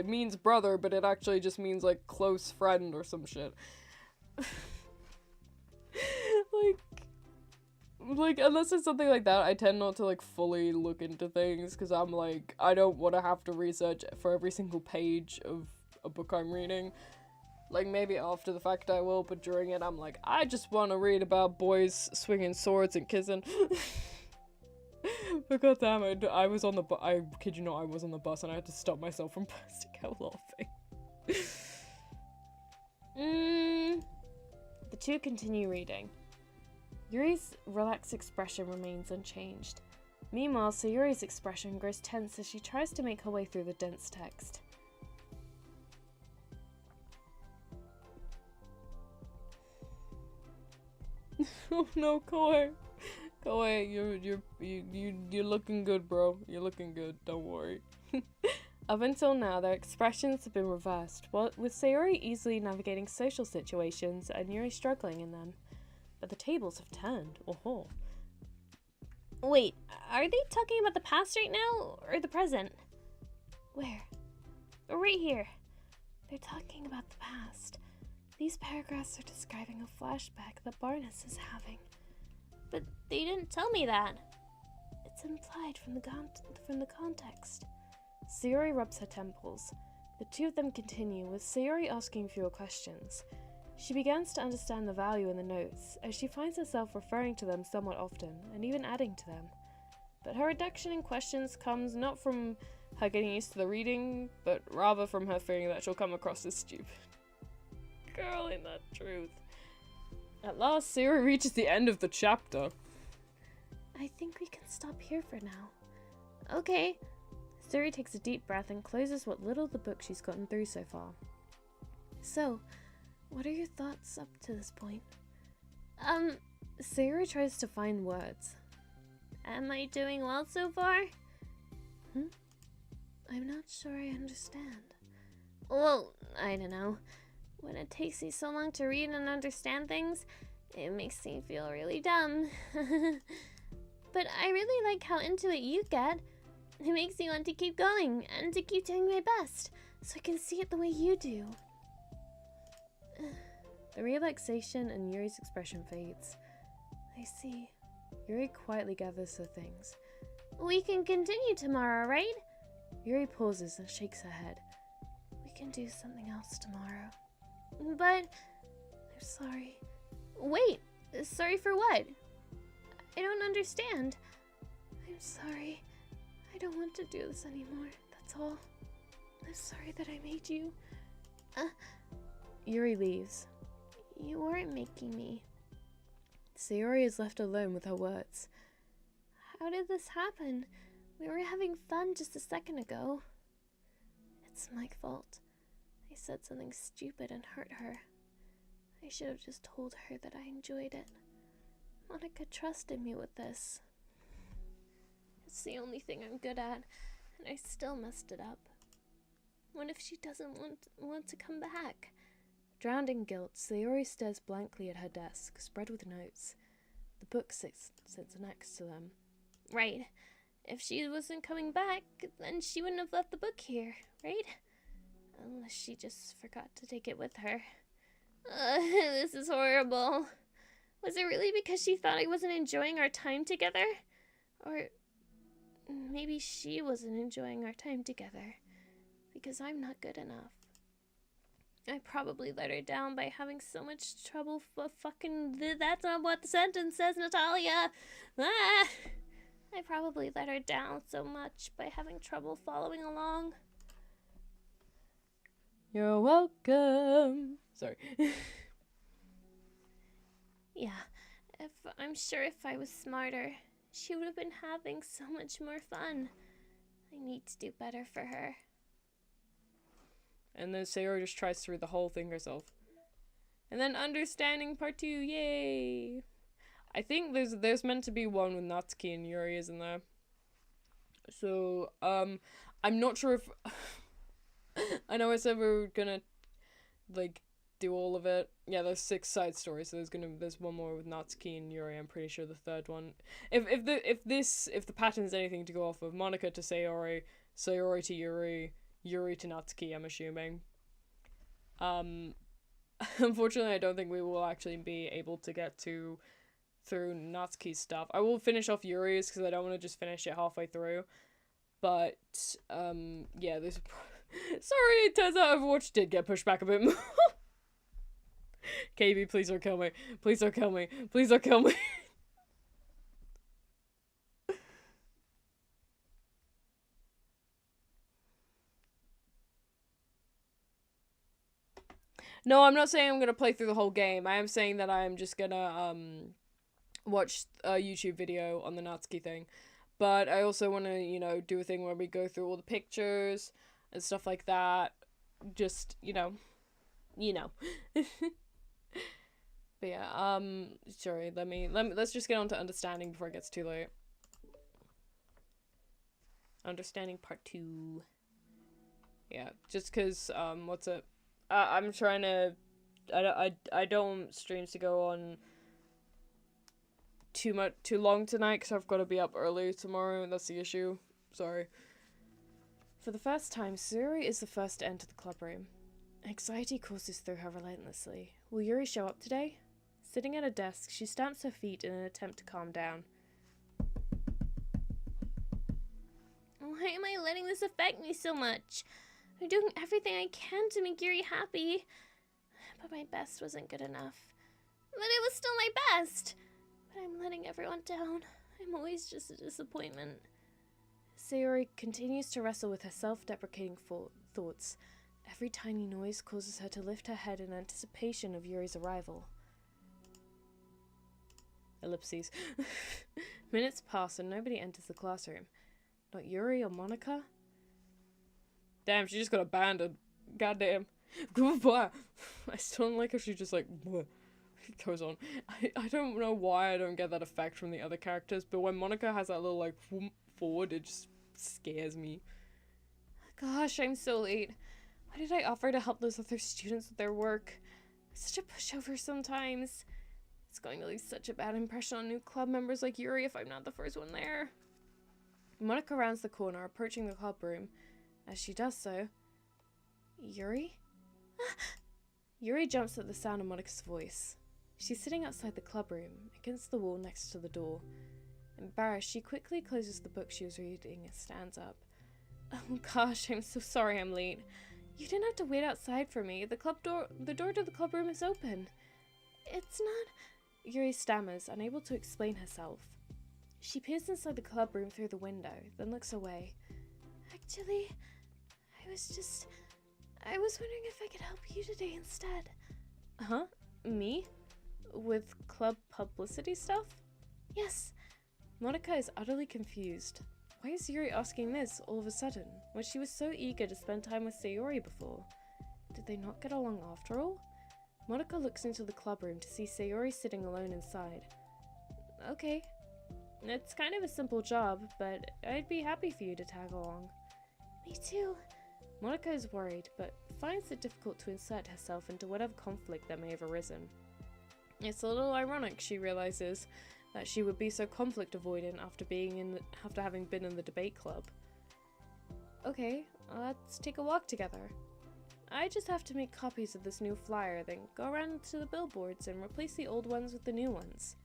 means brother, but it actually just means like close friend or some shit. like unless it's something like that, I tend not to like fully look into things because I'm like, I don't want to have to research for every single page of a book I'm reading. Like, maybe after the fact I will, but during it I'm like, I just want to read about boys swinging swords and kissing. But goddamn it, I was on the I kid you not, I was on the bus and I had to stop myself from bursting out laughing. The two continue reading. Yuri's relaxed expression remains unchanged. Meanwhile, Sayori's expression grows tense as she tries to make her way through the dense text. Oh no, Koi. Go away. You're looking good, bro. You're looking good. Don't worry. Up until now, their expressions have been reversed, with Sayori easily navigating social situations and Yuri struggling in them. But the tables have turned. Oh. Wait, are they talking about the past right now, or the present? Where? Right here. They're talking about the past. These paragraphs are describing a flashback that Barnes is having. But they didn't tell me that. It's implied from the context. Sayori rubs her temples. The two of them continue, with Sayori asking fewer questions. She begins to understand the value in the notes, as she finds herself referring to them somewhat often, and even adding to them. But her reduction in questions comes not from her getting used to the reading, but rather from her fearing that she'll come across as stupid. Girl, ain't that truth. At last, Sayori reaches the end of the chapter. I think we can stop here for now. Okay. Sayori takes a deep breath and closes what little of the book she's gotten through so far. So, what are your thoughts up to this point? Sayori tries to find words. Am I doing well so far? I'm not sure I understand. Well, I don't know. When it takes me so long to read and understand things, it makes me feel really dumb. But I really like how into it you get. It makes me want to keep going and to keep doing my best, so I can see it the way you do. The relaxation in Yuri's expression fades. I see. Yuri quietly gathers her things. We can continue tomorrow, right? Yuri pauses and shakes her head. We can do something else tomorrow. But I'm sorry. Wait, sorry for what? I don't understand. I'm sorry. I don't want to do this anymore, that's all. I'm sorry that I made you. Yuri leaves. You weren't making me. Sayori is left alone with her words. How did this happen? We were having fun just a second ago. It's my fault. I said something stupid and hurt her. I should have just told her that I enjoyed it. Monica trusted me with this. It's the only thing I'm good at, and I still messed it up. What if she doesn't want to come back? Drowned in guilt, Sayori stares blankly at her desk, spread with notes. The book sits next to them. Right. If she wasn't coming back, then she wouldn't have left the book here, right? Unless she just forgot to take it with her. This is horrible. Was it really because she thought I wasn't enjoying our time together? Or maybe she wasn't enjoying our time together because I'm not good enough. I probably let her down by having so much trouble that's not what the sentence says, Natalia. I probably let her down so much by having trouble following along. You're welcome. Sorry. Yeah, I'm sure if I was smarter, she would have been having so much more fun. I need to do better for her. And then Sayori just tries to read the whole thing herself. And then understanding part 2, yay! I think there's meant to be one with Natsuki and Yuri, isn't there? So, I'm not sure if... I know I said we were gonna, like, do all of it. Yeah, there's 6 side stories, so there's one more with Natsuki and Yuri. I'm pretty sure the third one. If the pattern is anything to go off of, Monica to Sayori, Sayori to Yuri, Yuri to Natsuki, I'm assuming. Unfortunately, I don't think we will actually be able to get through Natsuki's stuff. I will finish off Yuri's because I don't want to just finish it halfway through. But, yeah, there's... Sorry, it turns out Overwatch did get pushed back a bit more. KB, please don't kill me. Please don't kill me. Please don't kill me. No, I'm not saying I'm gonna play through the whole game. I am saying that I am just gonna, watch a YouTube video on the Natsuki thing. But I also want to, you know, do a thing where we go through all the pictures and stuff like that. Just, you know. But yeah, sorry, let's just get on to understanding before it gets too late. Understanding part 2. Yeah, just because, what's it? I'm trying to, I don't want streams to go on too long tonight because I've got to be up early tomorrow, and that's the issue. Sorry. For the first time, Sayori is the first to enter the club room. Anxiety courses through her relentlessly. Will Yuri show up today? Sitting at a desk, she stamps her feet in an attempt to calm down. Why am I letting this affect me so much? I'm doing everything I can to make Yuri happy. But my best wasn't good enough. But it was still my best. But I'm letting everyone down. I'm always just a disappointment. Sayori continues to wrestle with her self-deprecating thoughts. Every tiny noise causes her to lift her head in anticipation of Yuri's arrival. Ellipses. Minutes pass and nobody enters the classroom. Not Yuri or Monica? Damn, she just got abandoned. Goddamn. Goodbye. I still don't like how she just like goes on. I don't know why I don't get that effect from the other characters, but when Monica has that little like forward, it just scares me. Gosh, I'm so late. Why did I offer to help those other students with their work? I'm such a pushover sometimes. It's going to leave such a bad impression on new club members like Yuri if I'm not the first one there. Monica rounds the corner, approaching the club room. As she does so... Yuri? Yuri jumps at the sound of Monica's voice. She's sitting outside the club room, against the wall next to the door. Embarrassed, she quickly closes the book she was reading and stands up. Oh gosh, I'm so sorry I'm late. You didn't have to wait outside for me. The door to the club room is open. It's not... Yuri stammers, unable to explain herself. She peers inside the club room through the window, then looks away. Actually, I was wondering if I could help you today instead. Huh? Me? With club publicity stuff? Yes. Monica is utterly confused. Why is Yuri asking this all of a sudden, when she was so eager to spend time with Sayori before? Did they not get along after all? Monica looks into the club room to see Sayori sitting alone inside. Okay. It's kind of a simple job, but I'd be happy for you to tag along. Me too. Monica is worried, but finds it difficult to insert herself into whatever conflict that may have arisen. It's a little ironic, she realizes, that she would be so conflict avoidant after having been in the debate club. Okay, let's take a walk together. I just have to make copies of this new flyer, then go around to the billboards and replace the old ones with the new ones.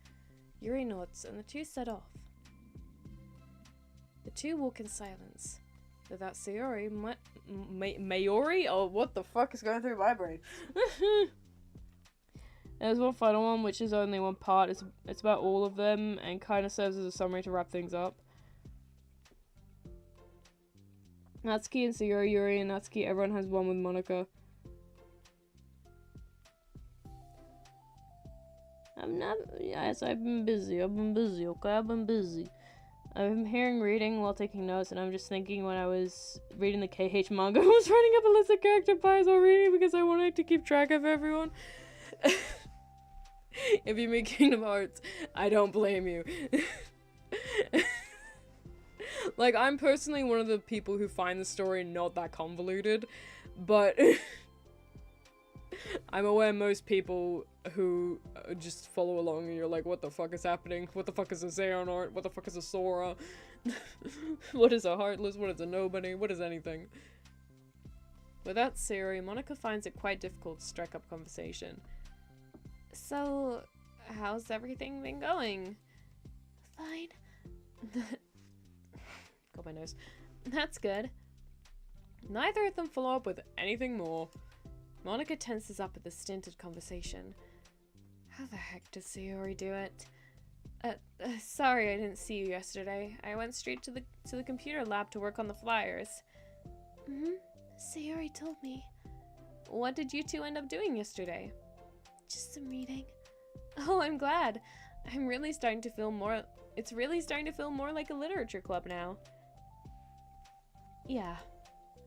Yuri nods, and the two set off. The two walk in silence. Without Sayori, Mayori? Oh, what the fuck is going through my brain? There's one final one, which is only one part. It's about all of them, and kind of serves as a summary to wrap things up. Natsuki and Sayori, Yuri and Natsuki, everyone has one with Monica. Yes, I've been busy, okay? I've been busy. I've been hearing reading while taking notes, and I'm just thinking when I was reading the KH manga, I was writing up a list of character pies while reading because I wanted to keep track of everyone. If you make Kingdom Hearts, I don't blame you. Like, I'm personally one of the people who find the story not that convoluted, but I'm aware most people who just follow along and you're like, what the fuck is happening? What the fuck is a Xehanort? What the fuck is a Sora? What is a Heartless? What is a Nobody? What is anything? Without Sayori, Monica finds it quite difficult to strike up conversation. So, how's everything been going? Fine. Got my nose. That's good. Neither of them follow up with anything more. Monica tenses up at the stinted conversation. How the heck did Sayori do it? Sorry I didn't see you yesterday. I went straight to the computer lab to work on the flyers. Sayori told me. What did you two end up doing yesterday? Just some reading. Oh, I'm glad. It's really starting to feel more like a literature club now. Yeah.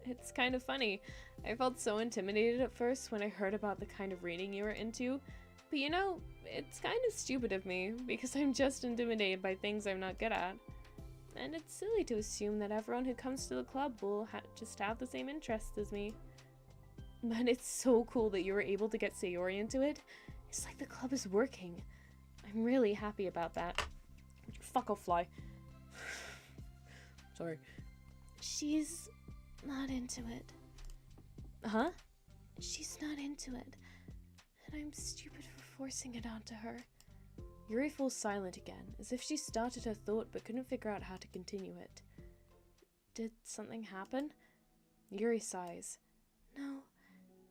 It's kind of funny. I felt so intimidated at first when I heard about the kind of reading you were into. But you know, it's kind of stupid of me, because I'm just intimidated by things I'm not good at. And it's silly to assume that everyone who comes to the club will just have the same interests as me. But it's so cool that you were able to get Sayori into it. It's like the club is working. I'm really happy about that. Fuck off, fly. Sorry. She's not into it. Huh? She's not into it. And I'm stupid for forcing it onto her. Yuri falls silent again, as if she started her thought but couldn't figure out how to continue it. Did something happen? Yuri sighs. No,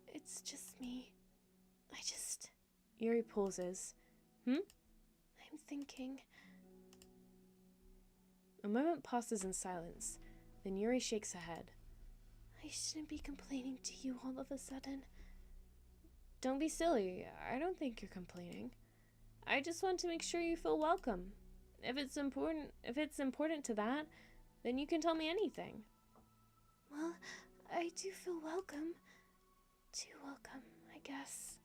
it's just me. Yuri pauses. I'm thinking. A moment passes in silence. Then Yuri shakes her head. I shouldn't be complaining to you all of a sudden. Don't be silly. I don't think you're complaining. I just want to make sure you feel welcome. If it's important to that, then you can tell me anything. Well, I do feel welcome. Too welcome, I guess.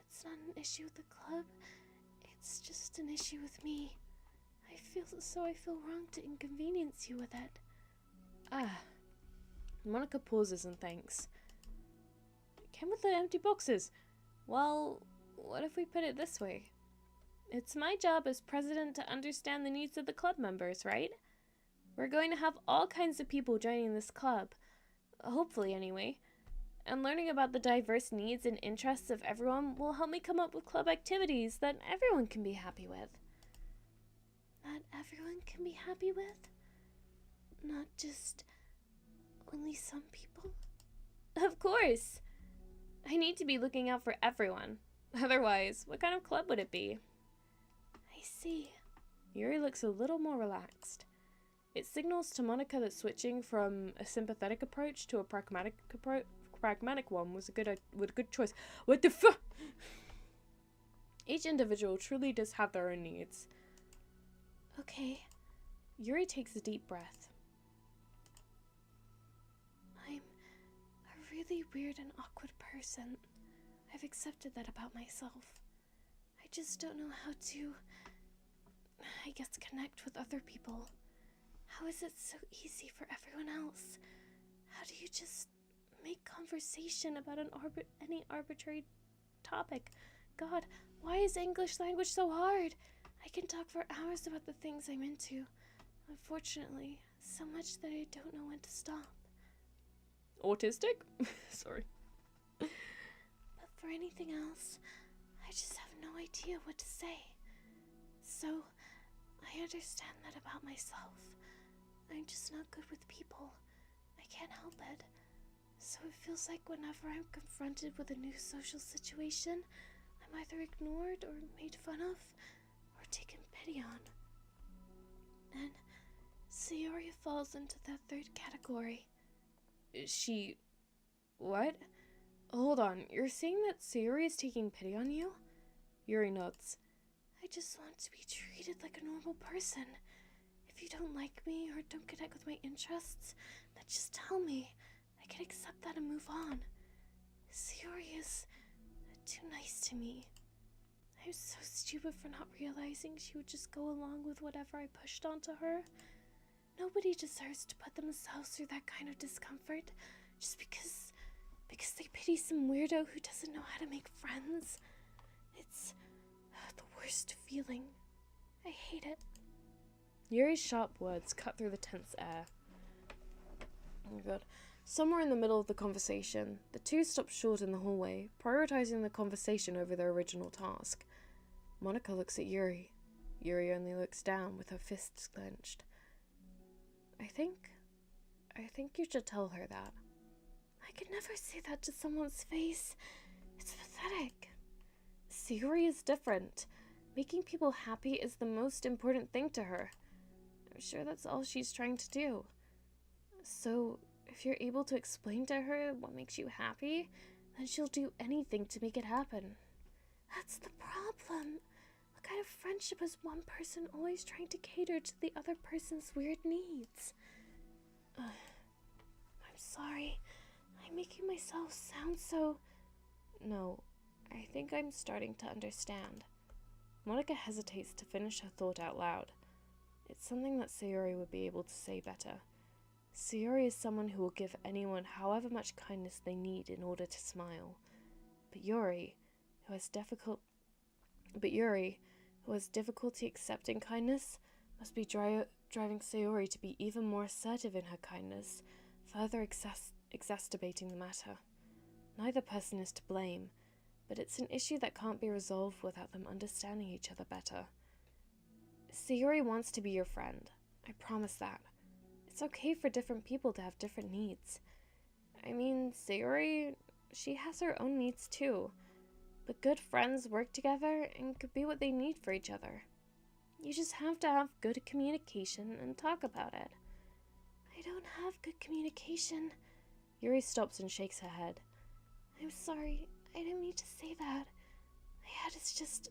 It's not an issue with the club. It's just an issue with me. I feel wrong to inconvenience you with it. Ah. Monica pauses and thanks. It came with the empty boxes. Well, what if we put it this way? It's my job as president to understand the needs of the club members, right? We're going to have all kinds of people joining this club. Hopefully, anyway. And learning about the diverse needs and interests of everyone will help me come up with club activities that everyone can be happy with. That everyone can be happy with? Not just only some people? Of course! I need to be looking out for everyone. Otherwise, what kind of club would it be? I see. Yuri looks a little more relaxed. It signals to Monica that switching from a sympathetic approach to a pragmatic one was a good choice. What the fuck? Each individual truly does have their own needs. Okay. Yuri takes a deep breath. I'm a really weird and awkward person. I've accepted that about myself. I just don't know how to, I guess, connect with other people. How is it so easy for everyone else? How do you just make conversation about any arbitrary topic? God, why is English language so hard? I can talk for hours about the things I'm into. Unfortunately, so much that I don't know when to stop. Autistic? Sorry. But for anything else, I just have no idea what to say. So, I understand that about myself. I'm just not good with people. I can't help it. So it feels like whenever I'm confronted with a new social situation, I'm either ignored or made fun of, or taken pity on. And Sayori falls into that third category. She... What? Hold on, you're saying that Sayori is taking pity on you? Yuri nods. I just want to be treated like a normal person. If you don't like me or don't connect with my interests, then just tell me. I can accept that and move on. Sayori is too nice to me. I'm so stupid for not realizing she would just go along with whatever I pushed onto her. Nobody deserves to put themselves through that kind of discomfort just because they pity some weirdo who doesn't know how to make friends. It's the worst feeling. I hate it. Yuri's sharp words cut through the tense air. Oh my god. Somewhere in the middle of the conversation, the two stop short in the hallway, prioritizing the conversation over their original task. Monica looks at Yuri. Yuri only looks down with her fists clenched. I think you should tell her that. I could never say that to someone's face. It's pathetic. Sayori is different. Making people happy is the most important thing to her. I'm sure that's all she's trying to do. So, if you're able to explain to her what makes you happy, then she'll do anything to make it happen. That's the problem. What kind of friendship is one person always trying to cater to the other person's weird needs? I'm sorry. I'm making myself sound so... No, I think I'm starting to understand. Monica hesitates to finish her thought out loud. It's something that Sayori would be able to say better. Sayori is someone who will give anyone however much kindness they need in order to smile. But Yuri, who has difficulty accepting kindness, must be driving Sayori to be even more assertive in her kindness, further exacerbating the matter. Neither person is to blame, but it's an issue that can't be resolved without them understanding each other better. Sayori wants to be your friend. I promise that. It's okay for different people to have different needs. I mean, Sayori, she has her own needs too. But good friends work together and could be what they need for each other. You just have to have good communication and talk about it. I don't have good communication. Yuri stops and shakes her head. I'm sorry, I didn't mean to say that. My head is just,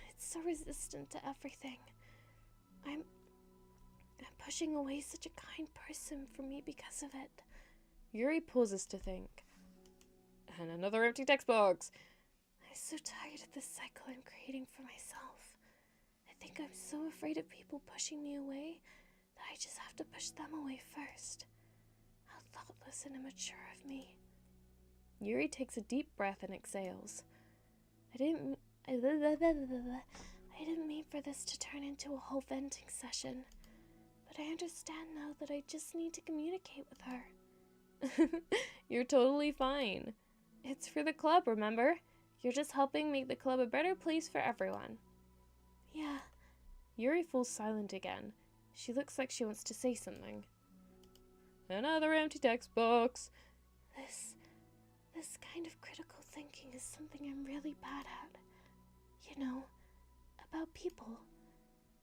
it's so resistant to everything. I'm pushing away such a kind person from me because of it. Yuri pauses to think. And another empty text box. I'm so tired of this cycle I'm creating for myself. I think I'm so afraid of people pushing me away that I just have to push them away first. How thoughtless and immature of me. Yuri takes a deep breath and exhales. I didn't mean for this to turn into a whole venting session, but I understand now that I just need to communicate with her. You're totally fine. It's for the club, remember? You're just helping make the club a better place for everyone. Yeah. Yuri falls silent again. She looks like she wants to say something. Another empty text box. This kind of critical thinking is something I'm really bad at. You know, about people.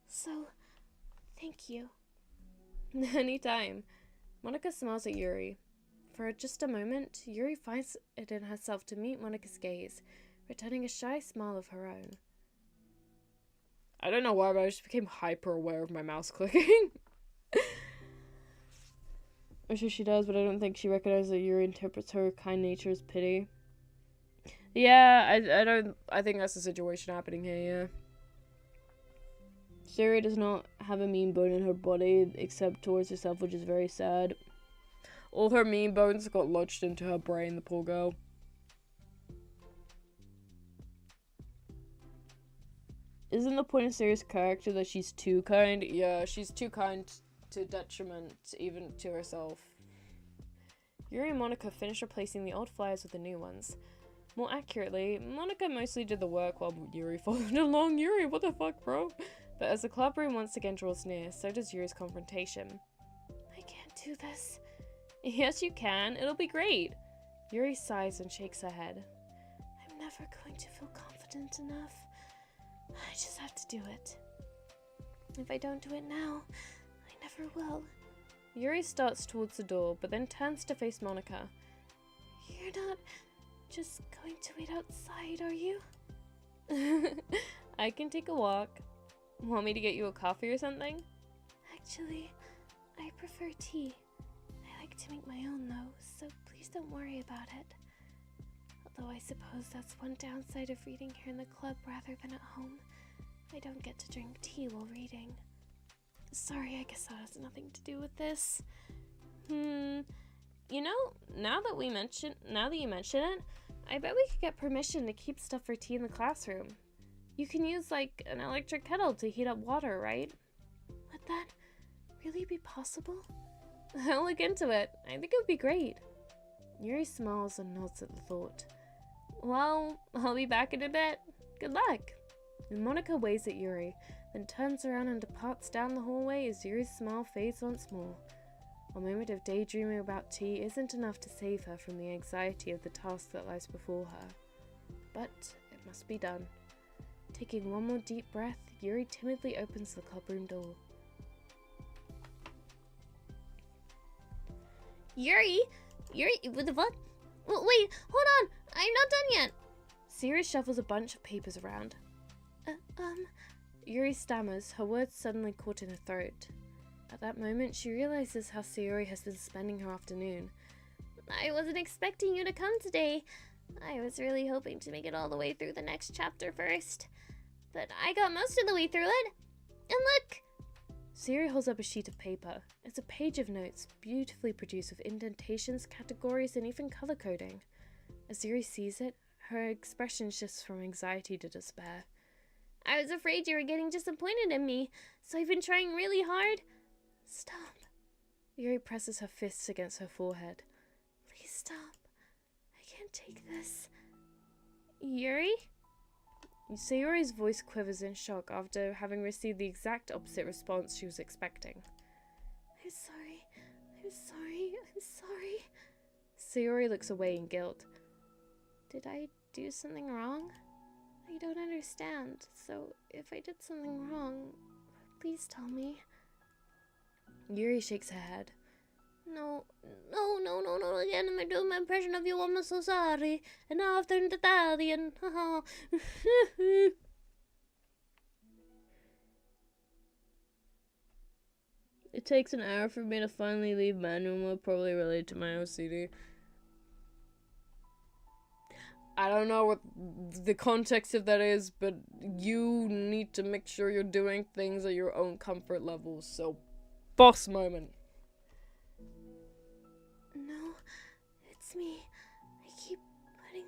So, thank you. Anytime. Monica smiles at Yuri. For just a moment, Yuri finds it in herself to meet Monica's gaze, returning a shy smile of her own. I don't know why, but I just became hyper aware of my mouse clicking. I'm sure she does, but I don't think she recognizes that Yuri interprets her kind nature as pity. Yeah, I think that's the situation happening here, yeah. Sayori does not have a mean bone in her body, except towards herself, which is very sad. All her mean bones got lodged into her brain, the poor girl. Isn't the point of Sayori's character that she's too kind? Yeah, she's too kind to detriment even to herself. Yuri and Monica finish replacing the old flyers with the new ones. More accurately, Monica mostly did the work while Yuri followed along. Yuri, what the fuck, bro? But as the club room once again draws near, so does Yuri's confrontation. I can't do this. Yes, you can. It'll be great. Yuri sighs and shakes her head. I'm never going to feel confident enough. I just have to do it. If I don't do it now, I never will. Yuri starts towards the door, but then turns to face Monica. You're not just going to wait outside, are you? I can take a walk. Want me to get you a coffee or something? Actually, I prefer tea. I like to make my own though, so please don't worry about it. Although I suppose that's one downside of reading here in the club rather than at home. I don't get to drink tea while reading. Sorry, I guess that has nothing to do with this. You know, now that you mention it, I bet we could get permission to keep stuff for tea in the classroom. You can use, like, an electric kettle to heat up water, right? Would that really be possible? I'll look into it. I think it would be great. Yuri smiles and nods at the thought. Well, I'll be back in a bit. Good luck. And Monica waves at Yuri, then turns around and departs down the hallway as Yuri's smile fades once more. A moment of daydreaming about tea isn't enough to save her from the anxiety of the task that lies before her. But it must be done. Taking one more deep breath, Yuri timidly opens the clubroom door. Yuri, what the fuck? Wait, hold on, I'm not done yet. Sayori shuffles a bunch of papers around. Yuri stammers, her words suddenly caught in her throat. At that moment, she realizes how Sayori has been spending her afternoon. I wasn't expecting you to come today. I was really hoping to make it all the way through the next chapter first, but I got most of the way through it. And look! Sayori holds up a sheet of paper. It's a page of notes, beautifully produced with indentations, categories, and even color coding. As Sayori sees it, her expression shifts from anxiety to despair. I was afraid you were getting disappointed in me, so I've been trying really hard. Stop. Yuri presses her fists against her forehead. Please stop. I can't take this. Yuri? Sayori's voice quivers in shock after having received the exact opposite response she was expecting. I'm sorry. I'm sorry. I'm sorry. Sayori looks away in guilt. Did I do something wrong? I don't understand, so if I did something wrong, please tell me. Yuri shakes her head. No, again, I'm doing my impression of you, I'm so sorry, and now I've turned Italian, haha. It takes an hour for me to finally leave manual, probably related to my OCD. I don't know what the context of that is, but you need to make sure you're doing things at your own comfort level, so boss moment. No, it's me. I keep putting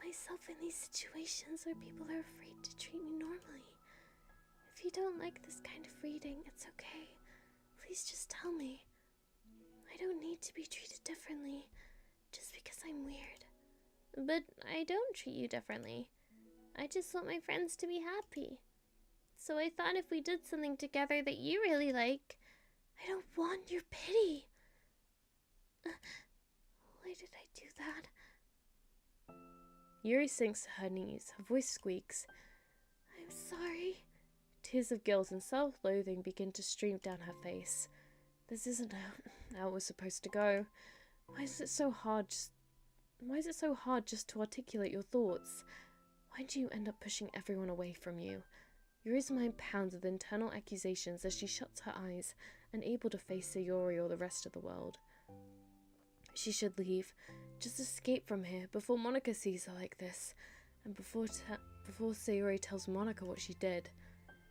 myself in these situations where people are afraid to treat me normally. If you don't like this kind of reading, it's okay. Please just tell me. I don't need to be treated differently just because I'm weird. But I don't treat you differently. I just want my friends to be happy. So I thought if we did something together that you really like, I don't want your pity. Why did I do that? Yuri sinks to her knees. Her voice squeaks. I'm sorry. Tears of guilt and self-loathing begin to stream down her face. This isn't how it was supposed to go. Why is it so hard just to articulate your thoughts? Why do you end up pushing everyone away from you? Yuri's mind pounds with internal accusations as she shuts her eyes, unable to face Sayori or the rest of the world. She should leave, just escape from here before Monica sees her like this, and before Sayori tells Monica what she did.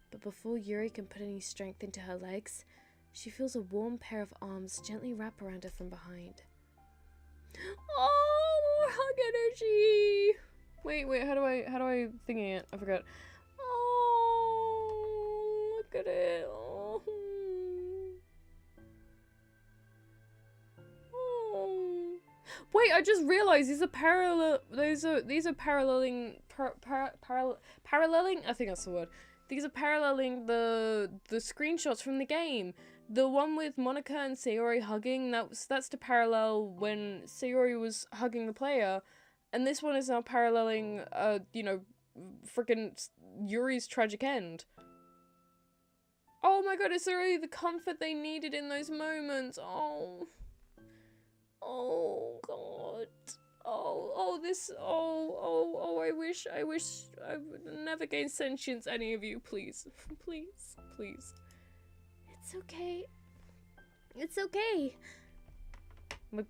But before Yuri can put any strength into her legs, she feels a warm pair of arms gently wrap around her from behind. Oh, more hug energy! Wait, how do I thingy it? I forgot. Oh, look at it. Oh. Oh. Wait, I just realized these are paralleling I think that's the word. These are paralleling the screenshots from the game. The one with Monica and Sayori hugging, that's the parallel when Sayori was hugging the player, and this one is now paralleling freaking Yuri's tragic end. Oh my god, it's really the comfort they needed in those moments. Oh god. I wish I would never gain sentience, any of you, please. Please. It's okay. It's okay. God,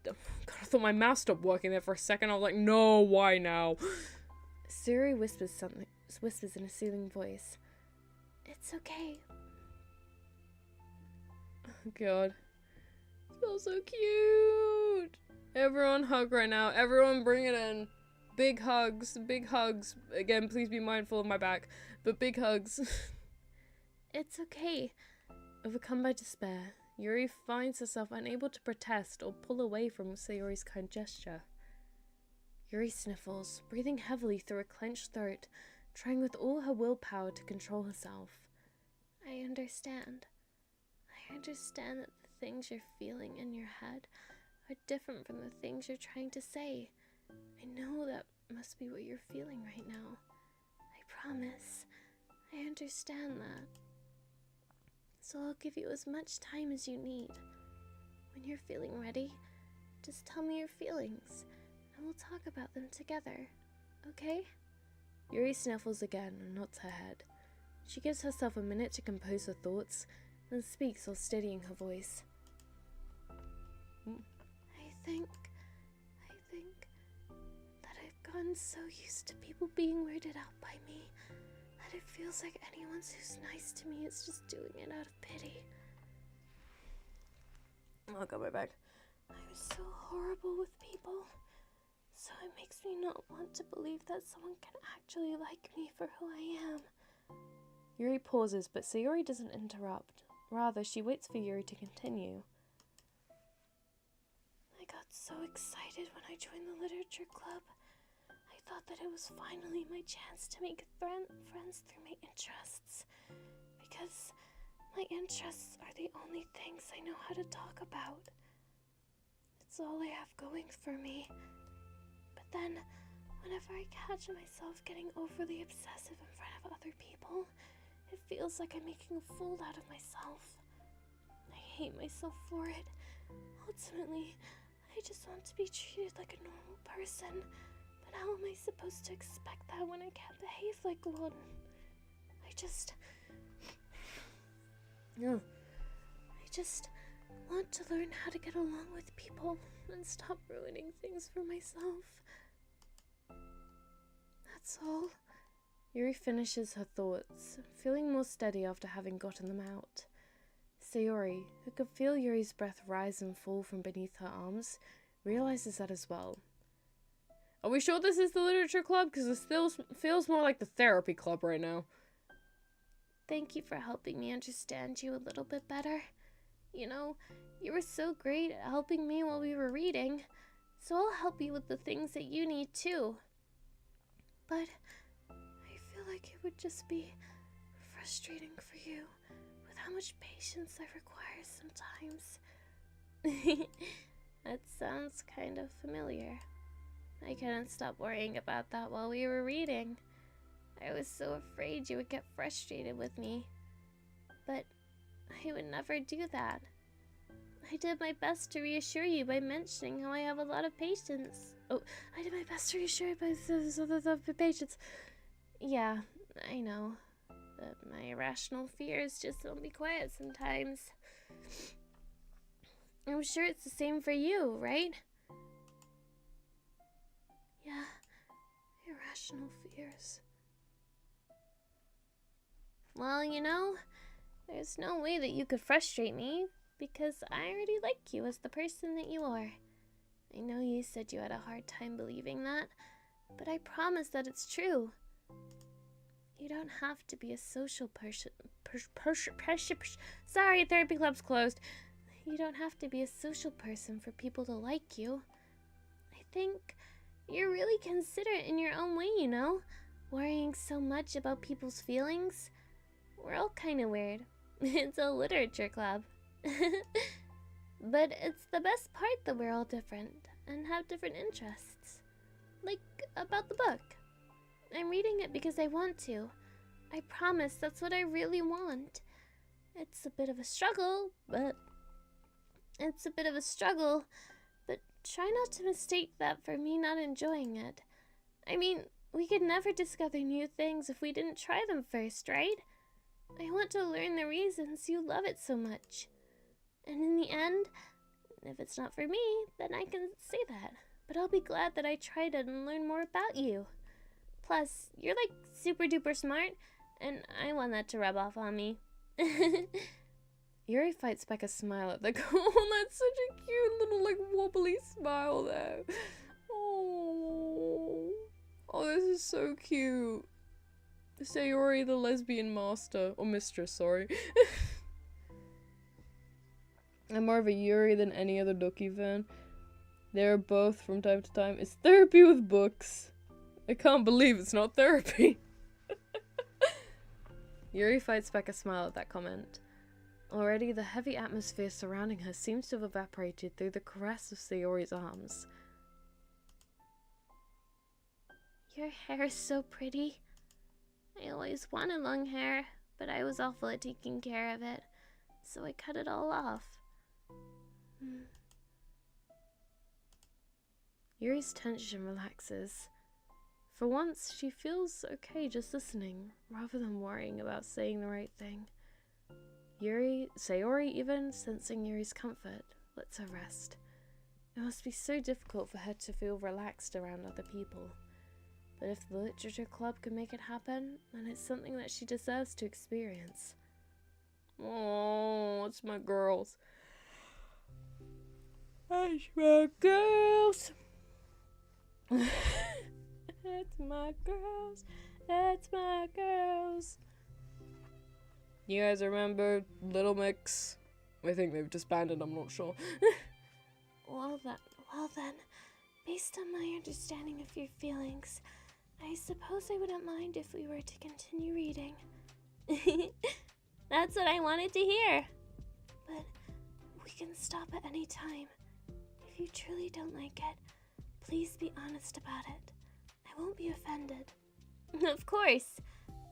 I thought my mouse stopped working there for a second. I was like, no, why now? Siri whispers in a soothing voice. It's okay. Oh god. It feels so cute. Everyone hug right now. Everyone bring it in. Big hugs. Again, please be mindful of my back. But big hugs. It's okay. Overcome by despair, Yuri finds herself unable to protest or pull away from Sayori's kind gesture. Yuri sniffles, breathing heavily through a clenched throat, trying with all her willpower to control herself. I understand. I understand that the things you're feeling in your head are different from the things you're trying to say. I know that must be what you're feeling right now. I promise. I understand that. So I'll give you as much time as you need. When you're feeling ready, just tell me your feelings, and we'll talk about them together, okay? Yuri sniffles again and nods her head. She gives herself a minute to compose her thoughts, then speaks while steadying her voice. I think gotten so used to people being weirded out by me that it feels like anyone who's nice to me is just doing it out of pity. I'll go right back. I'm so horrible with people, so it makes me not want to believe that someone can actually like me for who I am. Yuri pauses, but Sayori doesn't interrupt. Rather, she waits for Yuri to continue. I got so excited when I joined the literature club. I thought that it was finally my chance to make friends through my interests, because my interests are the only things I know how to talk about. It's all I have going for me. But then, whenever I catch myself getting overly obsessive in front of other people, it feels like I'm making a fool out of myself. I hate myself for it. Ultimately, I just want to be treated like a normal person. But how am I supposed to expect that when I can't behave like one? I just want to learn how to get along with people and stop ruining things for myself. That's all. Yuri finishes her thoughts, feeling more steady after having gotten them out. Sayori, who could feel Yuri's breath rise and fall from beneath her arms, realizes that as well. Are we sure this is the literature club? Because it still feels more like the therapy club right now. Thank you for helping me understand you a little bit better. You know, you were so great at helping me while we were reading, so I'll help you with the things that you need too. But I feel like it would just be frustrating for you with how much patience I require sometimes. That sounds kind of familiar. I couldn't stop worrying about that while we were reading. I was so afraid you would get frustrated with me. But I would never do that. I did my best to reassure you by mentioning how I have a lot of patience. Oh, I did my best to reassure you by patience. Yeah, I know. But my irrational fears just don't be quiet sometimes. I'm sure it's the same for you, right? Yeah, irrational fears. Well, you know, there's no way that you could frustrate me, because I already like you as the person that you are. I know you said you had a hard time believing that, but I promise that it's true. You don't have to be a social person. Sorry, therapy club's closed. You don't have to be a social person for people to like you. I think you're really considerate in your own way, you know? Worrying so much about people's feelings. We're all kind of weird. It's a literature club. But it's the best part that we're all different and have different interests. Like about the book. I'm reading it because I want to. I promise that's what I really want. It's a bit of a struggle, but try not to mistake that for me not enjoying it. I mean, we could never discover new things if we didn't try them first, right? I want to learn the reasons you love it so much. And in the end, if it's not for me, then I can say that. But I'll be glad that I tried it and learned more about you. Plus, you're like super duper smart, and I want that to rub off on me. Yuri fights back a smile at the Oh, that's such a cute little like wobbly smile there. Oh, this is so cute. Sayori the lesbian master, or mistress, sorry. I'm more of a Yuri than any other Doki fan. They're both from time to time. It's therapy with books. I can't believe it's not therapy. Yuri fights back a smile at that comment. Already, the heavy atmosphere surrounding her seems to have evaporated through the caress of Sayori's arms. Your hair is so pretty. I always wanted long hair, but I was awful at taking care of it, so I cut it all off. Yuri's tension relaxes. For once, she feels okay just listening, rather than worrying about saying the right thing. Sayori even, sensing Yuri's comfort, lets her rest. It must be so difficult for her to feel relaxed around other people. But if the literature club can make it happen, then it's something that she deserves to experience. Oh, it's my girls. It's my girls. It's my girls. It's my girls. You guys remember Little Mix? I think they've disbanded, I'm not sure. Well then, based on my understanding of your feelings, I suppose I wouldn't mind if we were to continue reading. That's what I wanted to hear. But we can stop at any time. If you truly don't like it, please be honest about it. I won't be offended. Of course.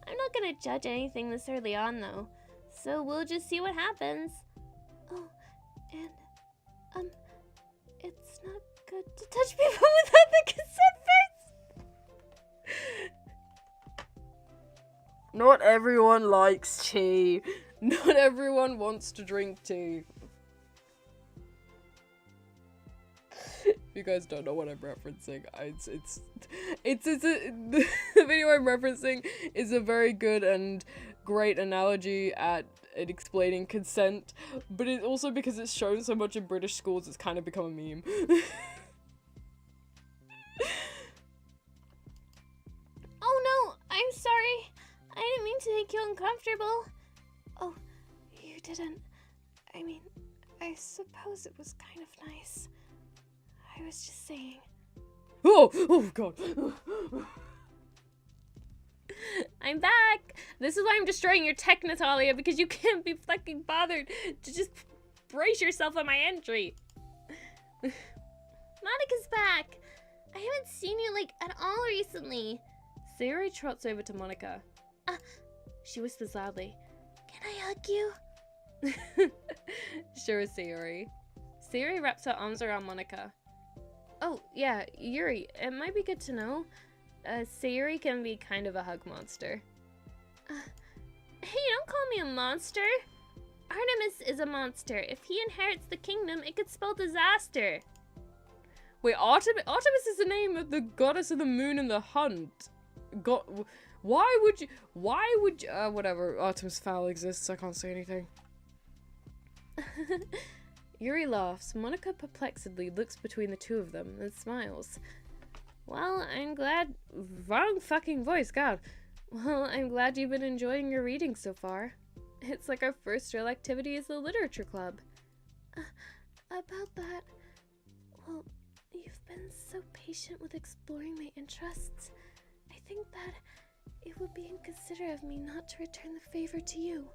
I'm not gonna judge anything this early on, though. So we'll just see what happens. Oh, and, it's not good to touch people without the consent first. Not everyone likes tea. Not everyone wants to drink tea. You guys don't know what I'm referencing. The video I'm referencing is a very good and great analogy at explaining consent, but it's also because it's shown so much in British schools, it's kind of become a meme. Oh no, I'm sorry. I didn't mean to make you uncomfortable. Oh, you didn't. I mean, I suppose it was kind of nice. I was just saying. Oh god. I'm back! This is why I'm destroying your tech, Natalia, because you can't be fucking bothered to just brace yourself on my entry. Monica's back! I haven't seen you, like, at all recently. Sayori trots over to Monica. She whispers loudly, "Can I hug you?" Sure, Sayori. Sayori wraps her arms around Monica. Oh, yeah, Yuri, it might be good to know. Sayori can be kind of a hug monster. Hey, don't call me a monster. Artemis is a monster. If he inherits the kingdom, it could spell disaster. Wait, Artemis is the name of the goddess of the moon and the hunt. Why would you, whatever, Artemis Fowl exists, I can't say anything. Yuri laughs. Monica perplexedly looks between the two of them and smiles. Well, I'm glad. Wrong fucking voice, God. Well, I'm glad you've been enjoying your reading so far. It's like our first real activity is the literature club. About that, well, you've been so patient with exploring my interests. I think that it would be inconsiderate of me not to return the favor to you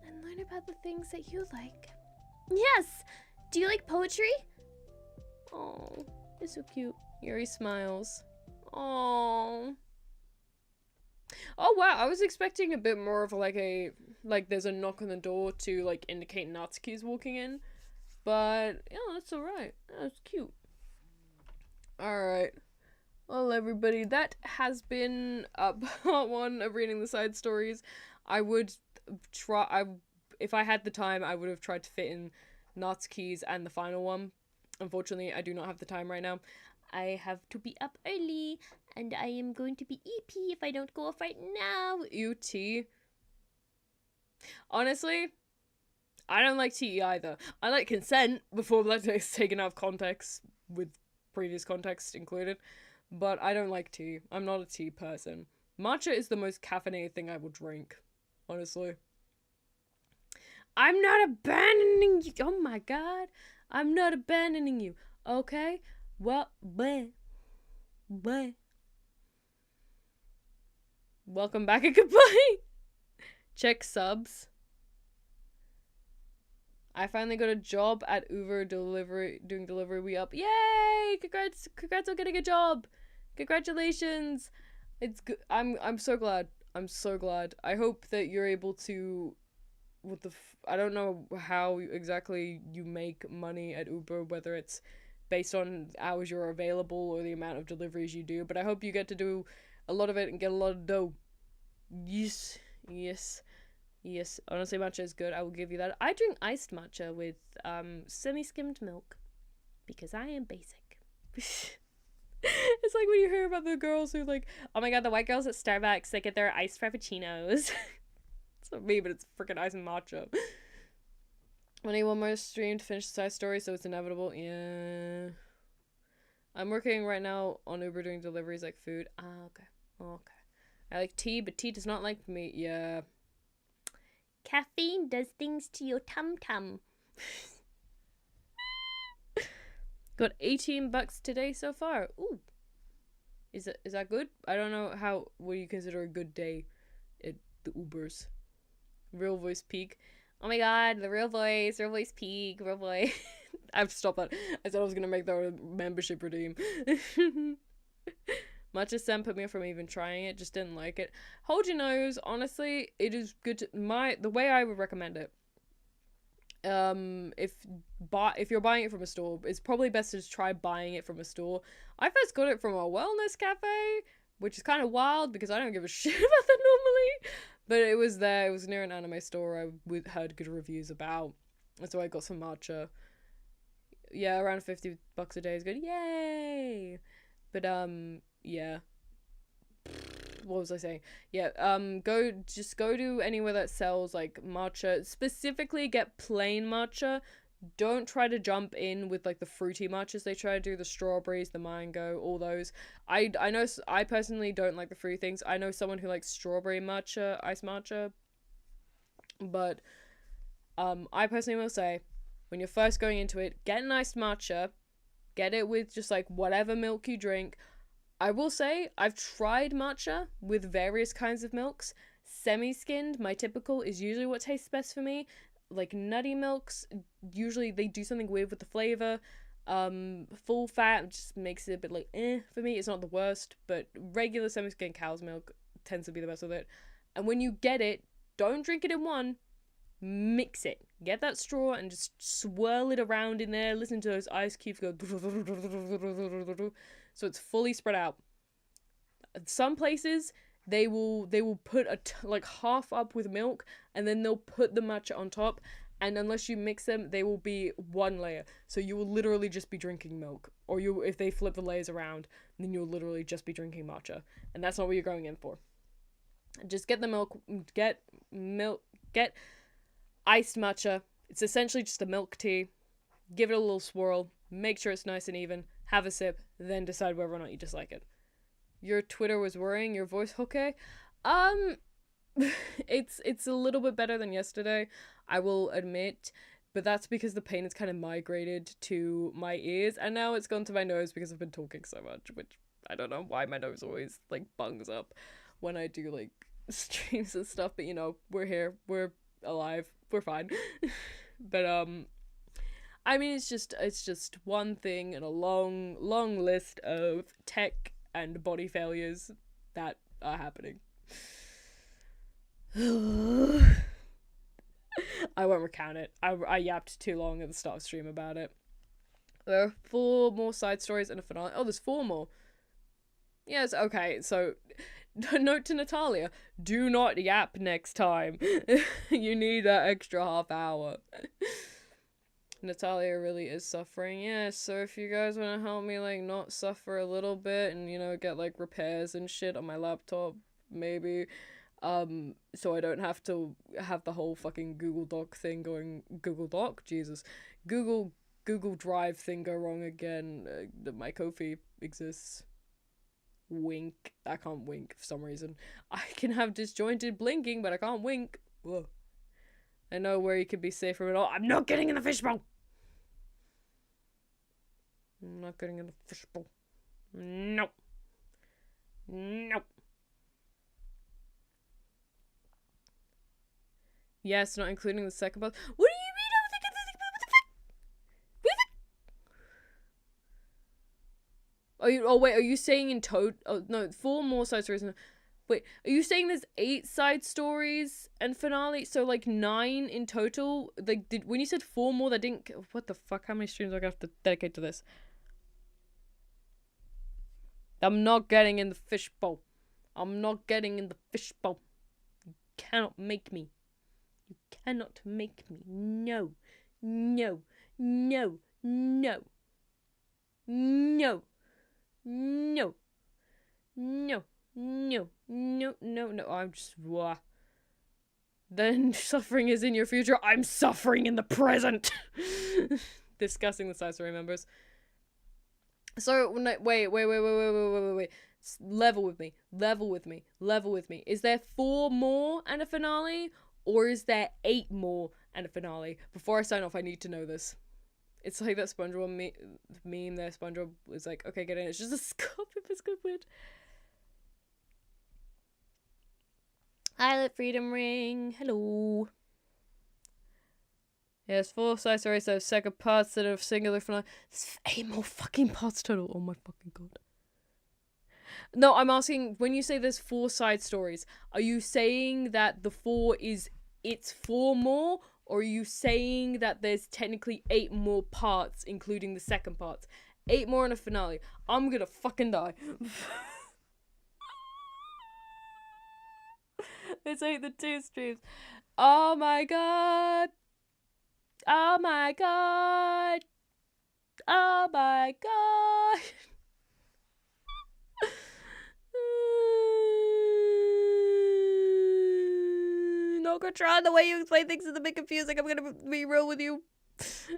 and learn about the things that you like. Yes! Do you like poetry? Oh, it's so cute. Yuri smiles. Oh. Oh wow, I was expecting a bit more of like there's a knock on the door to like indicate Natsuki's walking in. But yeah, that's alright. That's cute. Alright. Well everybody, that has been part 1 of reading the side stories. I would try, if I had the time, I would have tried to fit in Natsuki's and the final one. Unfortunately, I do not have the time right now. I have to be up early, and I am going to be EP if I don't go off right now. UT. Honestly, I don't like TE either. I like consent before that's taken out of context, with previous context included. But I don't like tea. I'm not a tea person. Matcha is the most caffeinated thing I will drink. Honestly. I'm not abandoning you. Oh my god. I'm not abandoning you. Okay? Well, bleh. Welcome back and goodbye. Check subs. I finally got a job at Uber delivery, doing delivery. We up. Yay! Congrats on getting a job. Congratulations. It's good. I'm so glad. I'm so glad. I hope that you're able to, I don't know how exactly you make money at Uber, whether it's based on hours you're available or the amount of deliveries you do, but I hope you get to do a lot of it and get a lot of dough. Yes. Honestly, matcha is good. I will give you that. I drink iced matcha with semi-skimmed milk because I am basic. It's like when you hear about the girls who like, oh my god, the white girls at Starbucks, they get their iced frappuccinos. It's not me, but it's freaking ice and matcha. I need one more stream to finish the side story, so it's inevitable. Yeah. I'm working right now on Uber doing deliveries like food. Ah, okay. Okay. I like tea, but tea does not like me. Yeah. Caffeine does things to your tum-tum. Got $18 today so far. Ooh. Is that good? I don't know what do you consider a good day at the Ubers. Real voice peak. Oh my god, the real voice peak, real voice. I have to stop that. I said I was gonna make that a membership redeem. Matcha Sen put me off from even trying it, just didn't like it. Hold your nose, honestly, it is good to, the way I would recommend it. If you're buying it from a store, it's probably best to just try buying it from a store. I first got it from a wellness cafe, which is kind of wild because I don't give a shit about that normally. But it was there. It was near an anime store I heard good reviews about. And so I got some matcha. Yeah, around $50 a day is good. Yay! But yeah. What was I saying? Yeah, go to anywhere that sells like matcha. Specifically get plain matcha. Don't try to jump in with like the fruity matchas they try to do, the strawberries, the mango, all those. I know I personally don't like the fruity things. I know someone who likes strawberry matcha, iced matcha. But I personally will say, when you're first going into it, get an iced matcha. Get it with just like whatever milk you drink. I will say, I've tried matcha with various kinds of milks. Semi-skimmed, my typical, is usually what tastes best for me. Like nutty milks, usually they do something weird with the flavor. Full fat just makes it a bit like for me. It's not the worst, but regular semi-skimmed cow's milk tends to be the best with it. And when you get it, don't drink it in one. Mix it. Get that straw and just swirl it around in there. Listen to those ice cubes go. So it's fully spread out. Some places they will put like half up with milk and then they'll put the matcha on top, and unless you mix them they will be one layer, so you will literally just be drinking milk, or if they flip the layers around then you'll literally just be drinking matcha, and that's not what you're going in for. Just get the milk, get iced matcha. It's essentially just a milk tea. Give it a little swirl, make sure it's nice and even, have a sip, then decide whether or not you dislike it. Your Twitter was worrying, your voice okay? It's a little bit better than yesterday, I will admit, but that's because the pain has kind of migrated to my ears, and now it's gone to my nose because I've been talking so much, which I don't know why my nose always like bungs up when I do like streams and stuff, but you know, we're here, we're alive, we're fine. But I mean, it's just one thing in a long list of tech and body failures that are happening. I won't recount it. I yapped too long at the start of stream about it. There are 4 more side stories and a finale. Oh, there's 4 more. Yes, okay, so note to Natalia, do not yap next time. You need that extra half hour. Natalia really is suffering. Yeah, so if you guys want to help me like not suffer a little bit and, you know, get like repairs and shit on my laptop, maybe, so I don't have to have the whole fucking Google Doc thing going, Google Drive thing go wrong again, that my Ko-fi exists. Wink. I can't wink for some reason. I can have disjointed blinking, but I can't wink. Ugh. I know where you could be safe from it all. I'm not getting in the fishbowl! I'm not getting in the fishbowl. Nope. Nope. Yes, not including the second boss. What do you mean? I was like, what the fuck? Are you saying in total? Oh, no, 4 more side stories. Wait, are you saying there's 8 side stories and finale? So like 9 in total? Like, when you said 4 more, that didn't. What the fuck? How many streams do I have to dedicate to this? I'm not getting in the fishbowl. I'm not getting in the fishbowl. You cannot make me. You cannot make me. No. No. No. No. No. No. No. No. No. No. No. I'm just... Then suffering is in your future. I'm suffering in the present. Discussing the side story members. So, wait. Level with me. Is there 4 more and a finale? Or is there 8 more and a finale? Before I sign off, I need to know this. It's like that SpongeBob meme there. SpongeBob was like, okay, get in. It's just a copy of Squidward. Islet Freedom Ring. Hello. Yes, 4 side stories, so second parts that are singular finale. There's 8 more fucking parts total. Oh my fucking god. No, I'm asking, when you say there's 4 side stories, are you saying that the 4 is, it's 4 more? Or are you saying that there's technically 8 more parts, including the second part? 8 more in a finale. I'm gonna fucking die. It's like the 2 streams. Oh my god. Oh my god. Oh my god. No, Katron, the way you explain things is a bit confusing. I'm gonna be real with you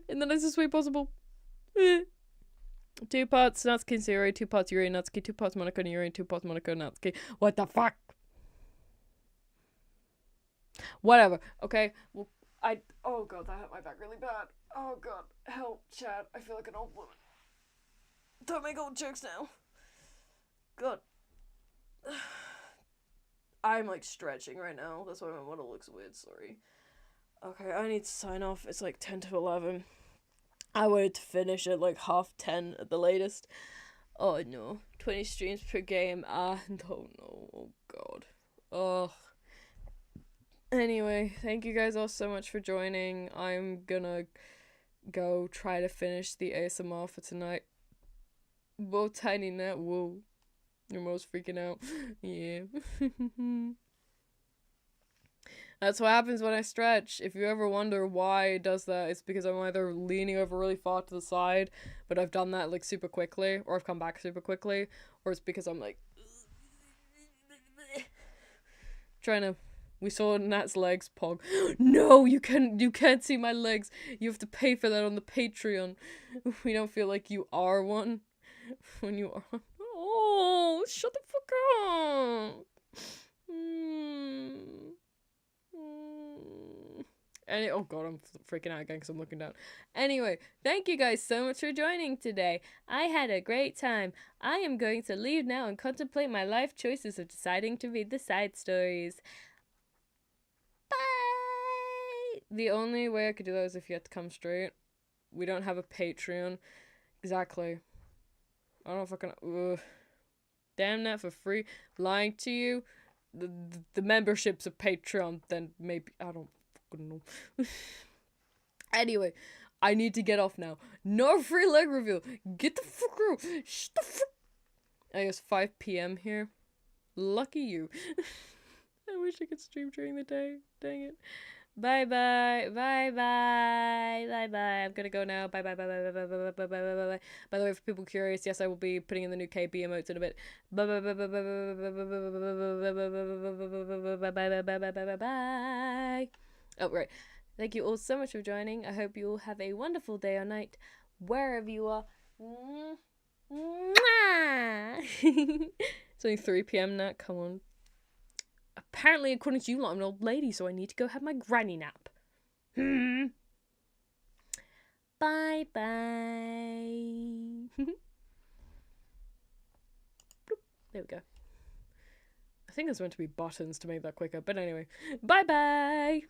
in the nicest way possible. 2 parts Natsuki and Sayori, 2 parts Yuri and Natsuki, 2 parts Monaco and Yuri, 2 parts Monaco and Natsuki. What the fuck? Whatever. Okay. Well, oh god, that hurt my back really bad. Oh god, help, Chad. I feel like an old woman. Don't make old jokes now. God. I'm like stretching right now. That's why my model looks weird. Sorry. Okay, I need to sign off. It's like 10 to 11. I wanted to finish at like 10:30 at the latest. Oh no. 20 streams per game. No. Oh god. Ugh. Anyway, thank you guys all so much for joining. I'm gonna go try to finish the ASMR for tonight. Whoa, Tiny Net, whoa. You're most freaking out. Yeah. That's what happens when I stretch. If you ever wonder why it does that, it's because I'm either leaning over really far to the side, but I've done that like super quickly, or I've come back super quickly, or it's because I'm like trying to... We saw Nat's legs, Pog. No, you can't see my legs. You have to pay for that on the Patreon. We don't feel like you are one. When you are... Oh, shut the fuck up. Oh god, I'm freaking out again because I'm looking down. Anyway, thank you guys so much for joining today. I had a great time. I am going to leave now and contemplate my life choices of deciding to read the side stories. Bye! The only way I could do that is if you had to come straight. We don't have a Patreon. Exactly. I don't know if I can... Damn that for free. Lying to you. The membership's a Patreon, then maybe... I don't fucking know. Anyway, I need to get off now. No free leg reveal. Get the fuck out. Shut the fuck... I guess 5 p.m. here. Lucky you. I wish I could stream during the day. Dang it. Bye bye. Bye bye. Bye bye. I'm gonna go now. Bye bye bye bye bye bye bye bye bye bye bye. By the way, for people curious, yes, I will be putting in the new KB emotes in a bit. Bye bye bye bye bye bye bye bye bye bye bye bye. Oh right. Thank you all so much for joining. I hope you all have a wonderful day or night wherever you are. It's only 3 p.m. now. Come on. Apparently, according to you lot, I'm an old lady, so I need to go have my granny nap. Bye bye. There we go. I think there's meant to be buttons to make that quicker, but anyway. Bye bye.